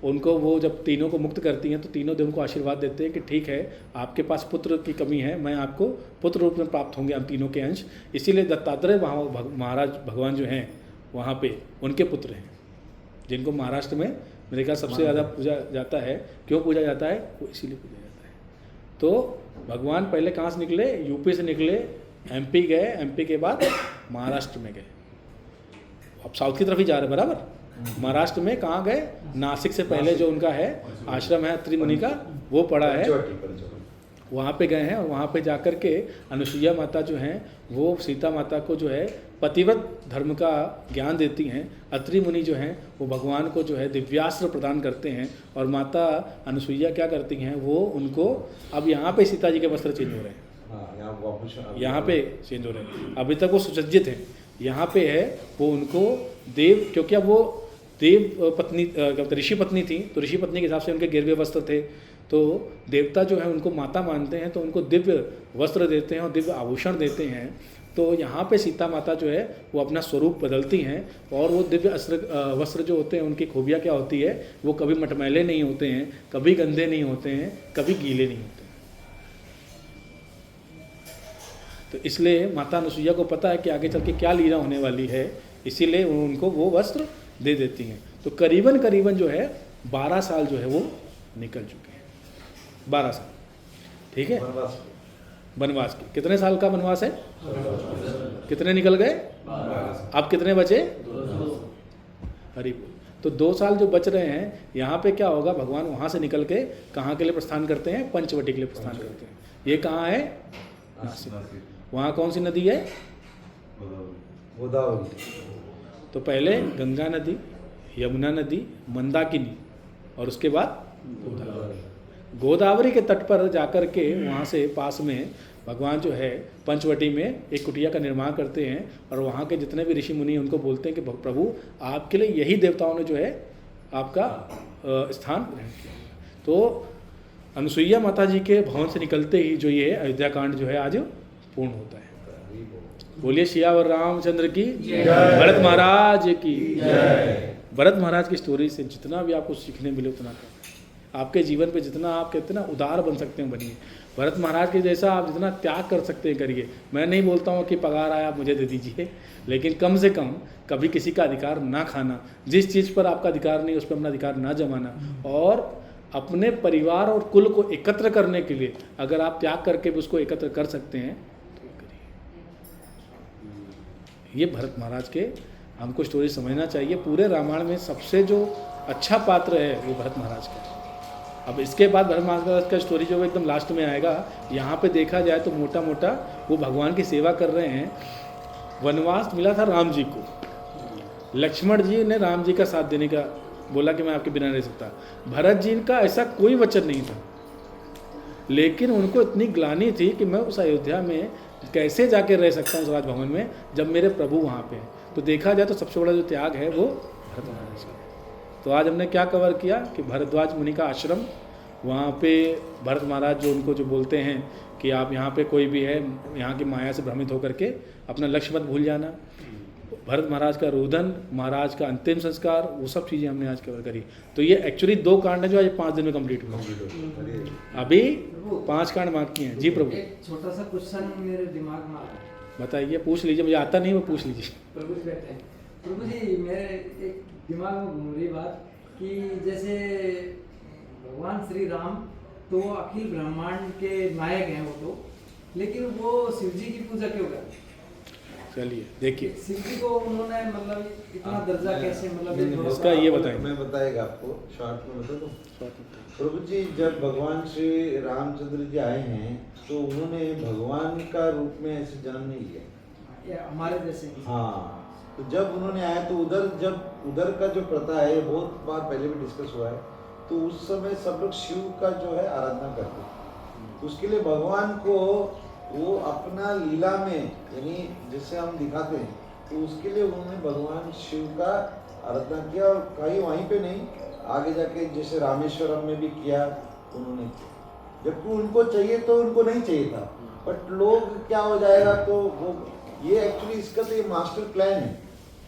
उनको वो जब तीनों को मुक्त करती हैं तो तीनों देव उनको आशीर्वाद देते हैं कि ठीक है, आपके पास पुत्र की कमी है, मैं आपको पुत्र रूप में प्राप्त होंगे हम तीनों के अंश। इसीलिए दत्तात्रेय महाराज भगवान जो हैं वहाँ पे उनके पुत्र हैं, जिनको महाराष्ट्र में मेरे ख्याल सबसे ज़्यादा पूजा जाता है। क्यों पूजा जाता है? वो इसीलिए पूजा जाता है। तो भगवान पहले कहाँ से निकले? यूपी से निकले, एमपी गए, एमपी के बाद महाराष्ट्र में गए। अब साउथ की तरफ ही जा रहे बराबर। महाराष्ट्र में कहाँ गए? नासिक से पहले जो उनका है आश्रम है अत्रि मुनि का, वो पड़ा है, वहाँ पे गए हैं। और वहाँ पे जाकर के अनुसुईया माता जो हैं वो सीता माता को जो है पतिव्रत धर्म का ज्ञान देती हैं। अत्रि मुनि जो हैं वो भगवान को जो है दिव्यास्त्र प्रदान करते हैं। और माता अनुसुईया क्या करती हैं, वो उनको, अब यहाँ पे सीता जी के वस्त्र चेंज हो रहे हैं, यहाँ पे चेंज हो रहे हैं, अभी तक वो सुसज्जित हैं। यहाँ पे है वो उनको देव, क्योंकि अब वो देव पत्नी ऋषि पत्नी थी, तो ऋषि पत्नी के हिसाब से उनके गिरवे वस्त्र थे। तो देवता जो है उनको माता मानते हैं, तो उनको दिव्य वस्त्र देते हैं और दिव्य आभूषण देते हैं। तो यहाँ पे सीता माता जो है वो अपना स्वरूप बदलती हैं और वो दिव्य वस्त्र जो होते हैं उनकी खूबियाँ क्या होती है, वो कभी मटमैले नहीं होते हैं, कभी गंदे नहीं होते हैं, कभी गीले नहीं होते हैं। तो इसलिए माता अनुसुईया को पता है कि आगे चल के क्या लीला होने वाली है, इसीलिए उनको वो वस्त्र दे देती हैं। तो करीबन करीबन जो है 12 साल जो है वो निकल चुके हैं, 12 साल, ठीक है, वनवास के। कितने साल का वनवास है? कितने निकल गए? अब कितने बचे? हरि बोल। तो 2 साल जो बच रहे हैं, यहाँ पे क्या होगा, भगवान वहाँ से निकल के कहाँ के लिए प्रस्थान करते हैं? पंचवटी के लिए प्रस्थान करते हैं। ये कहाँ है? नासिक। वहाँ कौन सी नदी है? गोदावरी। तो पहले गंगा नदी, यमुना नदी, मंदाकिनी, और उसके बाद गोदावरी के तट पर जाकर के वहाँ से पास में भगवान जो है पंचवटी में एक कुटिया का निर्माण करते हैं। और वहाँ के जितने भी ऋषि मुनि उनको बोलते हैं कि प्रभु आपके लिए यही देवताओं ने जो है आपका स्थान ग्रहण किया। तो अनुसुईया माता जी के भवन से निकलते ही जो ये अयोध्या कांड जो है आज पूर्ण होता है। बोलिए सियावर रामचंद्र की जय, भरत महाराज की जय। भरत महाराज की स्टोरी से जितना भी आपको सीखने मिले उतना कम। आपके जीवन पे जितना आप कितना उदार बन सकते हैं बनिए। भरत महाराज के जैसा आप जितना त्याग कर सकते हैं करिए। मैं नहीं बोलता हूँ कि पगार आया आप मुझे दे दीजिए, लेकिन कम से कम कभी किसी का अधिकार ना खाना, जिस चीज़ पर आपका अधिकार नहीं उस पर अपना अधिकार ना जमाना, और अपने परिवार और कुल को एकत्र करने के लिए अगर आप त्याग करके भी उसको एकत्र कर सकते हैं तो करिए। ये भरत महाराज के हमको स्टोरी समझना चाहिए। पूरे रामायण में सबसे जो अच्छा पात्र है वो भरत महाराज का है। अब इसके बाद भरत महाराज का स्टोरी जो एकदम लास्ट में आएगा। यहाँ पे देखा जाए तो मोटा मोटा वो भगवान की सेवा कर रहे हैं। वनवास मिला था राम जी को, लक्ष्मण जी ने राम जी का साथ देने का बोला कि मैं आपके बिना रह सकता। भरत जी का ऐसा कोई वचन नहीं था, लेकिन उनको इतनी ग्लानि थी कि मैं उस अयोध्या में कैसे जाके रह सकता हूँ स्वराज भवन में जब मेरे प्रभु वहाँ पे हैं। तो देखा जाए तो सबसे बड़ा जो त्याग है वो भरत महाराज का है। तो आज हमने क्या कवर किया कि भरद्वाज मुनि का आश्रम, वहाँ पे भरत महाराज जो उनको जो बोलते हैं कि आप यहाँ पे कोई भी है यहाँ की माया से भ्रमित होकर के अपना लक्ष्य मत भूल जाना। भरत महाराज का रुदन, महाराज का अंतिम संस्कार, वो सब चीज़ें हमने आज कवर करी। तो ये एक्चुअली 2 कांड है जो आज 5 दिन में कंप्लीट हुआ। अभी 5 कांड बाकी हैं। जी प्रभु, एक छोटा सा क्वेश्चन मेरे दिमाग में आ रहा है। बताइए, पूछ लीजिए, मुझे आता नहीं, वो पूछ लीजिए। प्रभु जी बैठे हैं। प्रभु जी, मेरे एक दिमाग में घूम रही बात कि जैसे भगवान श्री राम तो वो अखिल ब्रह्मांड के नायक हैं वो तो, लेकिन वो शिव जी की पूजा क्यों करते? चलिए देखिए, शिव जी को उन्होंने मतलब इतना दर्जा कैसे, मतलब इसका ये बताएं। मैं बताएगा आपको, शॉर्ट में बता दूं। प्रभु जी, जब भगवान श्री रामचंद्र जी आए हैं तो उन्होंने भगवान का रूप में ऐसे जन्म नहीं लिया, हमारे जैसे। हाँ, तो जब उन्होंने आया तो उधर का जो प्रथा है, बहुत बार पहले भी डिस्कस हुआ है, तो उस समय सब लोग शिव का जो है आराधना करते हैं। तो उसके लिए भगवान को वो अपना लीला में, यानी जिससे हम दिखाते हैं, तो उसके लिए उन्होंने भगवान शिव का आराधना किया। और कहीं वहीं पे नहीं, आगे जाके जैसे रामेश्वरम में भी किया उन्होंने, जबकि उनको चाहिए तो उनको नहीं चाहिए था, बट लोग क्या हो जाएगा, तो वो ये एक्चुअली इसका तो ये मास्टर प्लान है।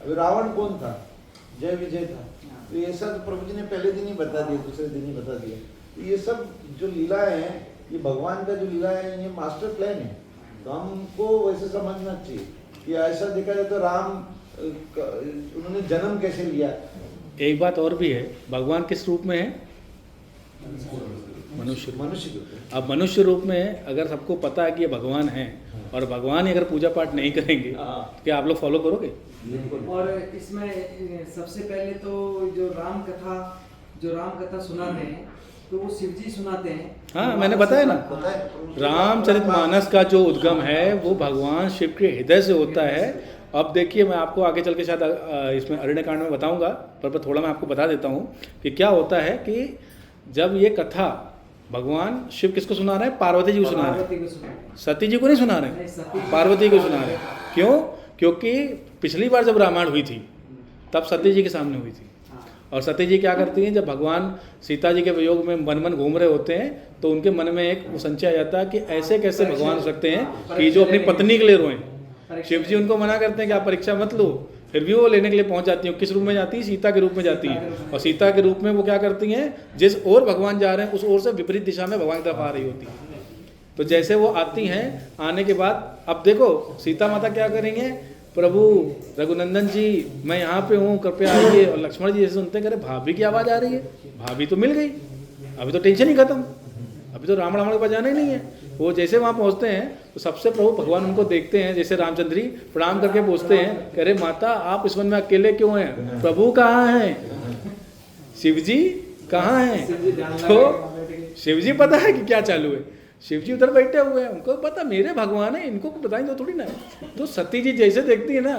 अभी रावण कौन था? जय विजय था। तो ये सब प्रभु जी ने पहले दिन ही बता दिया, दूसरे दिन ही बता दिया। तो ये सब जो लीला है, ये भगवान का जो लीला है, ये मास्टर प्लान है। तो हमको वैसे समझना चाहिए कि ऐसा देखा जाए तो राम उन्होंने जन्म कैसे लिया। एक बात और भी है, भगवान किस रूप में है? मनुष्य। मनुष्य अब मनुष्य रूप में अगर सबको पता है कि ये भगवान है, और भगवान ही अगर पूजा पाठ नहीं करेंगे तो क्या आप लोग फॉलो करोगे? और इसमें सबसे पहले तो जो राम कथा सुनाते हैं तो वो शिव जी सुनाते हैं। हाँ, मैंने बताया ना, रामचरितमानस का जो उद्गम है वो भगवान शिव के हृदय से होता है। अब देखिए, मैं आपको आगे चल के शायद इसमें अरण्य कांड में बताऊंगा, पर थोड़ा मैं आपको बता देता हूँ कि क्या होता है कि जब ये कथा भगवान शिव किसको सुना रहे हैं? पार्वती जी को सुना रहे हैं, सती जी को नहीं सुना रहे हैं, पार्वती को सुना रहे हैं। क्यों? क्योंकि पिछली बार जब रामायण हुई थी तब सती जी के सामने हुई थी, और सती जी क्या करती हैं, जब भगवान सीता जी के वियोग में मन मन घूम रहे होते हैं तो उनके मन में एक संशय आ जाता है कि ऐसे कैसे भगवान हो सकते हैं कि जो अपनी पत्नी के लिए रोएं। शिव जी उनको मना करते हैं कि आप परीक्षा मत लो, फिर भी वो लेने के लिए पहुंच जाती हैं। किस रूप में जाती है? सीता के रूप में जाती हैं। और सीता के रूप में वो क्या करती हैं, जिस ओर भगवान जा रहे हैं उस ओर से विपरीत दिशा में भगवान की तरफ आ रही होती है। तो जैसे वो आती हैं, आने के बाद अब देखो सीता माता क्या करेंगे, प्रभु रघुनंदन जी मैं यहाँ पे हूँ, कृपया आइए। और लक्ष्मण जी जैसे सुनते हैं, करे भाभी की आवाज़ आ रही है, भाभी तो मिल गई, अभी तो टेंशन ही खत्म, अभी तो राम के पास जाना ही नहीं है। वो जैसे वहाँ पहुँचते हैं तो सबसे प्रभु भगवान उनको देखते हैं, जैसे रामचंद्र जी प्रणाम करके पूछते हैं, कह रहे माता आप इस वन में अकेले क्यों हैं? प्रभु कहाँ हैं? शिव जी कहाँ हैं? तो शिव जी पता है कि क्या चालू है, शिव जी उधर बैठे हुए हैं, उनको पता मेरे भगवान है, इनको बताएंगे थोड़ी ना। तो सती जी जैसे देखती है ना,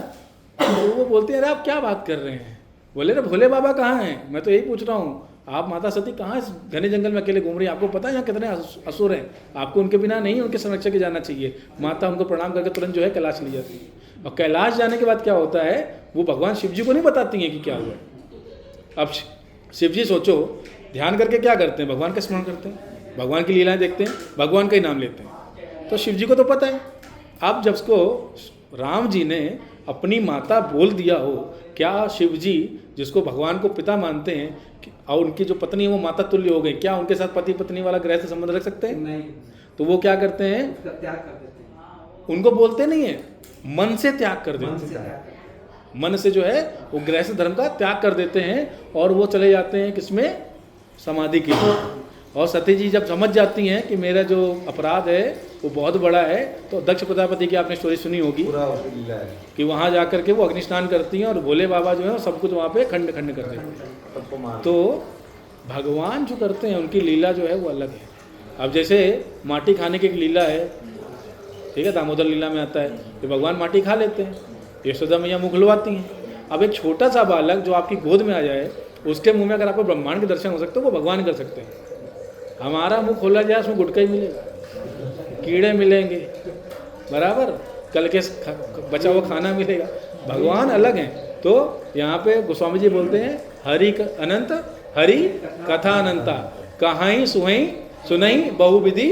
तो वो बोलती है अरे आप क्या बात कर रहे हैं? बोले रे भोले बाबा कहाँ हैं? मैं तो यही पूछ रहा हूँ, आप माता सती कहाँ इस घने जंगल में अकेले घूम रही है? आपको पता है यहाँ कितने असुर हैं, आपको उनके बिना नहीं उनके संरक्षक के जाना चाहिए। माता उनको प्रणाम करके तुरंत जो है कैलाश ली जाती है। और कैलाश जाने के बाद क्या होता है, वो भगवान शिव जी को नहीं बताती हैं कि क्या हुआ। अब शिव जी सोचो, ध्यान करके क्या करते हैं? भगवान का स्मरण करते हैं, भगवान की लीलाएं देखते हैं, भगवान का ही नाम लेते हैं। तो शिव जी को तो पता है। अब जब उसको राम जी ने अपनी माता बोल दिया हो, क्या शिव जी जिसको भगवान को पिता मानते हैं और उनकी जो पत्नी है वो माता तुल्य हो गई, क्या उनके साथ पति पत्नी वाला ग्रह से संबंध रख सकते हैं? नहीं। तो वो क्या करते हैं? त्याग कर देते हैं। उनको बोलते नहीं है, मन से त्याग कर देते हैं। मन से जो है वो ग्रह से धर्म का त्याग कर देते हैं और वो चले जाते हैं किसमें? समाधि के लिए। और सती जी जब समझ जाती हैं कि मेरा जो अपराध है वो बहुत बड़ा है, तो दक्ष प्रजापति की आपने स्टोरी सुनी होगी कि वहाँ जा कर के वो अग्नि स्नान करती हैं और भोले बाबा जो है सब कुछ वहाँ पे खंड खंड कर देते हैं। तो भगवान जो करते हैं उनकी लीला जो है वो अलग है। अब जैसे माटी खाने की एक लीला है, ठीक है, दामोदर लीला में आता है कि भगवान माटी खा लेते हैं, यशोदा मैया मुँह खुलवाती हैं। अब एक छोटा सा बालक जो आपकी गोद में आ जाए, उसके मुँह में अगर आपको ब्रह्मांड के दर्शन हो सकते हैं, वो भगवान कर सकते हैं। हमारा मुंह खोला जाए उसमें गुटका ही मिलेगा, कीड़े मिलेंगे, बराबर कल के बचा हुआ खाना मिलेगा। भगवान अलग हैं। तो यहाँ पे गोस्वामी जी बोलते हैं हरि अनंत हरि कथा अनंता, कहाई सुहई सुनई बहुविधि,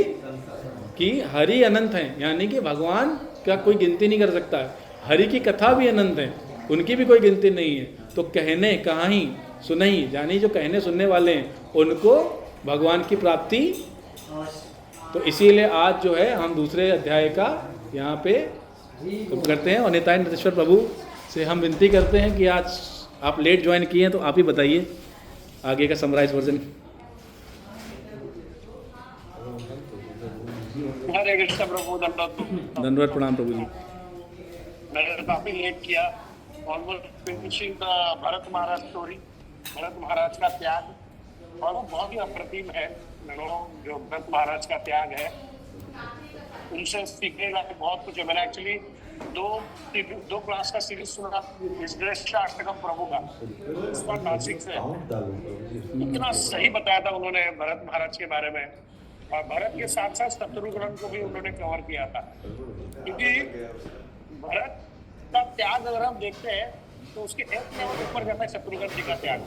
कि हरि अनंत हैं, यानी कि भगवान का कोई गिनती नहीं कर सकता है। हरि की कथा भी अनंत है, उनकी भी कोई गिनती नहीं है। तो कहने कहाई सुनई, यानी जो कहने सुनने वाले हैं उनको भगवान की प्राप्ति तो इसीलिए आज जो है हम दूसरे अध्याय का यहाँ पे करते हैं और निताय नटेश्वर प्रभु से हम विनती करते हैं कि आज आप लेट ज्वाइन किए हैं तो आप ही बताइए आगे का समराइज वर्जन। हरे कृष्ण प्रभु, धन्यवाद, प्रणाम प्रभु जी। मैंने काफी लेट किया, almost finishing the Bharat Maharaj story, Bharat Maharaj का त्याग। और वो बहुत ही अप्रतिम है, जो भरत महाराज का त्याग है उनसे सीखने लायक बहुत कुछ है। मैंने एक्चुअली दो क्लास का सीरीज सुना अष्टकम प्रभु का, उसका नासिक से इतना सही बताया था उन्होंने भरत महाराज के बारे में, और भरत के साथ साथ शत्रुघ्न को भी उन्होंने कवर किया था। क्योंकि भरत का त्याग अगर हम देखते हैं तो उसके एक लेवल ऊपर जाता है शत्रुघ्न जी का त्याग।